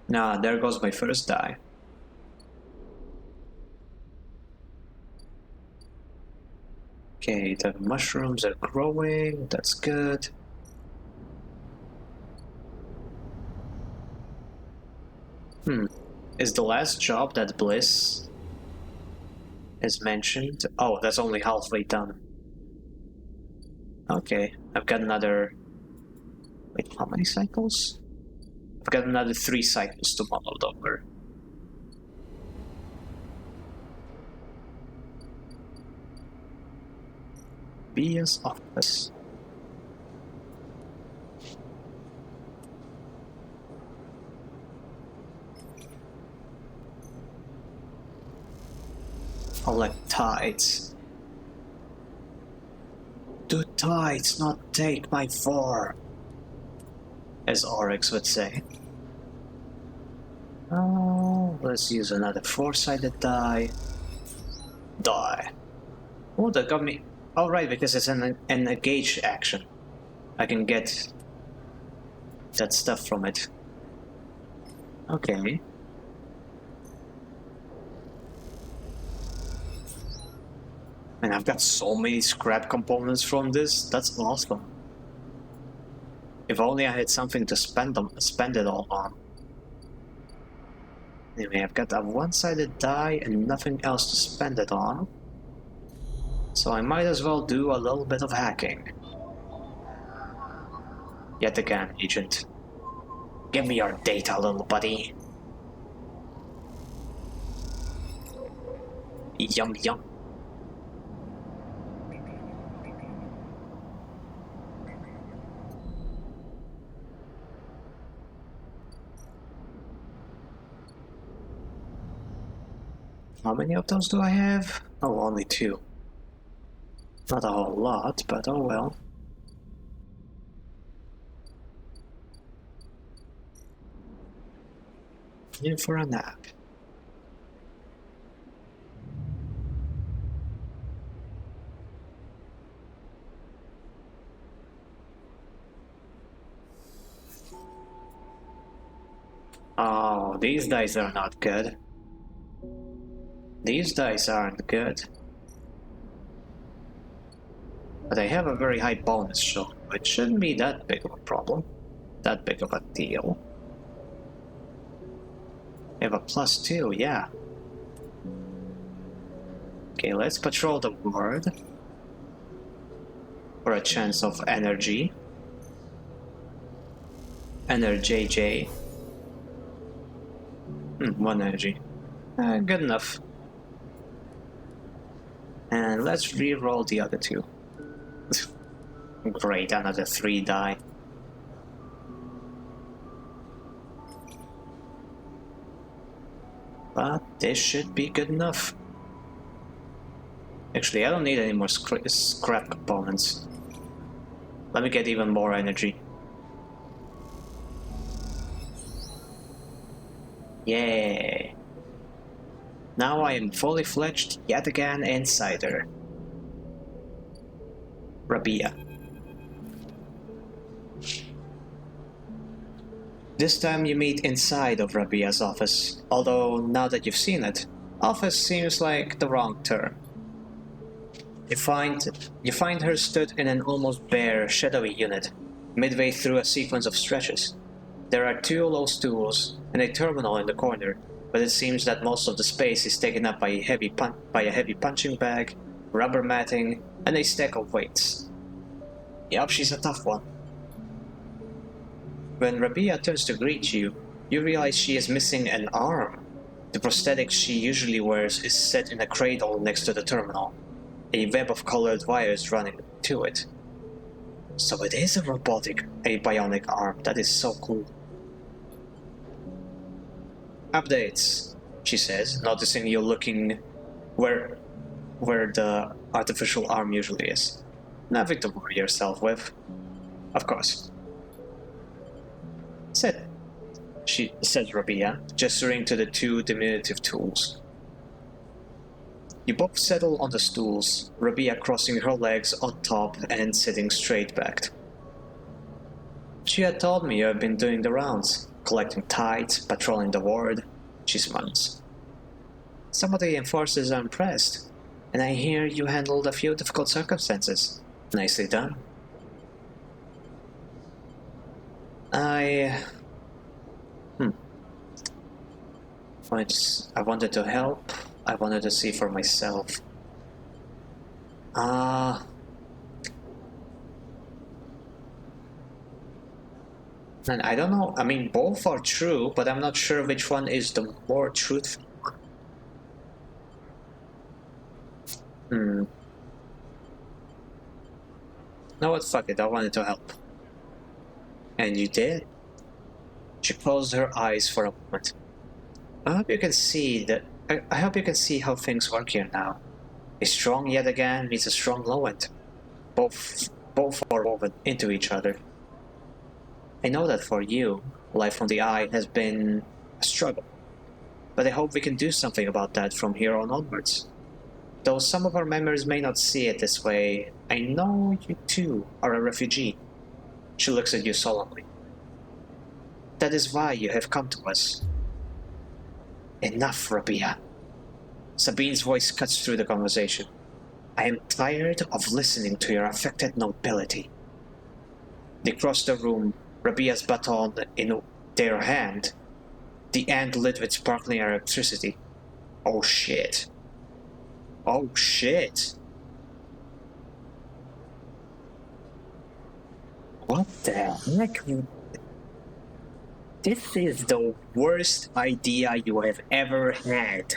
Nah, there goes my first die. Okay, the mushrooms are growing, that's good. Is the last job that Bliss is mentioned? Oh, that's only halfway done. Okay, I've got another... Wait, how many cycles? I've got another 3 cycles to mull over. Bia's office. Collect tides. Do tides not take my form? As Oryx would say. Oh, let's use another 4-sided die. Die. Oh, that got me... Oh, right, because it's an engage action. I can get that stuff from it. Okay. And I've got so many scrap components from this. That's awesome. If only I had something to spend it all on. Anyway, I've got a one-sided die and nothing else to spend it on. So I might as well do a little bit of hacking. Yet again, Agent. Give me your data, little buddy. Yum yum. How many of those do I have? Oh, only 2. Not a whole lot, but oh well. In for a nap. Oh, these dice are not good. These dice aren't good. But I have a very high bonus, so it shouldn't be that big of a problem. That big of a deal. I have a +2, yeah. Okay, let's patrol the ward. For a chance of energy. Energy. 1 energy. Good enough. And let's re-roll the other 2. Great, another 3 die. But this should be good enough. Actually, I don't need any more scrap components. Let me get even more energy. Yay! Now I am fully fledged yet again insider. Rabia. This time you meet inside of Rabia's office, although now that you've seen it, office seems like the wrong term. You find her stood in an almost bare, shadowy unit, midway through a sequence of stretches. There are 2 low stools and a terminal in the corner, but it seems that most of the space is taken up by a heavy punching bag, rubber matting, and a stack of weights. Yup, she's a tough one. When Rabia turns to greet you, you realize she is missing an arm. The prosthetic she usually wears is set in a cradle next to the terminal, a web of colored wires running to it. So it is a bionic arm. That is so cool. Updates, she says, noticing you looking where the artificial arm usually is. Nothing to worry yourself with. Of course. Says Rabia, gesturing to the 2 diminutive tools. You both settle on the stools, Rabia crossing her legs on top and sitting straight backed. She had told me you have been doing the rounds, collecting tithes, patrolling the ward. She smiles. Some of the enforcers are impressed, and I hear you handled a few difficult circumstances. Nicely done. I wanted to help. I wanted to see for myself. And I don't know, I mean, both are true, but I'm not sure which one is the more truthful one. No, what, fuck it, I wanted to help. And you did? She closed her eyes for a moment. I hope you can see how things work here now. A strong yet again meets a strong low end. Both are woven into each other. I know that for you, life on the eye has been a struggle. But I hope we can do something about that from here on onwards. Though some of our members may not see it this way, I know you too are a refugee. She looks at you solemnly. That is why you have come to us. Enough, Rabia. Sabine's voice cuts through the conversation. I am tired of listening to your affected nobility. They cross the room, Rabia's baton in their hand, the end lit with sparkling electricity. Oh shit. Oh shit. What the heck? This is the worst idea you have ever had.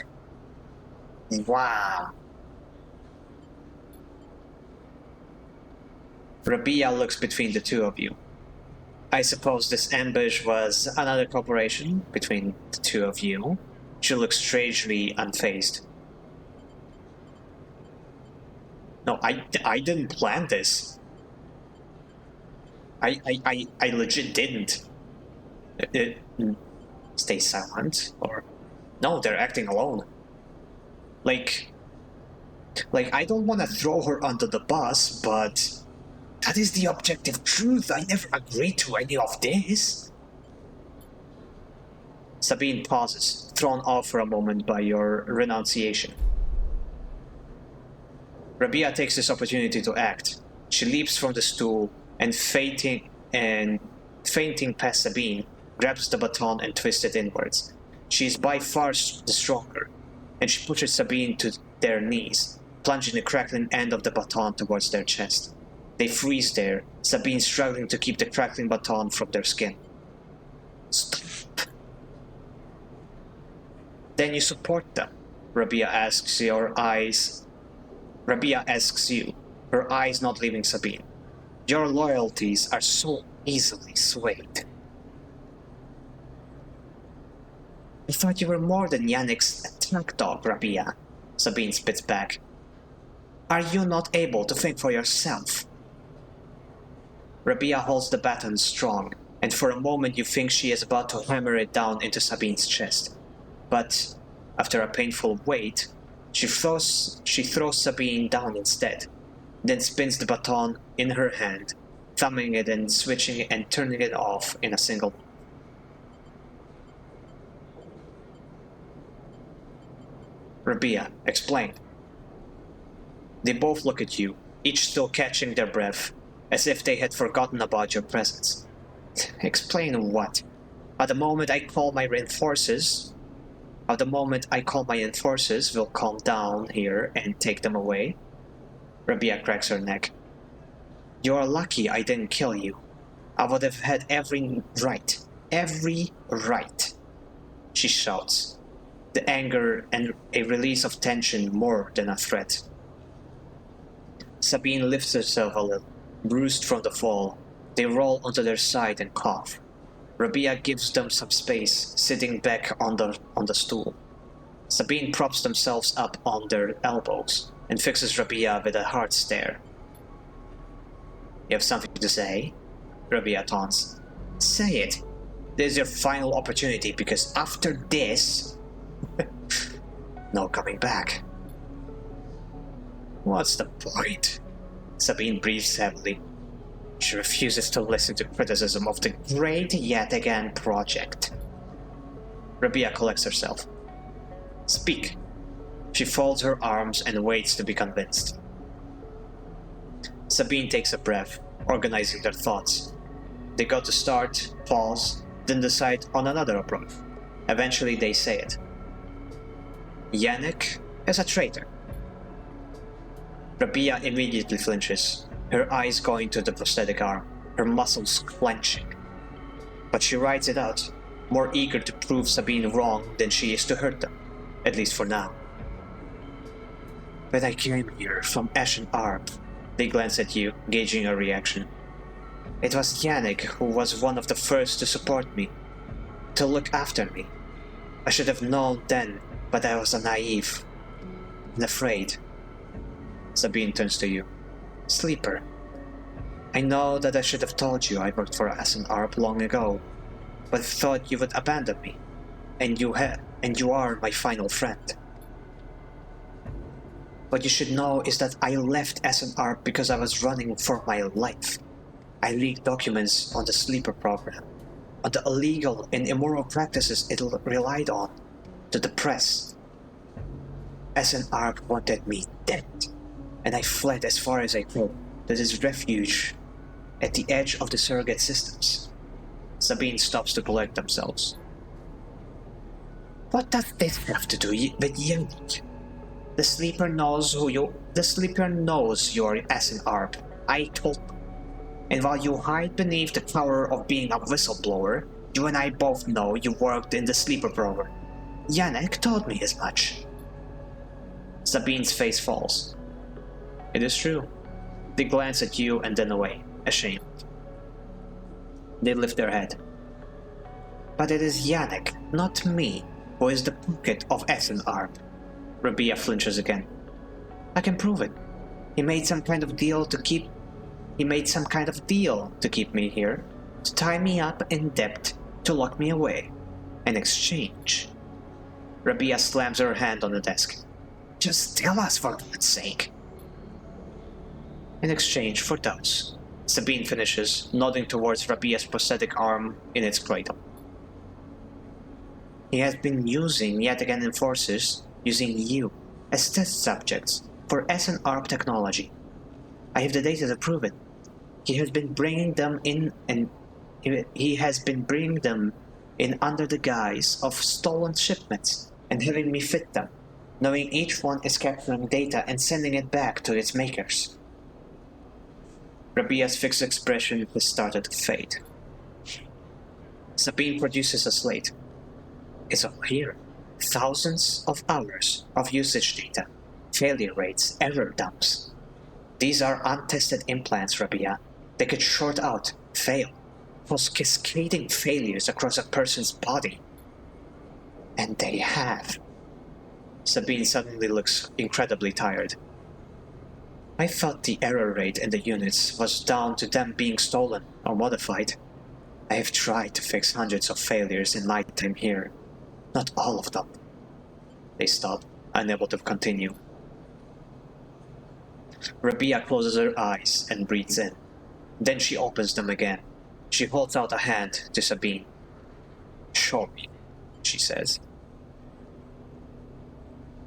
Wow. Rabia looks between the two of you. I suppose this ambush was another cooperation between the two of you. She looks strangely unfazed. No, I didn't plan this. I legit didn't. Stay silent, or... No, they're acting alone. Like, I don't want to throw her under the bus, but... That is the objective truth. I never agreed to any of this. Sabine pauses, thrown off for a moment by your renunciation. Rabia takes this opportunity to act. She leaps from the stool and fainting past Sabine, grabs the baton and twists it inwards. She is by far the stronger, and she pushes Sabine to their knees, plunging the crackling end of the baton towards their chest. They freeze there, Sabine struggling to keep the crackling baton from their skin. Stop. Then you support them, Rabia asks you, her eyes not leaving Sabine. Your loyalties are so easily swayed. I thought you were more than Yannick's attack dog, Rabia, Sabine spits back. Are you not able to think for yourself? Rabia holds the baton strong, and for a moment you think she is about to hammer it down into Sabine's chest. But, after a painful wait, she throws Sabine down instead, then spins the baton in her hand, thumbing it and switching it and turning it off in a single move. Rabia, explain. They both look at you, each still catching their breath, as if they had forgotten about your presence. Explain what? At the moment I call my reinforcers, will calm down here and take them away. Rabia cracks her neck. You are lucky I didn't kill you. I would have had every right. She shouts, the anger and a release of tension more than a threat. Sabine lifts herself a little, bruised from the fall. They roll onto their side and cough. Rabia gives them some space, sitting back on the stool. Sabine props themselves up on their elbows and fixes Rabia with a hard stare. You have something to say? Rabia taunts. Say it. This is your final opportunity, because after this... no coming back. What's the point? Sabine breathes heavily. She refuses to listen to criticism of the Great Yet Again project. Rabia collects herself. Speak. She folds her arms and waits to be convinced. Sabine takes a breath, organizing their thoughts. They go to start, pause, then decide on another approach. Eventually they say it. Yannick is a traitor. Rabia immediately flinches, her eyes going to the prosthetic arm, her muscles clenching. But she rides it out, more eager to prove Sabine wrong than she is to hurt them, at least for now. When I came here from Ashen Arp, they glance at you, gauging a reaction. It was Yannick who was one of the first to support me, to look after me. I should have known then, but I was naive and afraid. Sabine turns to you. Sleeper, I know that I should have told you I worked for Ashen Arp long ago, but thought you would abandon me, and you are my final friend. What you should know is that I left SNR because I was running for my life. I leaked documents on the sleeper program, on the illegal and immoral practices it relied on, to the press. SNR wanted me dead, and I fled as far as I could to this refuge at the edge of the surrogate systems. Sabine stops to collect themselves. What does this have to do with you? The sleeper knows you're SNR. I told him. And while you hide beneath the cover of being a whistleblower, you and I both know you worked in the sleeper program. Yannick told me as much. Sabine's face falls. It is true. They glance at you and then away, ashamed. They lift their head. But it is Yannick, not me, who is the pocket of SNR. Rabia flinches again. I can prove it. He made some kind of deal to keep me here, to tie me up in debt, to lock me away. In exchange. Rabia slams her hand on the desk. Just tell us, for God's sake. In exchange for those. Sabine finishes, nodding towards Rabia's prosthetic arm in its cradle. He has been yet again enforcers, using you as test subjects for SNR technology. I have the data to prove it. He has been bringing them in under the guise of stolen shipments and having me fit them, knowing each one is capturing data and sending it back to its makers. Rabia's fixed expression has started to fade. Sabine produces a slate. It's all here. Thousands of hours of usage data, failure rates, error dumps. These are untested implants, Rabia. They could short out, fail, cause cascading failures across a person's body. And they have. Sabine suddenly looks incredibly tired. I thought the error rate in the units was down to them being stolen or modified. I have tried to fix hundreds of failures in my time here. Not all of them. They stop, unable to continue. Rabia closes her eyes and breathes in. Then she opens them again. She holds out a hand to Sabine. Show me, she says.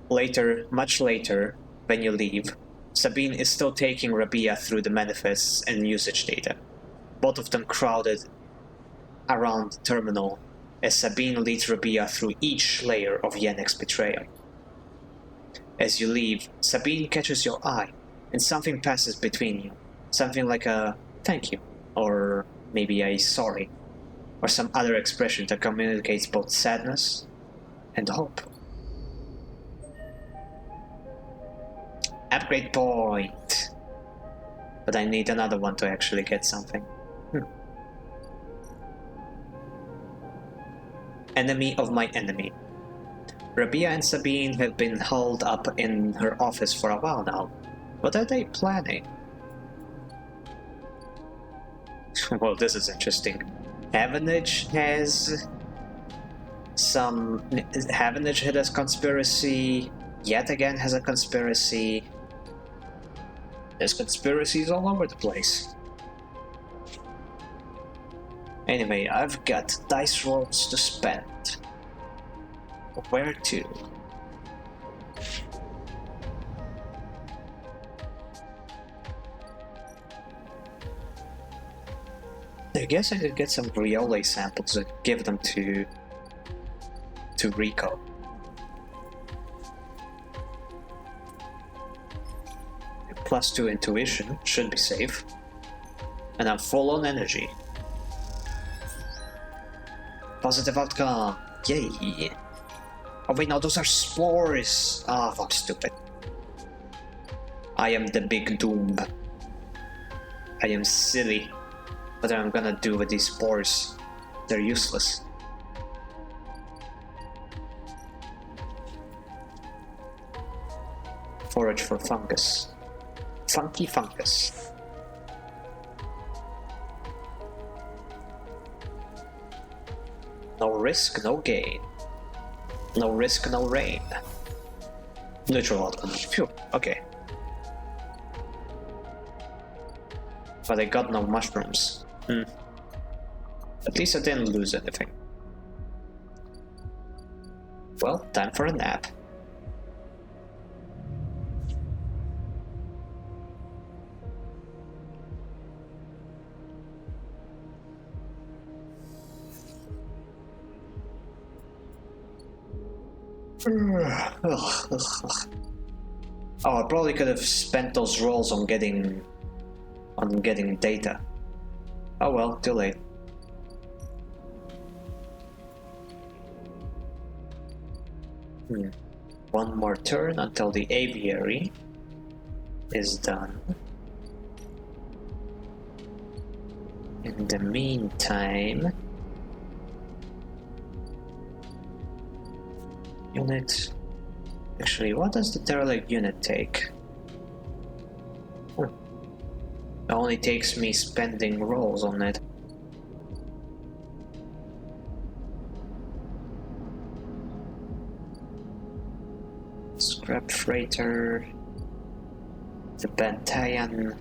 Later, much later, when you leave, Sabine is still taking Rabia through the manifests and usage data. Both of them crowded around the terminal as Sabine leads Rabia through each layer of Yannick's betrayal. As you leave, Sabine catches your eye, and something passes between you. Something like a thank you, or maybe a sorry, or some other expression that communicates both sadness and hope. Upgrade point! But I need another one to actually get something. Enemy of my enemy. Rabia and Sabine have been holed up in her office for a while now. What are they planning? Well, this is interesting. Havenage had a conspiracy. Yet again has a conspiracy. There's conspiracies all over the place. Anyway, I've got dice rolls to spend. Where to? I guess I could get some Briole samples and give them to Rico. +2 intuition should be safe. And I'm full on energy. Positive outcome. Yay. Oh wait, no, those are spores. Ah, fuck, stupid. I am the big doom. I am silly. What am I gonna do with these spores? They're useless. Forage for fungus. Funky fungus. No risk, no gain. No risk, no rain. Neutral outcome. Phew, okay. But I got no mushrooms. At least I didn't lose anything. Well, time for a nap. Oh, I probably could have spent those rolls on getting data. Oh well, too late. One more turn until the aviary is done. In the meantime, unit. Actually, what does the derelict unit take? It only takes me spending rolls on it. Scrap freighter, the battalion.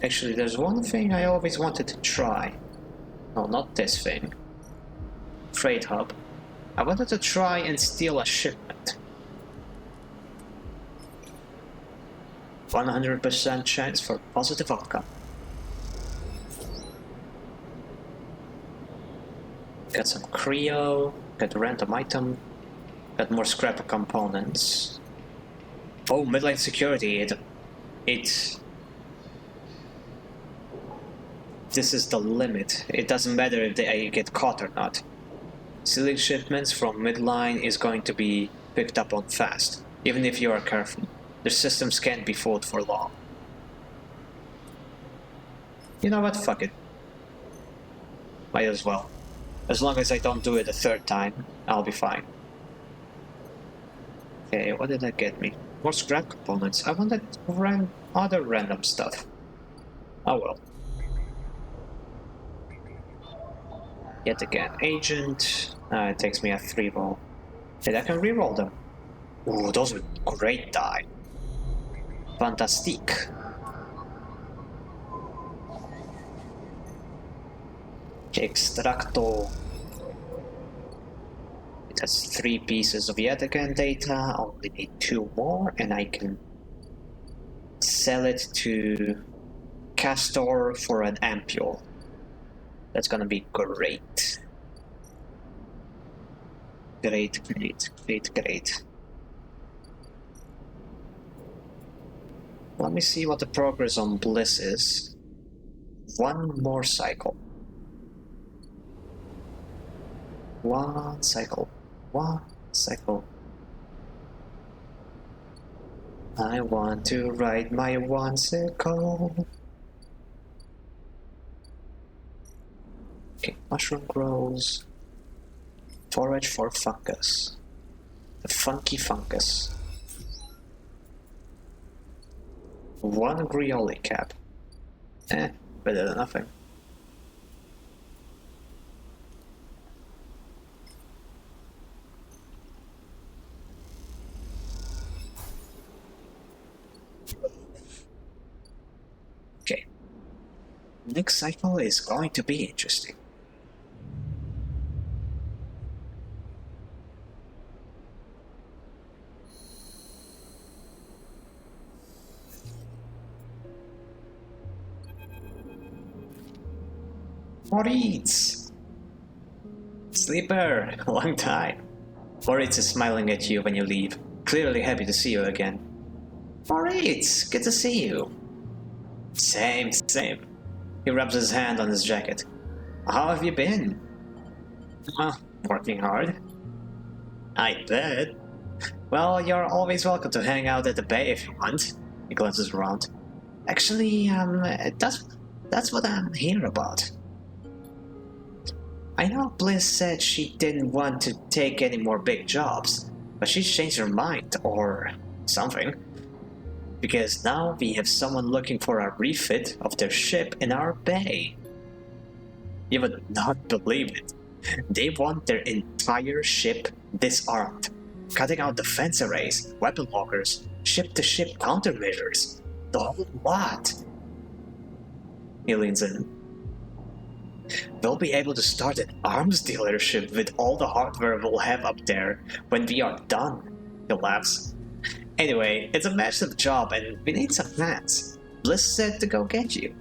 Actually, there's one thing I always wanted to try. No, not this thing. Freight hub. I wanted to try and steal a shipment. 100% chance for positive outcome. Got some Creo, got a random item, got more scrap components. Oh, midline security, this is the limit. It doesn't matter if I get caught or not. Stealing shipments from midline is going to be picked up on fast, even if you are careful. Their systems can't be fooled for long. You know what? Fuck it. Might as well. As long as I don't do it a third time, I'll be fine. Okay, what did that get me? More scrap components. I wanted other random stuff. Oh well. Yet again, agent. It takes me a 3 roll. And I can reroll them. Ooh, those are great die. Fantastique. Extracto. It has 3 pieces of yet again data. Only need 2 more, and I can sell it to Castor for an ampule. That's gonna be great. Great. Let me see what the progress on Bliss is. One more cycle. One cycle. I want to ride my one cycle. Okay, mushroom grows. Forage for fungus. The funky fungus. 1 Grioli cap. Better than nothing. Okay. Next cycle is going to be interesting. Moritz! Sleeper! Long time. Moritz is smiling at you when you leave, clearly happy to see you again. Moritz! Good to see you. Same. He rubs his hand on his jacket. How have you been? Working hard. I bet. Well, you're always welcome to hang out at the bay if you want. He glances around. Actually, that's what I'm here about. I know Bliss said she didn't want to take any more big jobs, but she's changed her mind, or something. Because now we have someone looking for a refit of their ship in our bay. You would not believe it. They want their entire ship disarmed, cutting out defense arrays, weapon lockers, ship-to-ship countermeasures, the whole lot. He leans in. They'll be able to start an arms dealership with all the hardware we'll have up there when we are done. He laughs. Anyway, it's a massive job and we need some hands. Bliss said to go get you.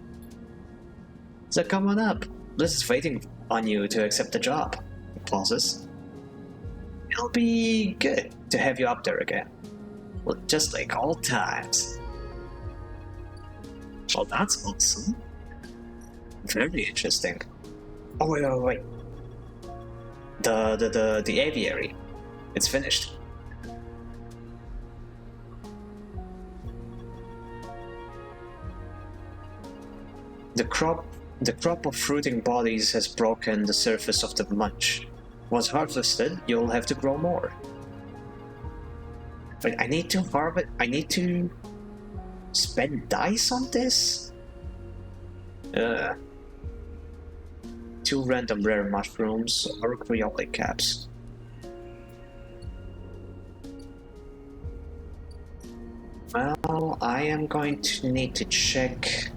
So come on up. Bliss is waiting on you to accept the job. He pauses. It'll be good to have you up there again. Well, just like old times. Well, that's awesome. Very interesting. Oh, wait. The aviary. It's finished. The crop of fruiting bodies has broken the surface of the munch. Once harvested, you'll have to grow more. Wait, I need to spend dice on this? 2 random rare mushrooms or creole caps. Well, I am going to need to check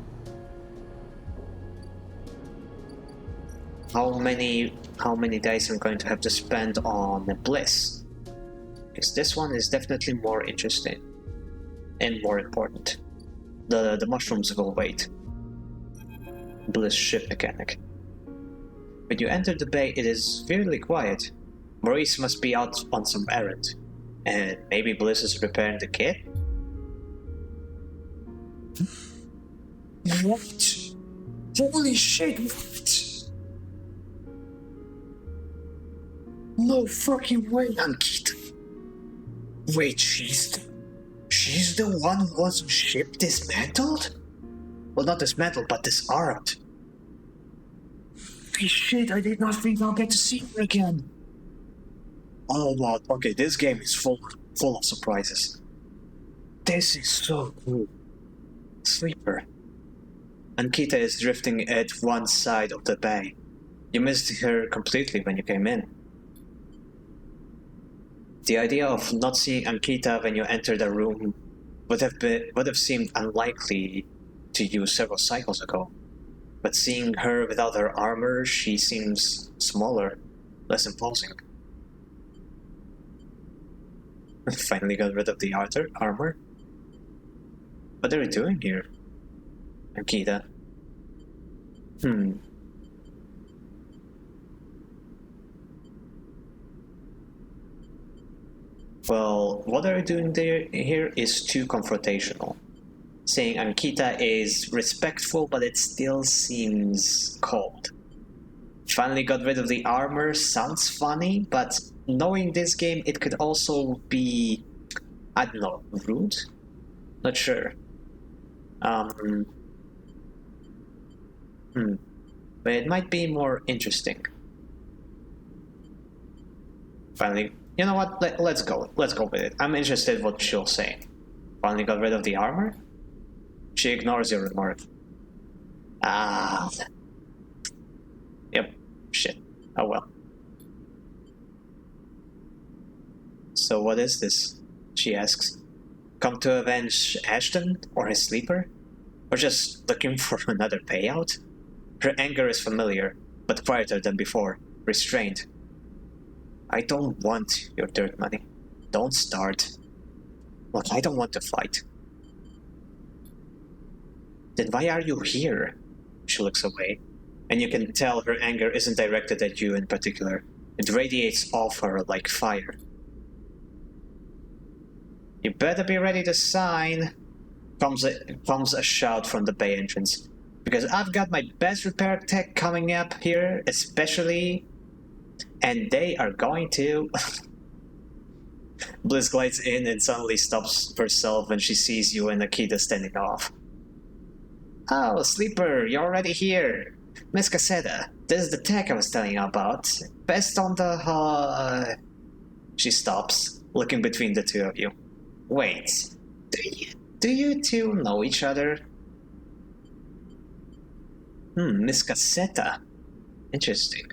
how many dice I'm going to have to spend on Bliss. Because this one is definitely more interesting and more important. The mushrooms will wait. Bliss ship mechanic. When you enter the bay, it is fairly quiet. Maurice must be out on some errand. And maybe Bliss is repairing the kit? What? Holy shit, what? No fucking way, Ankita. Wait, she's the one who was ship dismantled? Well, not dismantled, but disarmed. Holy shit, I did not think I'll get to see her again. Oh wow, okay, this game is full of surprises. This is so cool. Sleeper. Ankita is drifting at one side of the bay. You missed her completely when you came in. The idea of not seeing Ankita when you enter the room would have seemed unlikely to you several cycles ago. But seeing her without her armor, she seems smaller, less imposing. Finally got rid of the armor? What are you doing here, Ankita? Well, what are you doing here is too confrontational. Saying Ankita is respectful, but it still seems cold. Finally got rid of the armor sounds funny, but knowing this game, it could also be, I don't know, rude? Not sure. But it might be more interesting. Finally, you know what? Let's go. Let's go with it. I'm interested in what she'll say. Finally got rid of the armor? She ignores your remark. Ah. Yep. Shit. Oh well. So what is this? She asks. Come to avenge Ashton or his sleeper? Or just looking for another payout? Her anger is familiar, but quieter than before, restrained. I don't want your dirt money. Don't start. Look, I don't want to fight. Then why are you here? She looks away, and you can tell her anger isn't directed at you in particular. It radiates off her like fire. You better be ready to sign, comes a shout from the bay entrance. Because I've got my best repair tech coming up here, especially, and they are going to... Bliss glides in and suddenly stops herself when she sees you and Akita standing off. Oh, Sleeper, you're already here. Miss Caseta, this is the tech I was telling you about. Best on the... She stops, looking between the two of you. Wait, do you two know each other? Miss Caseta. Interesting.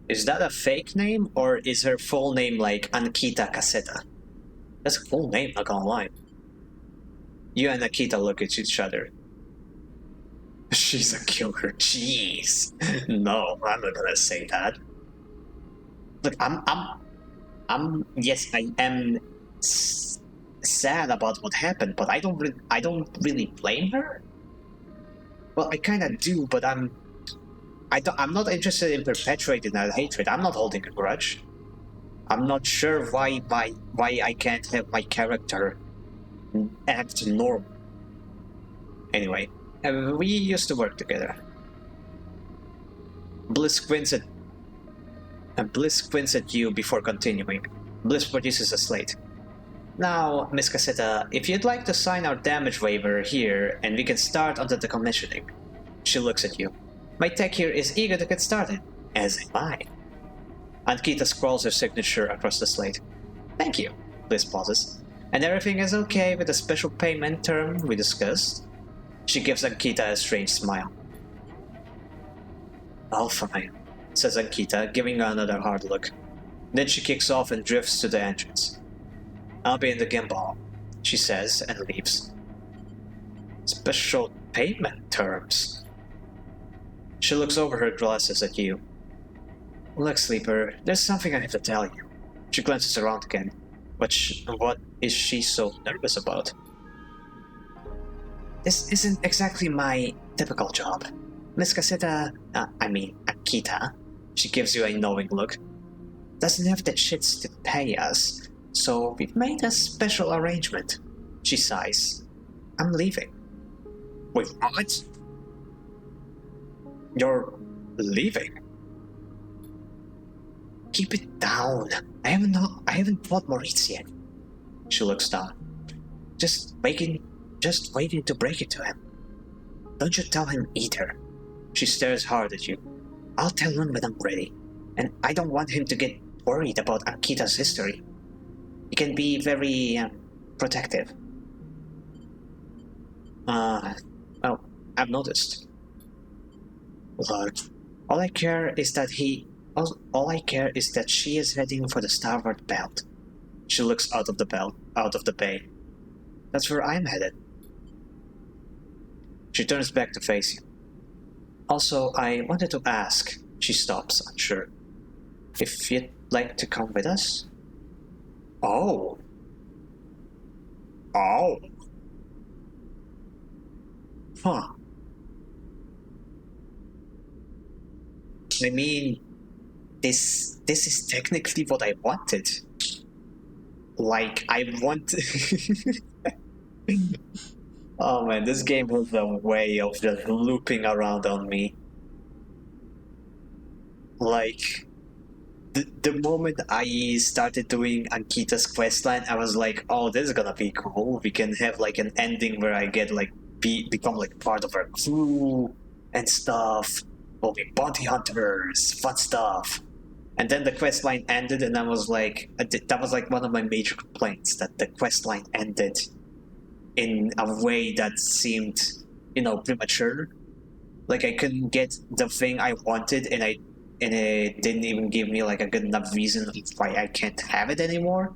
Is that a fake name, or is her full name like Ankita Caseta? That's a full name, not gonna lie. You and Akita look at each other. She's a killer. Jeez. No, I'm not gonna say that. Look, yes, I am sad about what happened, but I don't really blame her. Well, I kind of do, but I'm not interested in perpetuating that hatred. I'm not holding a grudge. I'm not sure why I can't have my character act normal. Anyway, we used to work together. Bliss squints at you before continuing. Bliss produces a slate. Now, Miss Caseta, if you'd like to sign our damage waiver here, and we can start on the decommissioning. She looks at you. My tech here is eager to get started, as am I. Ankita scrawls her signature across the slate. Thank you, Bliss pauses. And everything is okay with the special payment term we discussed? She gives Ankita a strange smile. All fine, says Ankita, giving her another hard look. Then she kicks off and drifts to the entrance. I'll be in the gimbal, she says, and leaves. Special payment terms? She looks over her glasses at you. Look, Sleeper, there's something I have to tell you. She glances around again. What is she so nervous about? This isn't exactly my typical job. Miss Caseta, Akita, she gives you a knowing look, doesn't have the shits to pay us, so we've made a special arrangement. She sighs. I'm leaving. Wait, what? You're leaving? Keep it down. I haven't fought Maurice yet. She looks down. Just waiting to break it to him. Don't you tell him either. She stares hard at you. I'll tell him when I'm ready. And I don't want him to get worried about Akita's history. He can be very, protective. Well, I've noticed. Look, all I care is that she is heading for the starboard belt. She looks out of the bay. That's where I'm headed. She turns back to face you. Also, I wanted to ask, she stops, unsure, if you'd like to come with us? Oh. Huh. I mean, this is technically what I wanted. Like, I want... Oh man, this game has a way of just looping around on me. Like, the moment I started doing Ankita's questline, I was like, oh, this is gonna be cool. We can have like an ending where I get like become like part of her crew and stuff. We'll be bounty hunters, fun stuff. And then the questline ended, and I was like, that was like one of my major complaints, that the questline ended in a way that seemed, premature. Like I couldn't get the thing I wanted, and it didn't even give me like a good enough reason why I can't have it anymore.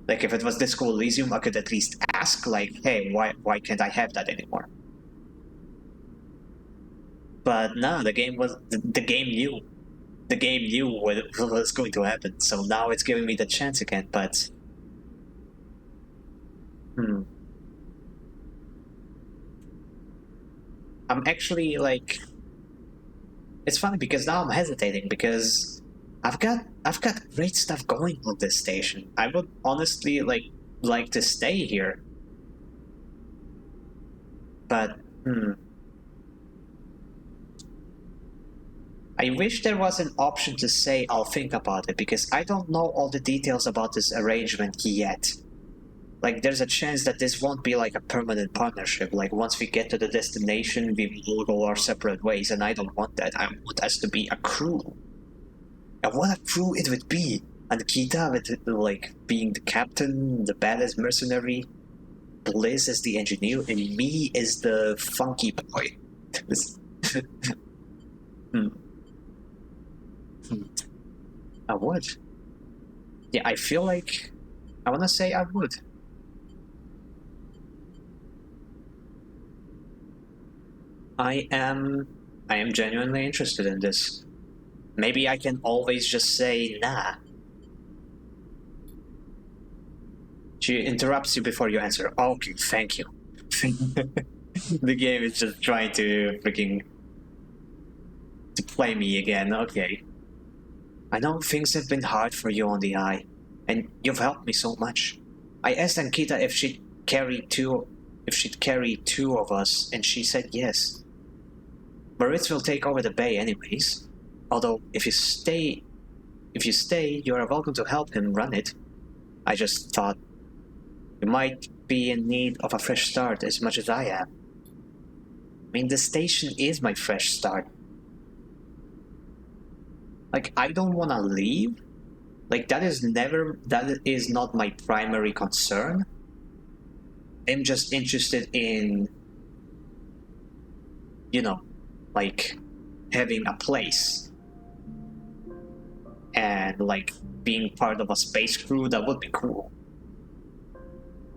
Like if it was Disco Elysium, I could at least ask, like, hey, why can't I have that anymore? But no, the game knew. The game knew what was going to happen, so now it's giving me the chance again, but... I'm actually, like... It's funny because now I'm hesitating, because I've got great stuff going on this station. I would honestly, like to stay here. But, I wish there was an option to say I'll think about it, because I don't know all the details about this arrangement yet. Like, there's a chance that this won't be like a permanent partnership. Like, once we get to the destination, we will go our separate ways, and I don't want that. I want us to be a crew. And what a crew it would be! Ankita with, like, being the captain, the badass mercenary, Bliss as the engineer, and me as the funky boy. I would. Yeah, I feel like I want to say I would. I am genuinely interested in this. Maybe I can always just say nah. She interrupts you before you answer. Okay, thank you. The game is just trying to freaking to play me again. Okay. I know things have been hard for you on the eye, and you've helped me so much. I asked Ankita if she'd carry two of us, and she said yes. Moritz will take over the bay anyways. Although if you stay, you are welcome to help him run it. I just thought you might be in need of a fresh start as much as I am. I mean, the station is my fresh start. Like, I don't want to leave. Like, that is not my primary concern. I'm just interested in, like, having a place. And, like, being part of a space crew, that would be cool.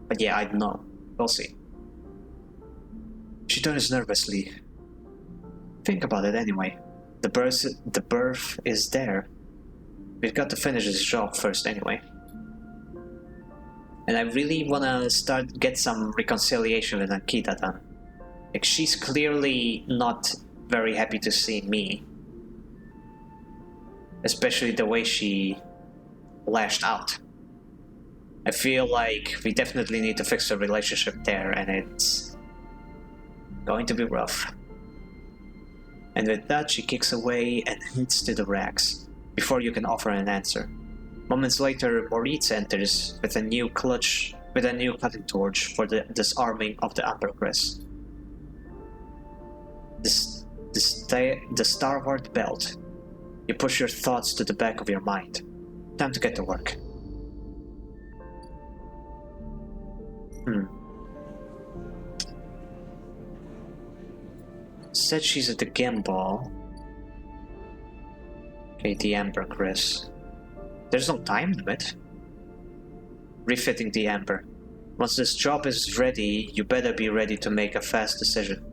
But yeah, I don't know. We'll see. She turns nervously. Think about it anyway. The berth is there. We've got to finish this job first anyway. And I really wanna get some reconciliation with Ankita then. Like, she's clearly not very happy to see me. Especially the way she lashed out. I feel like we definitely need to fix the relationship there, and it's going to be rough. And with that, she kicks away and heads to the racks, before you can offer an answer. Moments later, Moritz enters with a new cutting torch for the disarming of the Ambercrest. The starboard belt. You push your thoughts to the back of your mind. Time to get to work. Said she's at the gimbal. Okay, the Ambercrest. There's no time limit. Refitting the Amber. Once this job is ready, you better be ready to make a fast decision.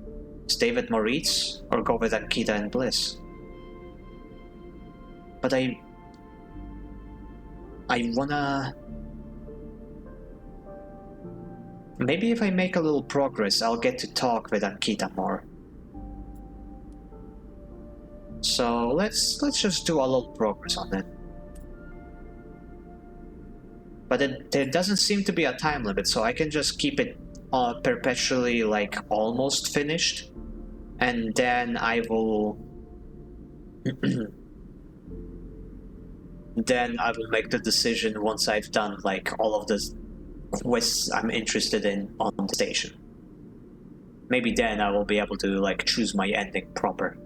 Stay with Moritz or go with Ankita and Bliss. But I wanna... Maybe if I make a little progress, I'll get to talk with Ankita more. So let's just do a little progress on it. But there doesn't seem to be a time limit, so I can just keep it perpetually, like, almost finished. And then I will... then I will make the decision once I've done, like, all of the quests I'm interested in on the station. Maybe then I will be able to, like, choose my ending proper.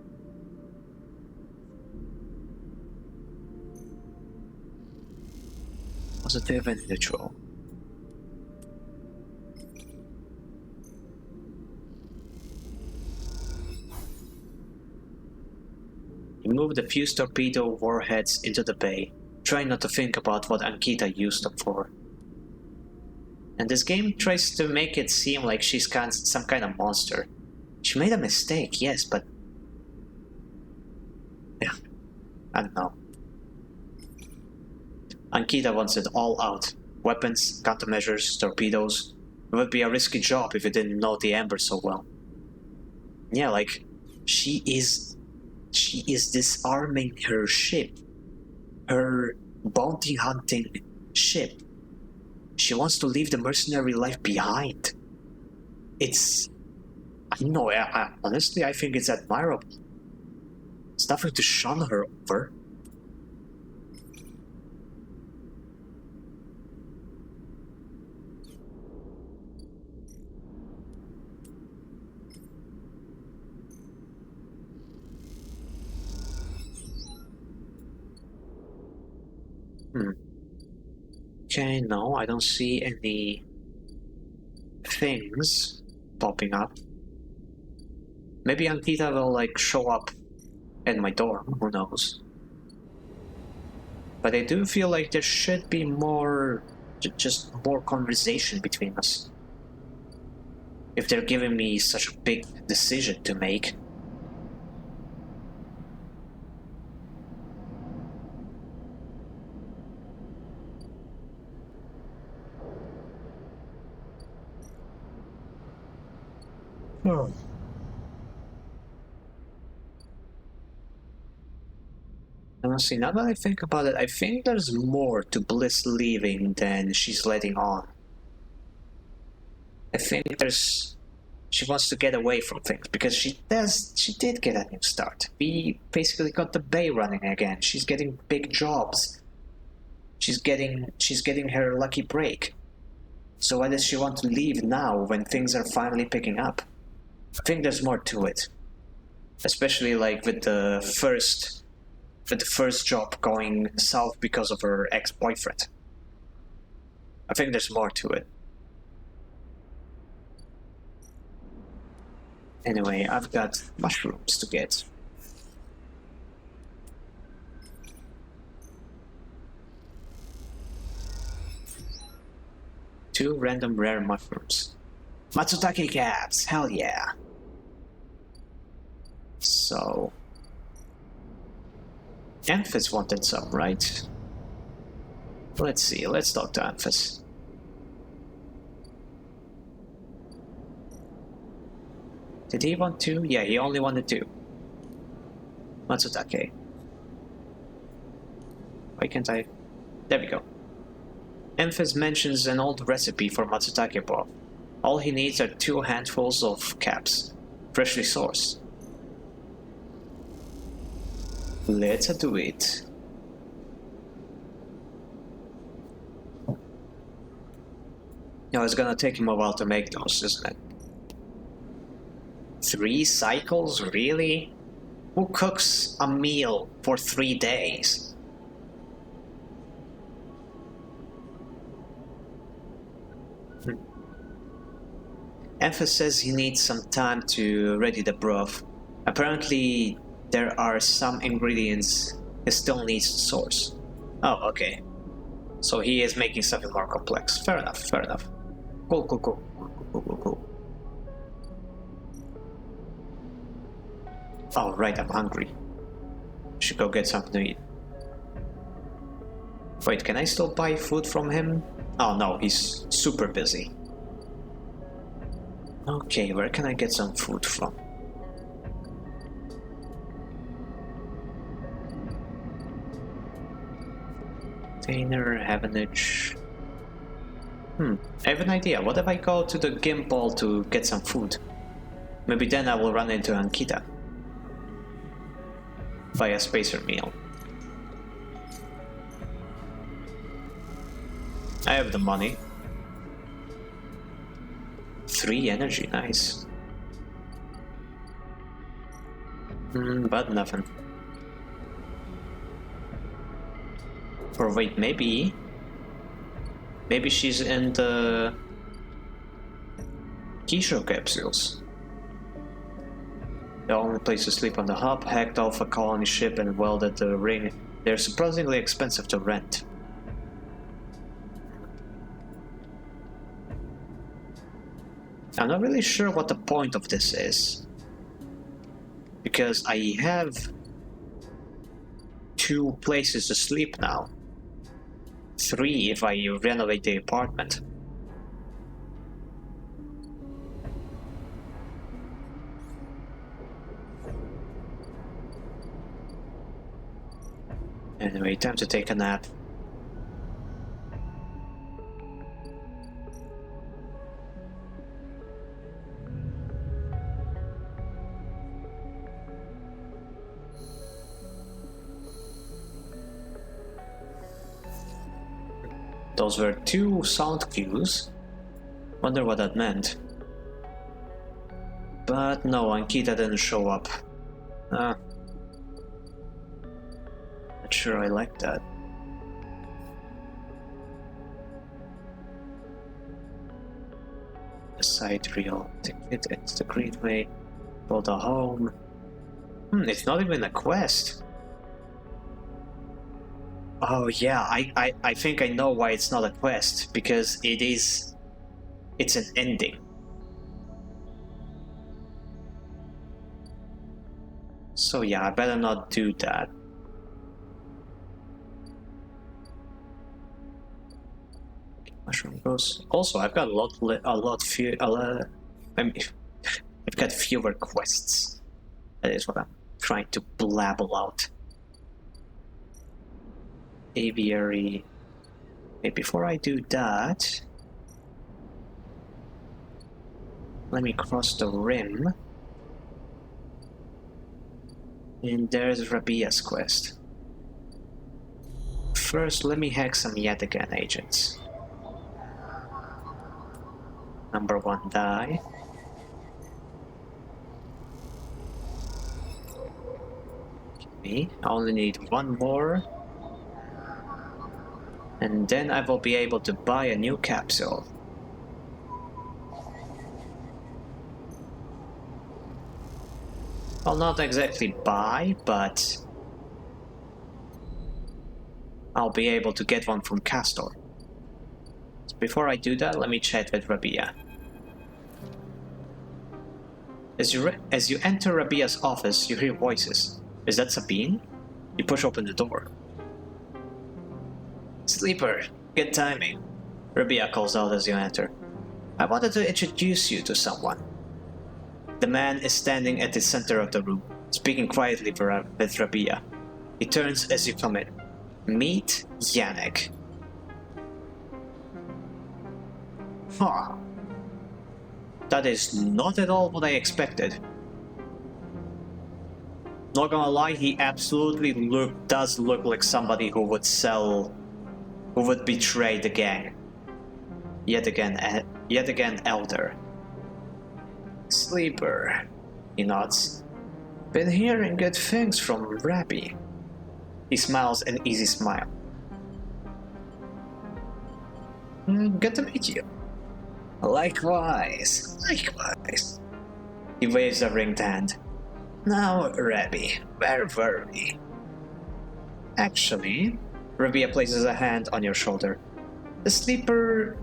Positive and neutral. You move the fused torpedo warheads into the bay, trying not to think about what Ankita used them for. And this game tries to make it seem like she's some kind of monster. She made a mistake, yes, but... yeah, I don't know. Ankita wants it all out. Weapons, countermeasures, torpedoes. It would be a risky job if you didn't know the Amber so well. Yeah, like, she is disarming her ship. Her bounty hunting ship. She wants to leave the mercenary life behind. It's... I don't know, honestly, I think it's admirable. It's nothing to shun her over. Okay, no, I don't see any things popping up. Maybe Ankita will, like, show up at my door, who knows. but I do feel like there should be more, just more conversation between us. If they're giving me such a big decision to make. Honestly, now that I think about it, I think there's more to Bliss leaving than she's letting on. I think she wants to get away from things because she did get a new start. We basically got the bay running again. She's getting big jobs. She's getting her lucky break. So why does she want to leave now when things are finally picking up? I think there's more to it. Especially like with the first job going south because of her ex-boyfriend. I think there's more to it. Anyway, I've got mushrooms to get. Two random rare mushrooms. Matsutake caps, hell yeah. So... Anthus wanted some, right? Let's see, let's talk to Anthus. Did he want two? Yeah, he only wanted two. Matsutake. Why can't I? There we go. Anthus mentions an old recipe for Matsutake broth. All he needs are 2 handfuls of caps, freshly sourced. Let's do it. Now it's gonna take him a while to make those, isn't it? 3 cycles? Really? Who cooks a meal for 3 days? Anthus says he needs some time to ready the broth. Apparently, there are some ingredients he still needs to source. Oh, okay. So he is making something more complex. Fair enough, fair enough. Cool. Oh, right, I'm hungry. Should go get something to eat. Wait, can I still buy food from him? Oh no, he's super busy. Okay, where can I get some food from? Container, Havenage. I have an idea. What if I go to the Gimbal to get some food? Maybe then I will run into Ankita. Buy a spacer meal. I have the money. 3 energy, nice. But nothing. Or wait, maybe she's in the Kisho capsules. The only place to sleep on the hub, hacked off a colony ship and welded the ring. They're surprisingly expensive to rent. I'm not really sure what the point of this is. Because I have 2 places to sleep now. 3 if I renovate the apartment. Anyway, time to take a nap. Those were 2 sound cues. Wonder what that meant. But no, Ankita didn't show up. Not sure I like that. The side reel ticket, it's the Greenway. Build a home. It's not even a quest. Oh yeah, I think I know why it's not a quest, because it's an ending. So yeah, I better not do that. Mushroom goes. Also, I've got I mean, I've got fewer quests. That is what I'm trying to blabble out. Aviary. Okay, before I do that, let me cross the rim. And there's Rabia's quest. First, let me hack some yet again agents. Number 1 die. Okay, I only need 1 more. And then I will be able to buy a new capsule. Well, not exactly buy, but I'll be able to get one from Castor. So before I do that, let me chat with Rabia. As you enter Rabia's office, you hear voices. Is that Sabine? You push open the door. Sleeper, good timing. Rabia calls out as you enter. I wanted to introduce you to someone. The man is standing at the center of the room, speaking quietly with Rabia. He turns as you come in. Meet Yannick. Huh. That is not at all what I expected. Not gonna lie, he absolutely does look like somebody who would betray the gang. Yet again, elder. Sleeper, he nods. Been hearing good things from Rabbi. He smiles an easy smile. Good to meet you. Likewise. He waves a ringed hand. Now, Rabbi, where were we? Actually, Rabia places a hand on your shoulder. The sleeper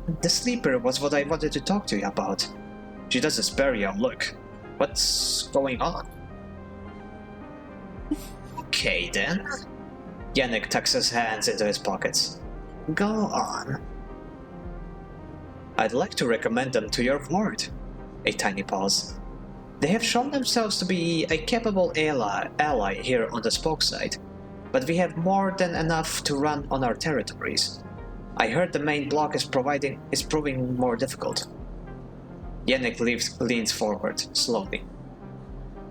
was what I wanted to talk to you about. She doesn't spare you a look. What's going on? Okay then. Yannick tucks his hands into his pockets. Go on. I'd like to recommend them to your ward. A tiny pause. They have shown themselves to be a capable ally here on the spoke side, but we have more than enough to run on our territories. I heard the main block is proving more difficult. Yannick leans forward, slowly.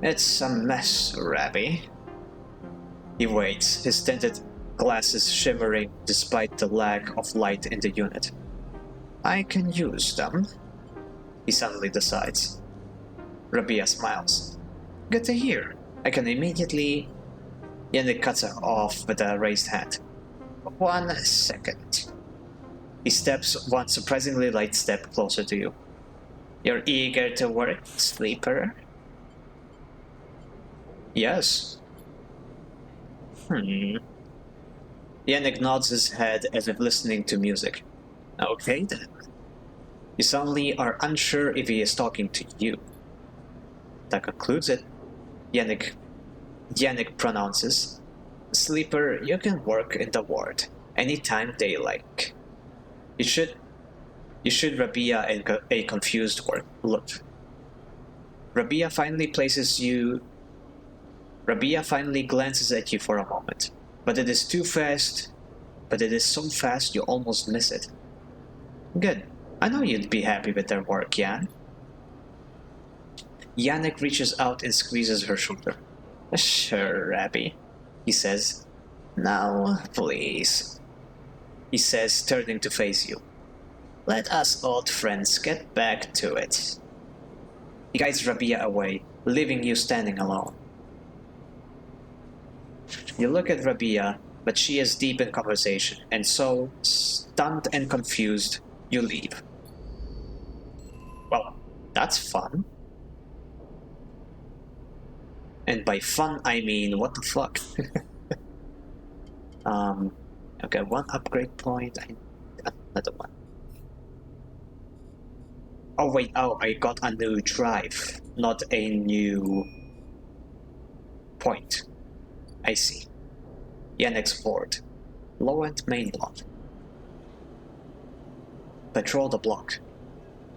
It's a mess, Rabbi. He waits, his tinted glasses shimmering despite the lack of light in the unit. I can use them, he suddenly decides. Rabia smiles. Good to hear. I can immediately... Yannick cuts her off with a raised hand. 1 second. He steps one surprisingly light step closer to you. You're eager to work, Sleeper? Yes. Yannick nods his head as if listening to music. Okay then. You suddenly are unsure if he is talking to you. That concludes it. Yannick pronounces. Sleeper, you can work in the ward anytime they like. You should Rabia a confused look. Rabia finally glances at you for a moment, but it is so fast you almost miss it. Good. I know you'd be happy with their work, Yan. Yannick reaches out and squeezes her shoulder. Sure, Rabbi, he says. Now, please, he says, turning to face you. Let us old friends get back to it. He guides Rabia away, leaving you standing alone. You look at Rabia, but she is deep in conversation, and so, stunned and confused, you leave. Well, that's fun. And by fun, I mean, what the fuck? Okay, one upgrade point. I need another one. Oh wait, oh, I got a new drive, not a new point. I see. Yannick's Fort. Low-end main block. Patrol the block.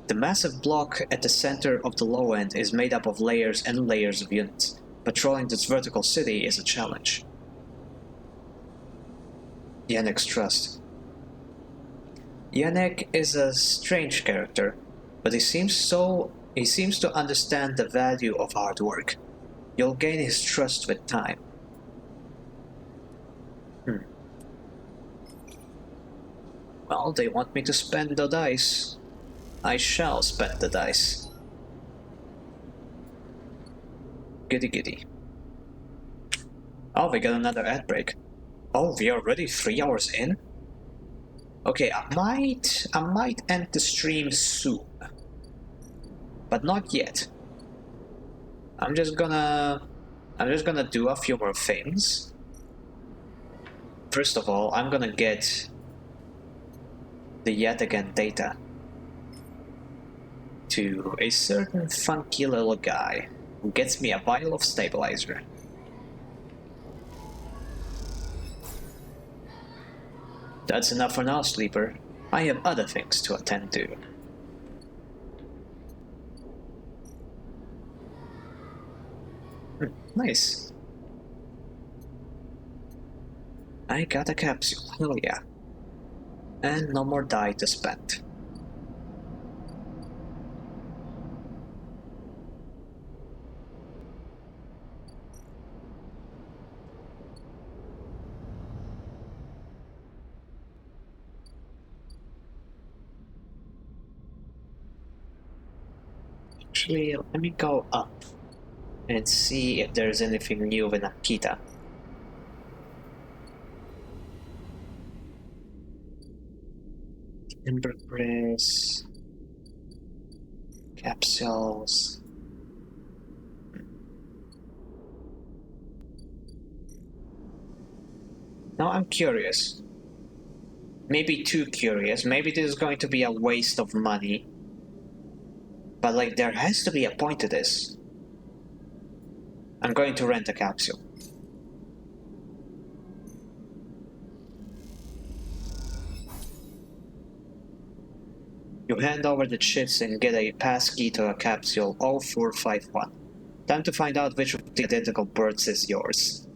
The massive block at the center of the low end is made up of layers and layers of units. Patrolling this vertical city is a challenge. Yannick's Trust. Yannick is a strange character, but he seems to understand the value of hard work. You'll gain his trust with time. Well, they want me to spend the dice. I shall spend the dice. Goody goody. Oh, we got another ad break. Oh, we are already 3 hours in? Okay, I might end the stream soon. But not yet. I'm just gonna do a few more things. First of all, I'm gonna get the yet again data to a certain funky little guy who gets me a vial of stabilizer. That's enough for now, sleeper. I have other things to attend to. Nice. I got a capsule, hell yeah. And no more die to spend. Actually, let me go up and see if there's anything new in Akita. Ambergris, capsules. Now I'm curious. Maybe too curious. Maybe this is going to be a waste of money. But like, there has to be a point to this. I'm going to rent a capsule. You hand over the chips and get a passkey to a capsule 0451. Time to find out which of the identical birds is yours.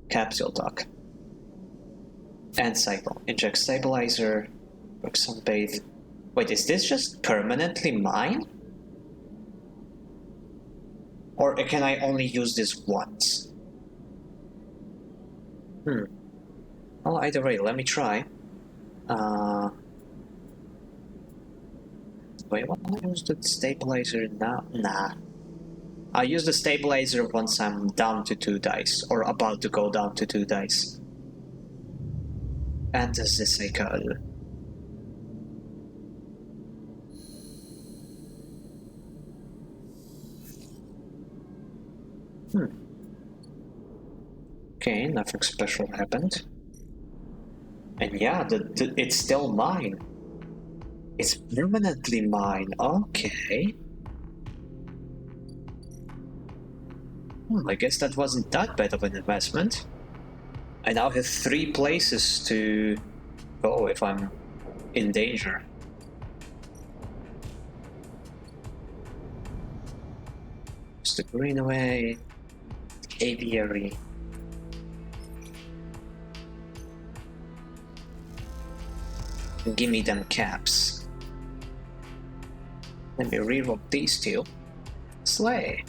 Capsule dock. And cycle. Inject stabilizer. Work sunbathe. Wait, is this just permanently mine? Or can I only use this once? Well, either way, let me try. Wait, what? I use the stabilizer now? Nah. I'll use the stabilizer once I'm down to 2 dice, or about to go down to 2 dice. And as this I call. Okay, nothing special happened. And yeah, it's still mine. It's permanently mine, okay. I guess that wasn't that bad of an investment. I now have 3 places to go if I'm in danger. Just the greenaway, aviary. Give me them caps. Let me reroll these 2. Slay.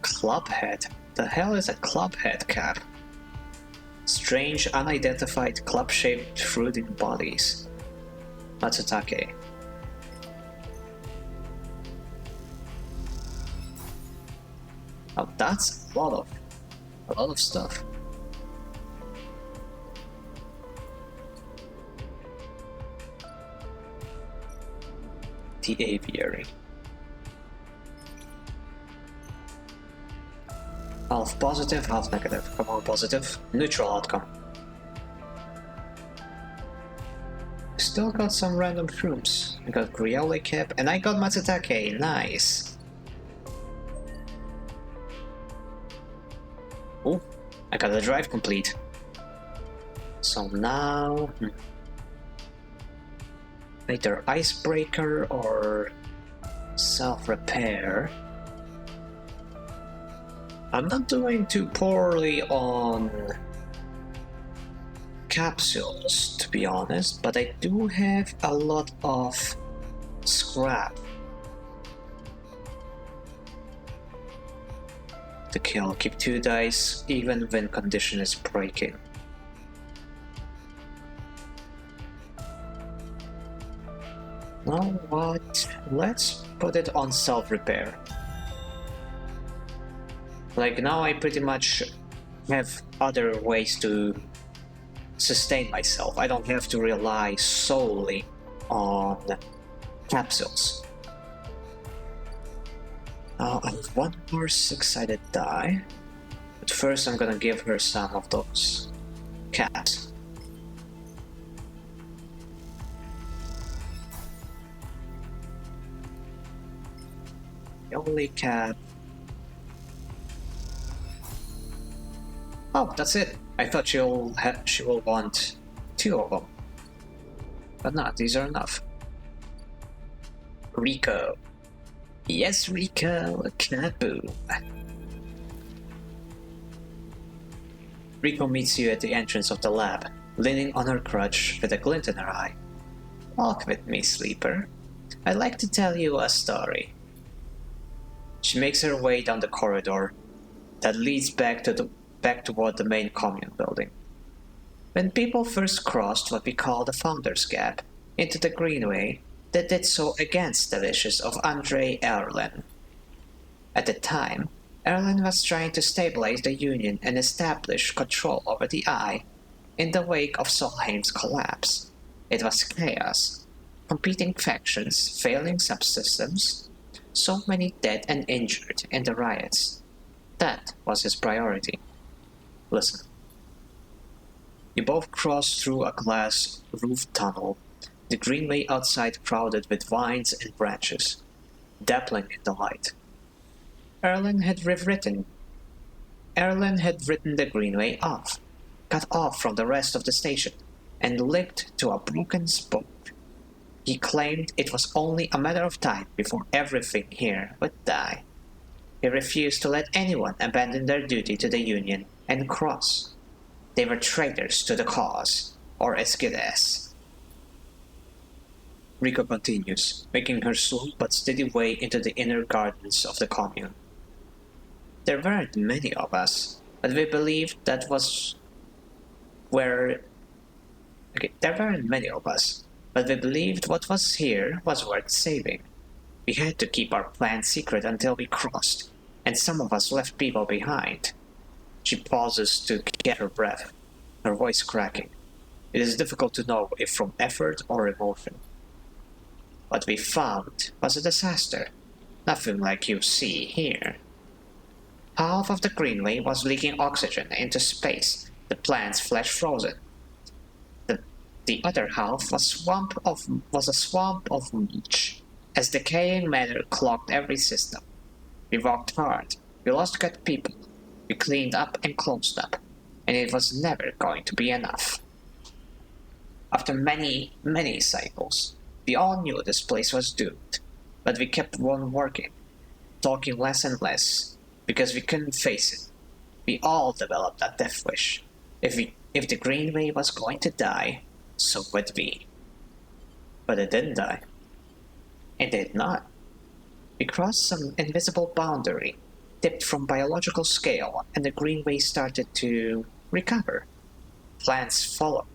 Club head? The hell is a club head cap? Strange, unidentified club-shaped fruiting bodies. Matsutake. Oh, that's a lot of stuff. FinisVT Aviary. Half positive, half negative. Come on, positive. Neutral outcome. Still got some random shrooms. I got Griole Cap and I got Matsutake. Nice. Oh, I got the drive complete. So now... either Icebreaker or Self-Repair. I'm not doing too poorly on capsules, to be honest, but I do have a lot of scrap to kill. Keep 2 dice even when condition is breaking. Know what? Let's put it on self-repair. Like now I pretty much have other ways to sustain myself. I don't have to rely solely on capsules. Now I have 1 more 6-sided die, but first I'm gonna give her some of those caps. The only cap. Oh, that's it. I thought she will want 2 of them. But not, these are enough. Rico. Yes, Rico, kaboom. Rico meets you at the entrance of the lab, leaning on her crutch with a glint in her eye. Walk with me, sleeper. I'd like to tell you a story. She makes her way down the corridor that leads back toward the main commune building. When people first crossed what we call the Founder's Gap into the Greenway, they did so against the wishes of Andre Erlen. At the time, Erlen was trying to stabilize the Union and establish control over the Eye in the wake of Solheim's collapse. It was chaos, competing factions, failing subsystems, so many dead and injured in the riots. That was his priority. Listen. You both crossed through a glass roof tunnel, the greenway outside crowded with vines and branches, dappling in the light. Erlen had written the greenway off, cut off from the rest of the station, and linked to a broken spoke. He claimed it was only a matter of time before everything here would die. He refused to let anyone abandon their duty to the Union and cross. They were traitors to the cause, or as good as. Rico continues, making her slow but steady way into the inner gardens of the commune. There weren't many of us, but we believed that was where... there weren't many of us, but we believed what was here was worth saving. We had to keep our plan secret until we crossed, and some of us left people behind. She pauses to get her breath, her voice cracking. It is difficult to know if from effort or emotion. What we found was a disaster, nothing like you see here. Half of the greenway was leaking oxygen into space, the plants flash frozen. The other half was a swamp of leech, as decaying matter clogged every system. We worked hard, we lost good people, we cleaned up and closed up, and it was never going to be enough. After many, many cycles, we all knew this place was doomed, but we kept on working, talking less and less, because we couldn't face it. We all developed a death wish. If the Greenway was going to die, so would we. But it didn't die. It did not. We crossed some invisible boundary, tipped from biological scale, and the Greenway started to recover. Plants flowered,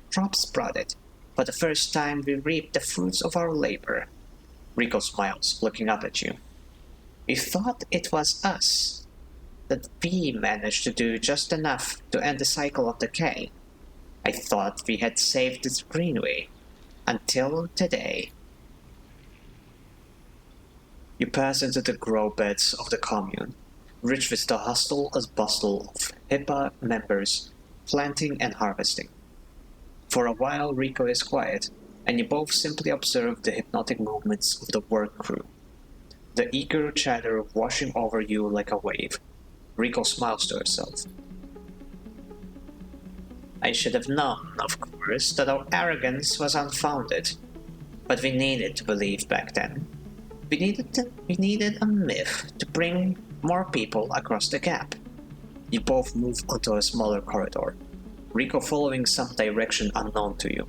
crops sprouted. For the first time we reaped the fruits of our labor. Rico smiles, looking up at you. We thought it was us, that we managed to do just enough to end the cycle of decay. I thought we had saved this Greenway, Until today. You pass into the grow beds of the commune, rich with the hustle and bustle of HIPAA members planting and harvesting. For a while, Rico is quiet, and you both simply observe the hypnotic movements of the work crew, the eager chatter washing over you like a wave. Rico smiles to herself. I should have known, of course, that our arrogance was unfounded, but we needed to believe back then. We needed a myth to bring more people across the gap. You both move onto a smaller corridor, Rico following some direction unknown to you.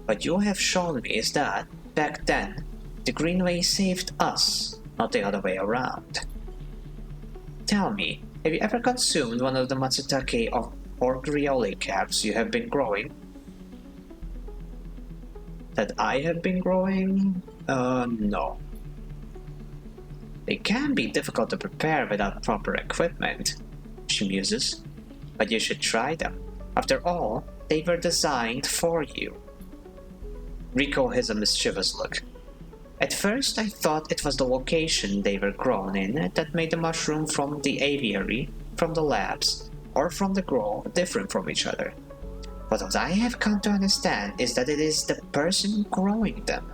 What you have shown me is that, back then, the Greenway saved us, not the other way around. Tell me, have you ever consumed one of the matsutake or grioli caps you have been growing? That I have been growing? No. They can be difficult to prepare without proper equipment, she muses, but you should try them. After all, they were designed for you. Rico has a mischievous look. At first I thought it was the location they were grown in that made the mushroom from the aviary, from the labs, or from the grove different from each other. But what I have come to understand is that it is the person growing them.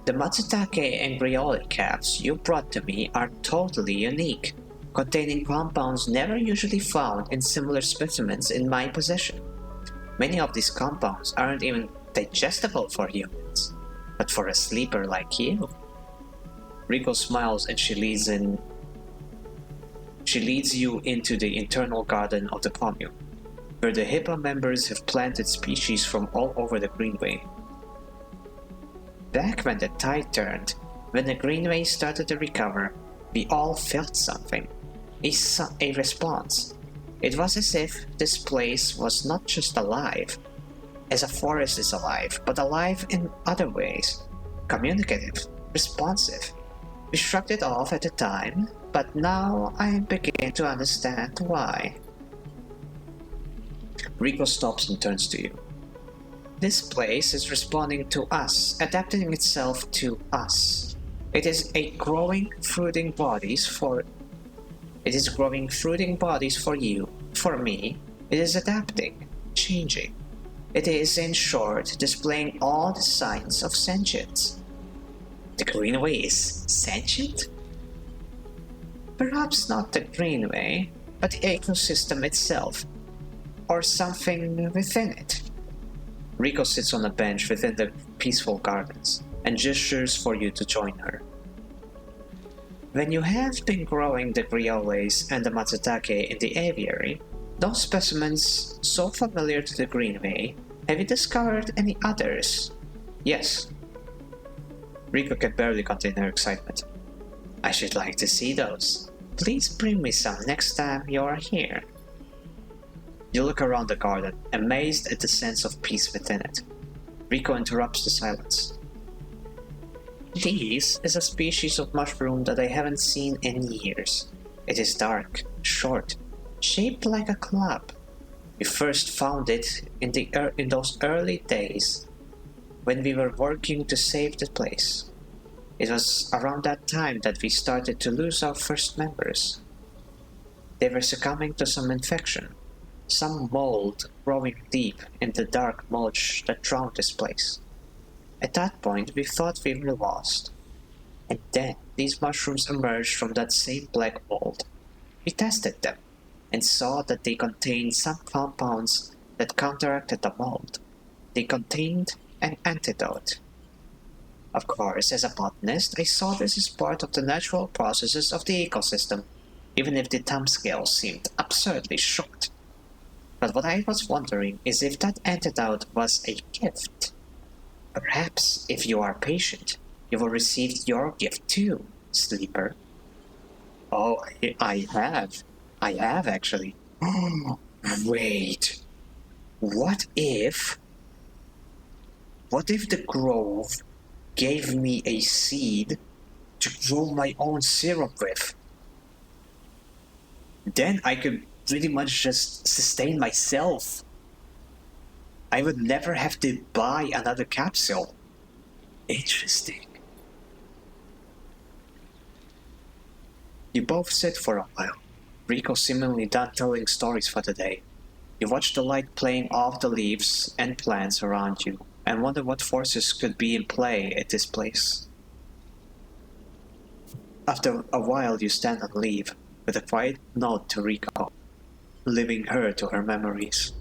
The matsutake and grioli caps you brought to me are totally unique, containing compounds never usually found in similar specimens in my possession. Many of these compounds aren't even digestible for humans, but for a sleeper like you. Rico smiles and she leads you into the internal garden of the commune, where the HIPAA members have planted species from all over the Greenway. Back when the tide turned, when the Greenway started to recover, we all felt something. A response. It was as if this place was not just alive, as a forest is alive, but alive in other ways. Communicative, responsive. We shrugged it off at the time, but now I begin to understand why. Rico stops and turns to you. This place is responding to us, adapting itself to us. It is growing fruiting bodies for you, for me. It is adapting, changing. It is, in short, displaying all the signs of sentience. The Greenway is sentient? Perhaps not the Greenway, but the ecosystem itself, or something within it. Rico sits on a bench within the peaceful gardens and gestures for you to join her. When you have been growing the grioles and the matsutake in the aviary, those specimens so familiar to the Greenway, have you discovered any others? Yes. Rico can barely contain her excitement. I should like to see those. Please bring me some next time you are here. You look around the garden, amazed at the sense of peace within it. Rico interrupts the silence. This is a species of mushroom that I haven't seen in years. It is dark, short, shaped like a club. We first found it in those early days when we were working to save the place. It was around that time that we started to lose our first members. They were succumbing to some infection. Some mold growing deep in the dark mulch that drowned this place. At that point, we thought we were lost. And then these mushrooms emerged from that same black mold. We tested them and saw that they contained some compounds that counteracted the mold. They contained an antidote. Of course, as a botanist, I saw this as part of the natural processes of the ecosystem, even if the time scale seemed absurdly short. But what I was wondering is if that antidote was a gift. Perhaps, if you are patient, you will receive your gift too, sleeper. Oh, I have. I have actually. Wait. What if... What if the grove gave me a seed to grow my own syrup with? Then I could pretty much just sustain myself. I would never have to buy another capsule. Interesting. You both sit for a while. Rico seemingly done telling stories for the day. You watch the light playing off the leaves and plants around you, and wonder what forces could be in play at this place. After a while you stand and leave, with a quiet note to Rico, leaving her to her memories.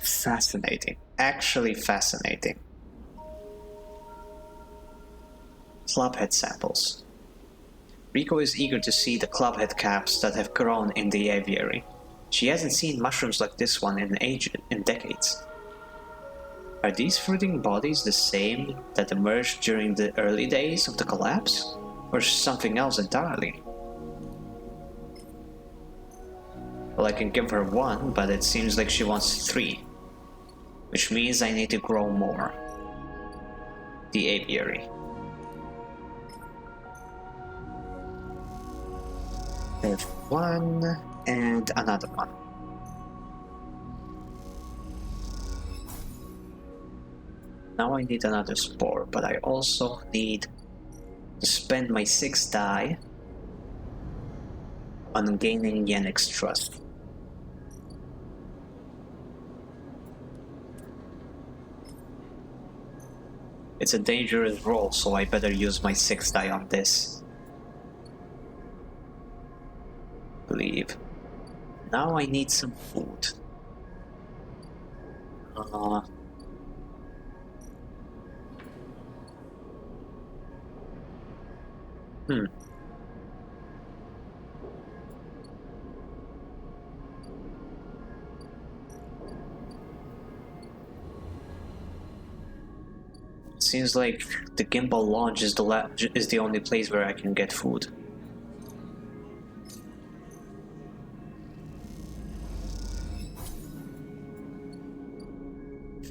Fascinating. Actually fascinating. Clubhead samples. Rico is eager to see the clubhead caps that have grown in the aviary. She hasn't seen mushrooms like this one in decades. Are these fruiting bodies the same that emerged during the early days of the collapse? Or something else entirely? Well, I can give her one, but it seems like she wants 3. Which means I need to grow more. The aviary. I have 1 and another one. Now I need another spore, but I also need to spend my 6 die on gaining Yannick's trust. It's a dangerous roll, so I better use my 6 die on this. Believe. Now I need some food. Seems like the gimbal launch is the only place where I can get food.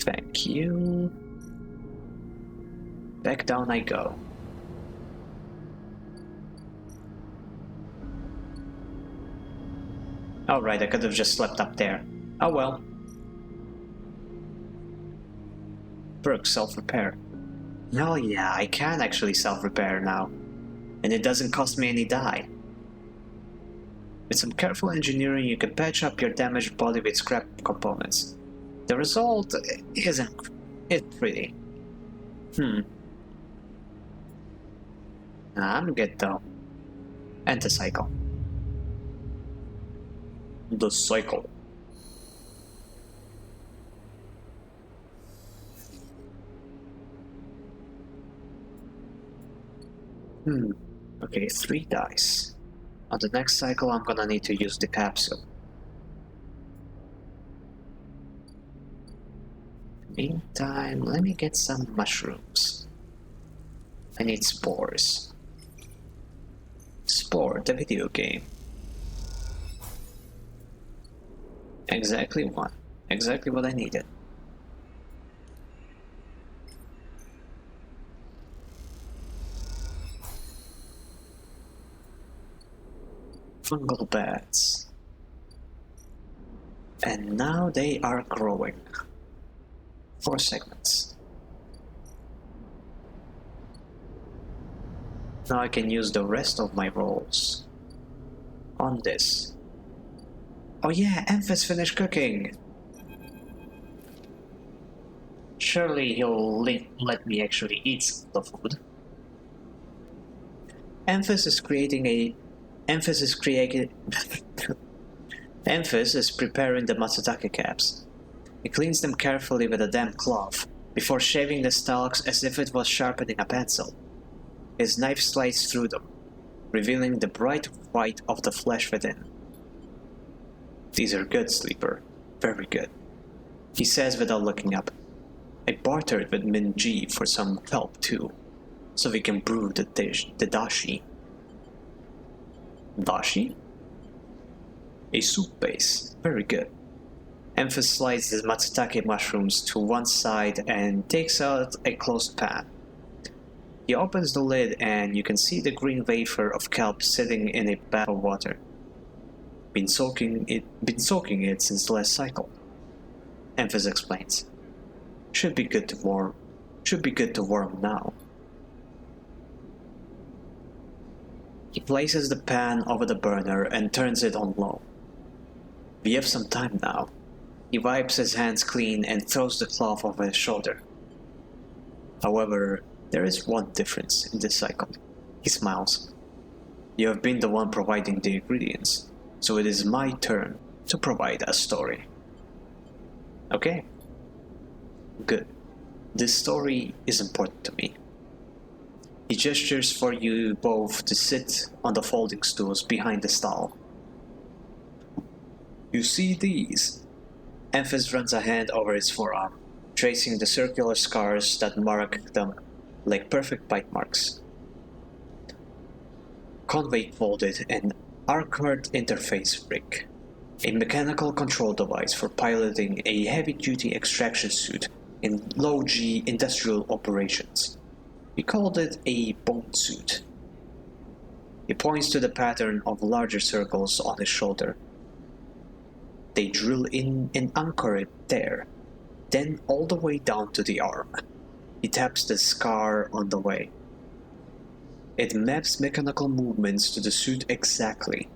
Thank you. Back down I go. Alright, I could have just slept up there. Oh well. Brooke, self-repair. Oh yeah, I can actually self-repair now. And it doesn't cost me any die. With some careful engineering, you can patch up your damaged body with scrap components. The result isn't pretty. I'm good though. And the cycle. The cycle. Okay, 3 dice. On the next cycle, I'm gonna need to use the capsule. Meantime, let me get some mushrooms. I need spores. Spore, the video game. Exactly 1. Exactly what I needed. Fungal bats. And now they are growing. 4 segments. Now I can use the rest of my rolls on this. Oh yeah, Emphas finished cooking! Surely he'll let me actually eat some of the food. Emphas is preparing the matsutake caps. He cleans them carefully with a damp cloth, before shaving the stalks as if it was sharpening a pencil. His knife slides through them, revealing the bright white of the flesh within. These are good, Sleeper. Very good. He says without looking up. I bartered with Min-ji for some kelp too, so we can brew the dashi. Dashi? A soup base. Very good. Emphas slides the matsutake mushrooms to one side and takes out a closed pan. He opens the lid and you can see the green wafer of kelp sitting in a bath of water. Been soaking it since the last cycle. Emphas explains. Should be good to warm now. He places the pan over the burner and turns it on low. We have some time now. He wipes his hands clean and throws the cloth over his shoulder. However, there is one difference in this cycle. He smiles. You have been the one providing the ingredients, so it is my turn to provide a story. Okay. Good. This story is important to me. He gestures for you both to sit on the folding stools behind the stall. You see these? Emphas runs a hand over his forearm, tracing the circular scars that mark them like perfect bite marks. Conway folded an armored interface rig, a mechanical control device for piloting a heavy-duty extraction suit in low-G industrial operations. He called it a bone suit. He points to the pattern of larger circles on his shoulder. They drill in and anchor it there, then all the way down to the arm. He taps the scar on the way. It maps mechanical movements to the suit exactly.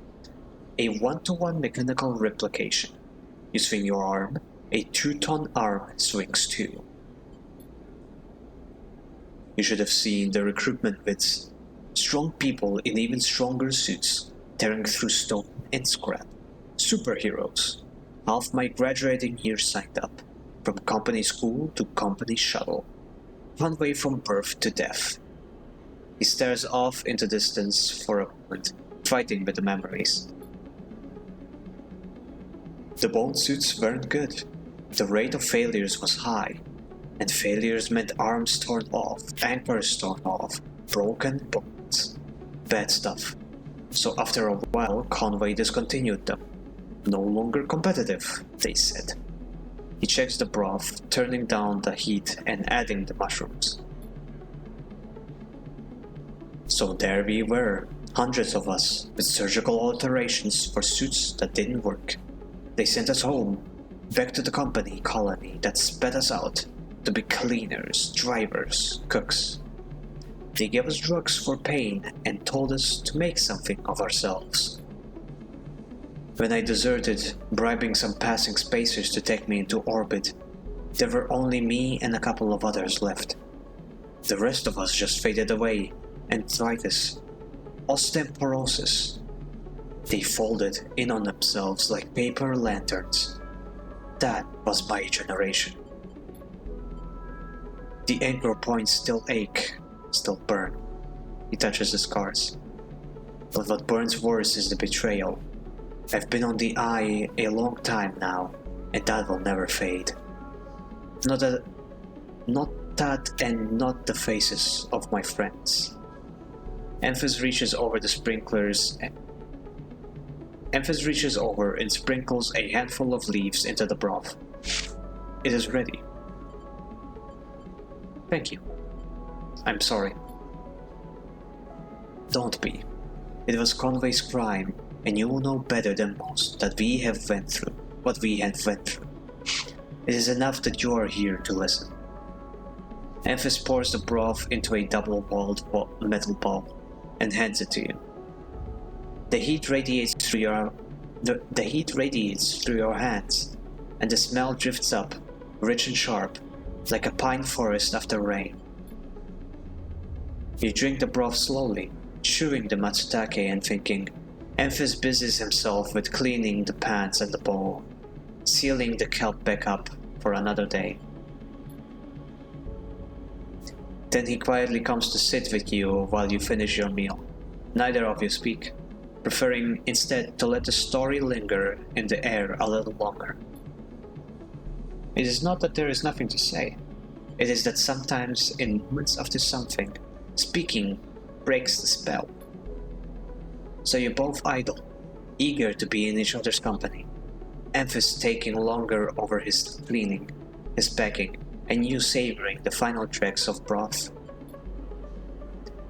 A 1-to-1 mechanical replication. You swing your arm, a 2-ton arm swings too. You should have seen the recruitment vids. Strong people in even stronger suits, tearing through stone and scrap. Superheroes. Half my graduating year signed up, from company school to company shuttle. Conway from birth to death. He stares off into distance for a moment, fighting with the memories. The bone suits weren't good. The rate of failures was high, and failures meant arms torn off, anchors torn off, broken bones. Bad stuff. So after a while, Conway discontinued them. No longer competitive, they said. He checks the broth, turning down the heat and adding the mushrooms. So there we were, hundreds of us, with surgical alterations for suits that didn't work. They sent us home, back to the company colony that spat us out, to be cleaners, drivers, cooks. They gave us drugs for pain and told us to make something of ourselves. When I deserted, bribing some passing spacers to take me into orbit, there were only me and a couple of others left. The rest of us just faded away, arthritis, osteoporosis. They folded in on themselves like paper lanterns. That was my generation. The anchor points still ache, still burn. He touches the scars. But what burns worse is the betrayal. I've been on the eye a long time now, and that will never fade. Not that and not the faces of my friends. Emphas reaches over and sprinkles a handful of leaves into the broth. It is ready. Thank you. I'm sorry. Don't be. It was Conway's crime, and you will know better than most that we have went through what we have went through. It is enough that you are here to listen. Emphas pours the broth into a double-walled metal bowl and hands it to you. The heat radiates through your hands, and the smell drifts up, rich and sharp, like a pine forest after rain. You drink the broth slowly, chewing the matsutake and thinking. Emphas busies himself with cleaning the pans and the bowl, sealing the kelp back up for another day. Then he quietly comes to sit with you while you finish your meal. Neither of you speak, preferring instead to let the story linger in the air a little longer. It is not that there is nothing to say. It is that sometimes in moments after something, speaking breaks the spell. So you both idle, eager to be in each other's company. Emphas taking longer over his cleaning, his packing, and you savoring the final dregs of broth.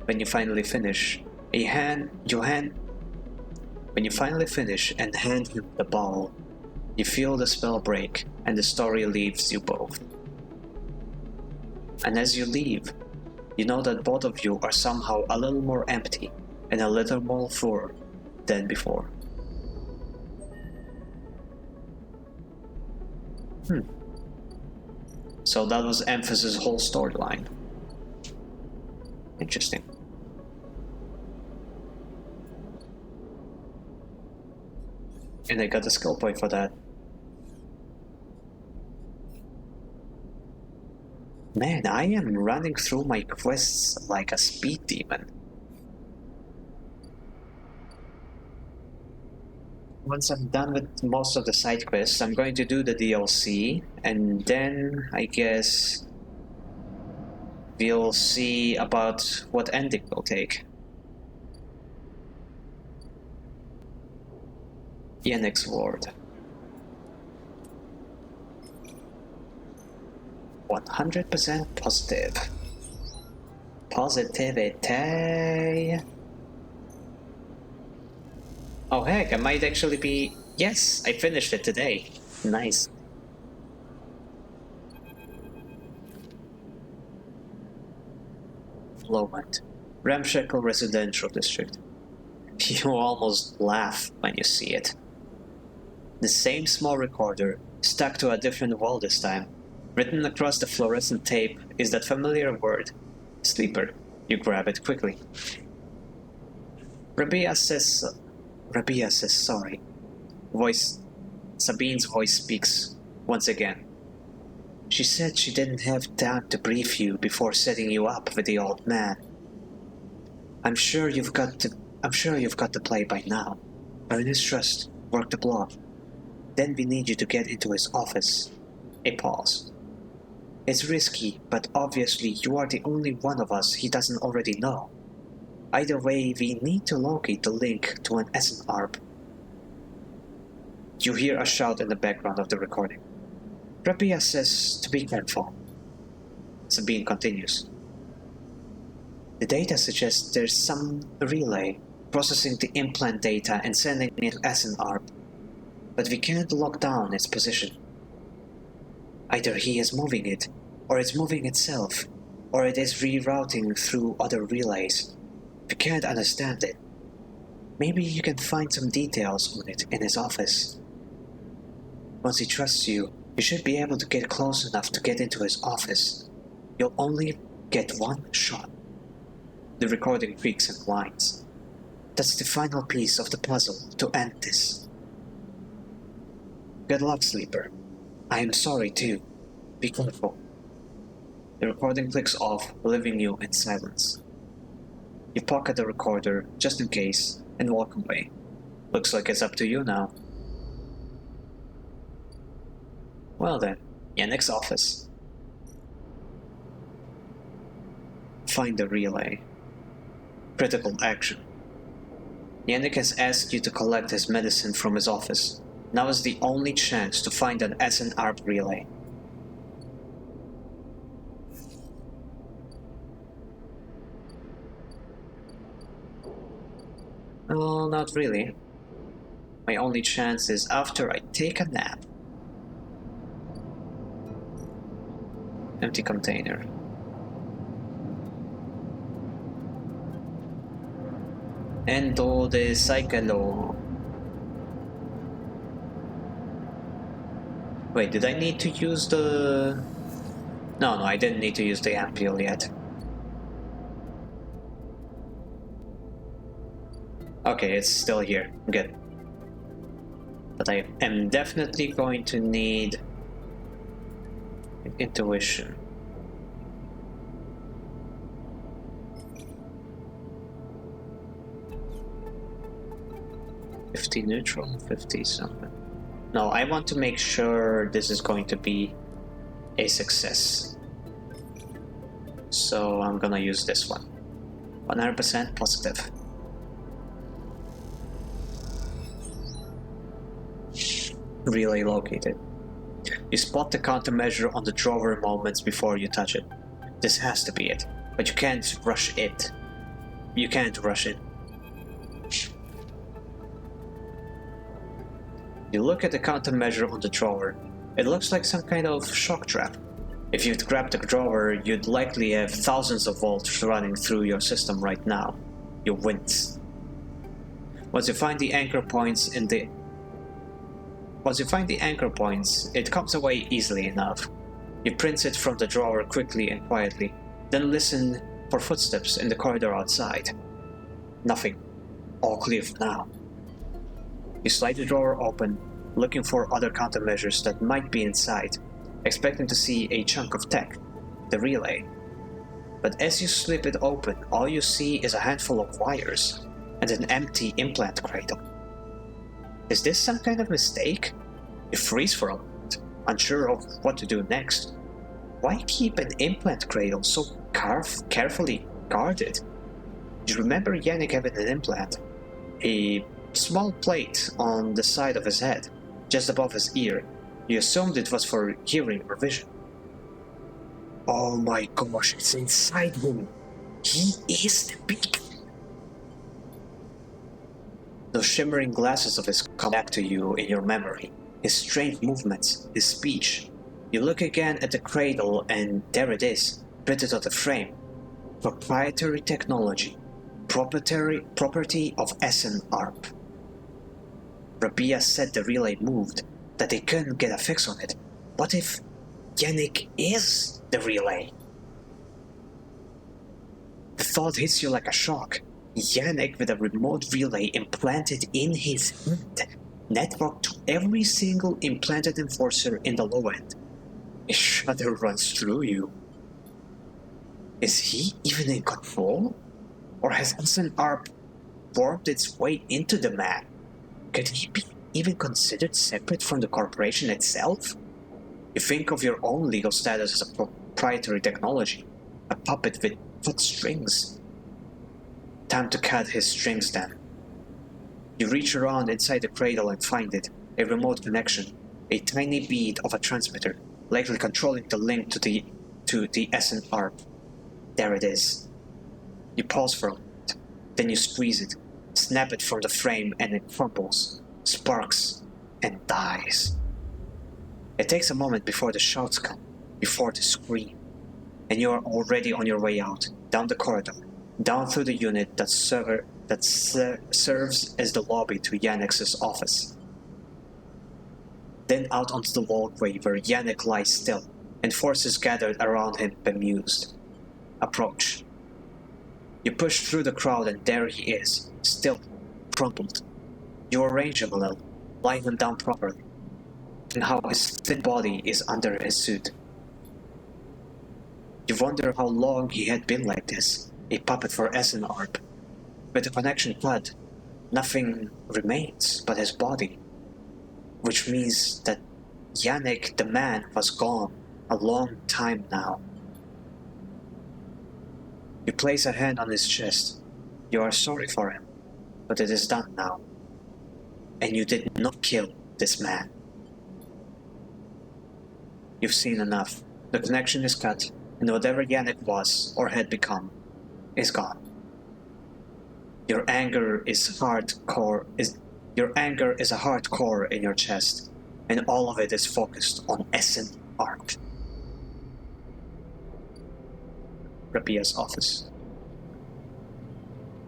When you finally finish, When you finally finish and hand him the ball, you feel the spell break and the story leaves you both. And as you leave, you know that both of you are somehow a little more empty and a little more full than before. So that was Emphasis' whole storyline. Interesting. And I got a skill point for that. Man, I am running through my quests like a speed demon. Once I'm done with most of the side quests, I'm going to do the DLC, and then I guess we'll see about what ending we'll take. Yennex Ward. 100% positive. Positivity. Oh heck, I might actually be... Yes, I finished it today. Nice. Lowland. Ramshackle residential district. You almost laugh when you see it. The same small recorder, stuck to a different wall this time. Written across the fluorescent tape is that familiar word, sleeper. You grab it quickly. Rabia says sorry. Sabine's voice speaks once again. She said she didn't have time to brief you before setting you up with the old man. I'm sure you've got the play by now. Earn his trust, work the block. Then we need you to get into his office. A pause. It's risky, but obviously you are the only one of us he doesn't already know. Either way, we need to locate the link to an SNARP. You hear a shout in the background of the recording. Rabia says to be careful. Sabine continues. The data suggests there's some relay processing the implant data and sending it to SNARP, but we can't lock down its position. Either he is moving it, or it's moving itself, or it is rerouting through other relays. We can't understand it. Maybe you can find some details on it in his office. Once he trusts you, you should be able to get close enough to get into his office. You'll only get one shot. The recording creaks and whines. That's the final piece of the puzzle to end this. Good luck, Sleeper. I am sorry too. Be careful. The recording clicks off, leaving you in silence. You pocket the recorder, just in case, and walk away. Looks like it's up to you now. Well then, Yennex office. Find the relay. Critical action. Yennex has asked you to collect his medicine from his office. Now is the only chance to find an SNARP relay. Oh, not really. My only chance is after I take a nap. Empty container. Endo de Cyclo. Wait, did I need to use the... No, I didn't need to use the ampule yet. Okay, it's still here. Good. But I am definitely going to need intuition. 50 neutral, 50 something. No, I want to make sure this is going to be a success. So I'm gonna use this one. 100% positive. Relay located. You spot the countermeasure on the drawer moments before you touch it. This has to be it, but you can't rush it. You can't rush it. You look at the countermeasure on the drawer. It looks like some kind of shock trap. If you'd grabbed the drawer, you'd likely have thousands of volts running through your system right now. You wince. Once you find the anchor points, it comes away easily enough. You print it from the drawer quickly and quietly, then listen for footsteps in the corridor outside. Nothing. All clear for now. You slide the drawer open, looking for other countermeasures that might be inside, expecting to see a chunk of tech, the relay. But as you slip it open, all you see is a handful of wires and an empty implant cradle. Is this some kind of mistake? You freeze for a moment, unsure of what to do next. Why keep an implant cradle so carefully guarded? You remember Yannick having an implant, a small plate on the side of his head, just above his ear. You assumed it was for hearing or vision. Oh my gosh, it's inside him. He is the beacon. Those shimmering glasses of his come back to you in your memory. His strange movements, his speech. You look again at the cradle and there it is, printed on the frame. Proprietary technology. Property of SN-ARP. Rabia said the relay moved, that they couldn't get a fix on it. What if Yannick is the relay? The thought hits you like a shock. Yannick with a remote relay implanted in his head, networked to every single implanted enforcer in the low end. A shudder runs through you. Is he even in control? Or has SN-ARP warped its way into the man? Could he be even considered separate from the corporation itself? You think of your own legal status as a proprietary technology, a puppet with foot strings. Time to cut his strings then. You reach around inside the cradle and find it, a remote connection, a tiny bead of a transmitter, likely controlling the link to the SN-ARP. There it is. You pause for a moment, then you squeeze it, snap it from the frame and it crumbles, sparks, and dies. It takes a moment before the shouts come, before the scream, and you are already on your way out, down the corridor, down through the unit that serves as the lobby to Yannick's office. Then out onto the walkway where Yannick lies still, and forces gathered around him bemused. Approach. You push through the crowd and there he is, still, crumpled. You arrange him a little, lying him down properly, and how his thin body is under his suit. You wonder how long he had been like this, a puppet for SN-ARP. With the connection cut, nothing remains but his body, which means that Yannick the man was gone a long time now. You place a hand on his chest. You are sorry for him, but it is done now. And you did not kill this man. You've seen enough. The connection is cut, and whatever Yannick was or had become is gone. Your anger is a hard core in your chest, and all of it is focused on SN-ARP. Rabia's office.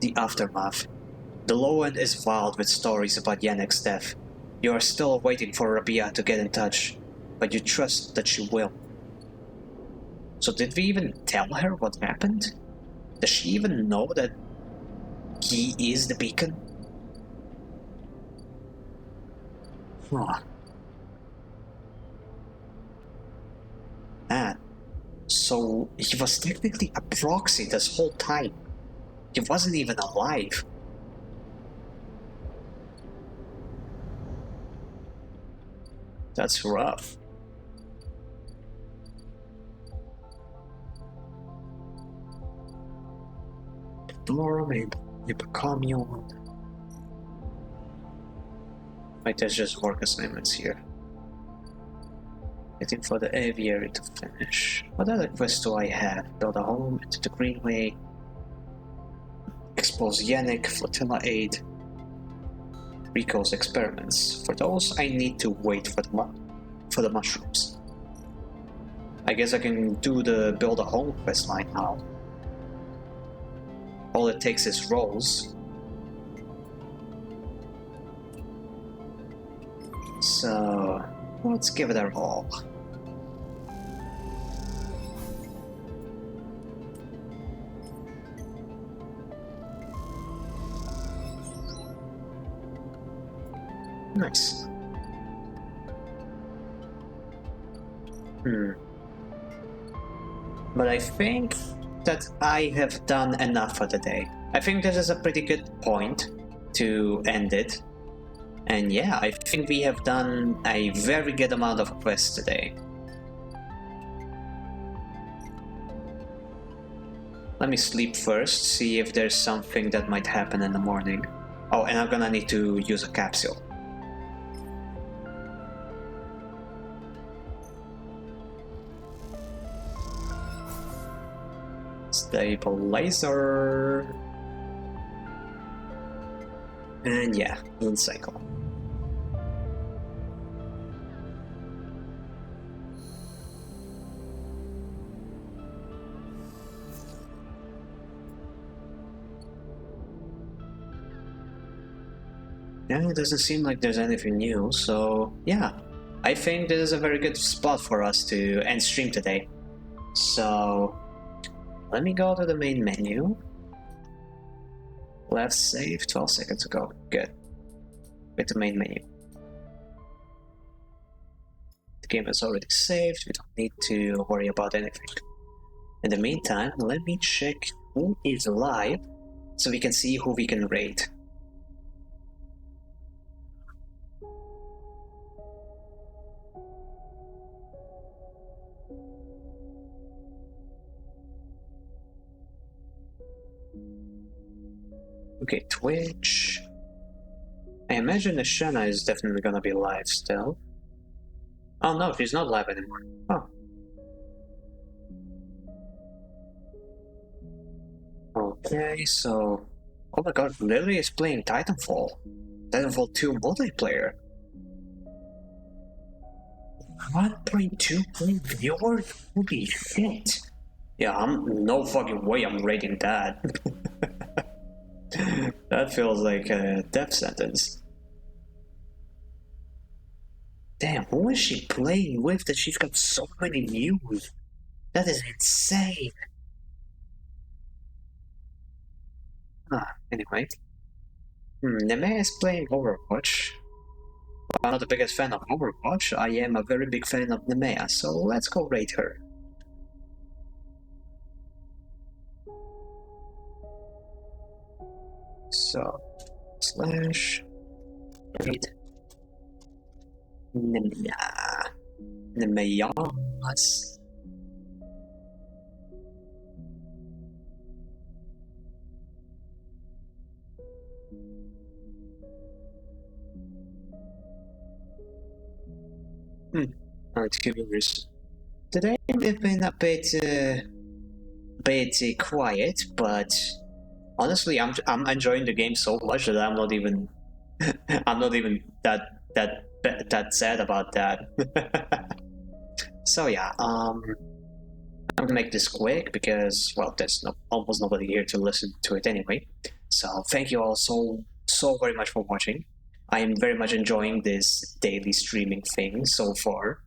The aftermath. The low end is wild with stories about Yannick's death. You are still waiting for Rabia to get in touch, but you trust that she will. So did we even tell her what happened? Does she even know that he is the beacon? Huh. Man, so he was technically a proxy this whole time. He wasn't even alive. That's rough. Dormant, you become your own. Like there's just work assignments here. Waiting for the aviary to finish. What other quests do I have? Build a home into the Greenway. Expose Yannick, Flotilla aid. Rico's experiments. For those, I need to wait for the mushrooms. I guess I can do the build a home quest line now. All it takes is rolls. So let's give it a roll. Nice. But I think that I have done enough for the day. I think this is a pretty good point to end it. And yeah, I think we have done a very good amount of quests today. Let me sleep first, see if there's something that might happen in the morning. Oh, and I'm gonna need to use a capsule. Stabilizer. And yeah, moon cycle. Yeah, it doesn't seem like there's anything new, so yeah. I think this is a very good spot for us to end stream today. So let me go to the main menu. Left save, 12 seconds ago. Good. With the main menu. The game is already saved, we don't need to worry about anything. In the meantime, let me check who is live so we can see who we can raid. Okay, Twitch. I imagine the Shanna is definitely gonna be live still. Oh no, she's not live anymore. Oh. Okay, so... Oh my god, Lily is playing Titanfall. Titanfall 2 multiplayer. 1.2 million viewers? Holy shit. Yeah, no fucking way I'm rating that. That feels like a death sentence. Damn, who is she playing with that she's got so many views? That is insane. Anyway. Nemea is playing Overwatch. I'm not the biggest fan of Overwatch, I am a very big fan of Nemea, so let's go rate her. So, slash rate Nemea. Nemeas. Alright, viewers. Today we've been a bit quiet, but honestly, I'm enjoying the game so much that I'm not even that sad about that. So yeah, I'm gonna make this quick because, well, there's almost nobody here to listen to it anyway. So thank you all so very much for watching. I am very much enjoying this daily streaming thing so far.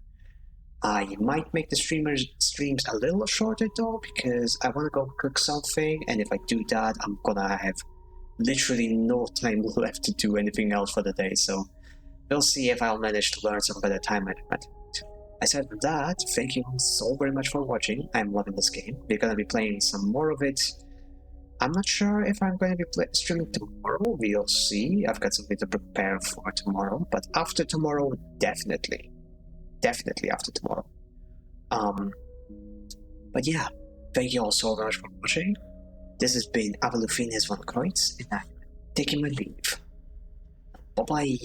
I might make the streams a little shorter though, because I want to go cook something, and if I do that, I'm gonna have literally no time left to do anything else for the day, so we'll see if I'll manage to learn some better time management. Aside from that, thank you all so very much for watching. I'm loving this game. We're gonna be playing some more of it. I'm not sure if I'm going to be streaming tomorrow, we'll see. I've got something to prepare for tomorrow, but after tomorrow, definitely after tomorrow. But yeah, thank you all so much for watching. This has been FinisVT, and I'm taking my leave. Bye bye.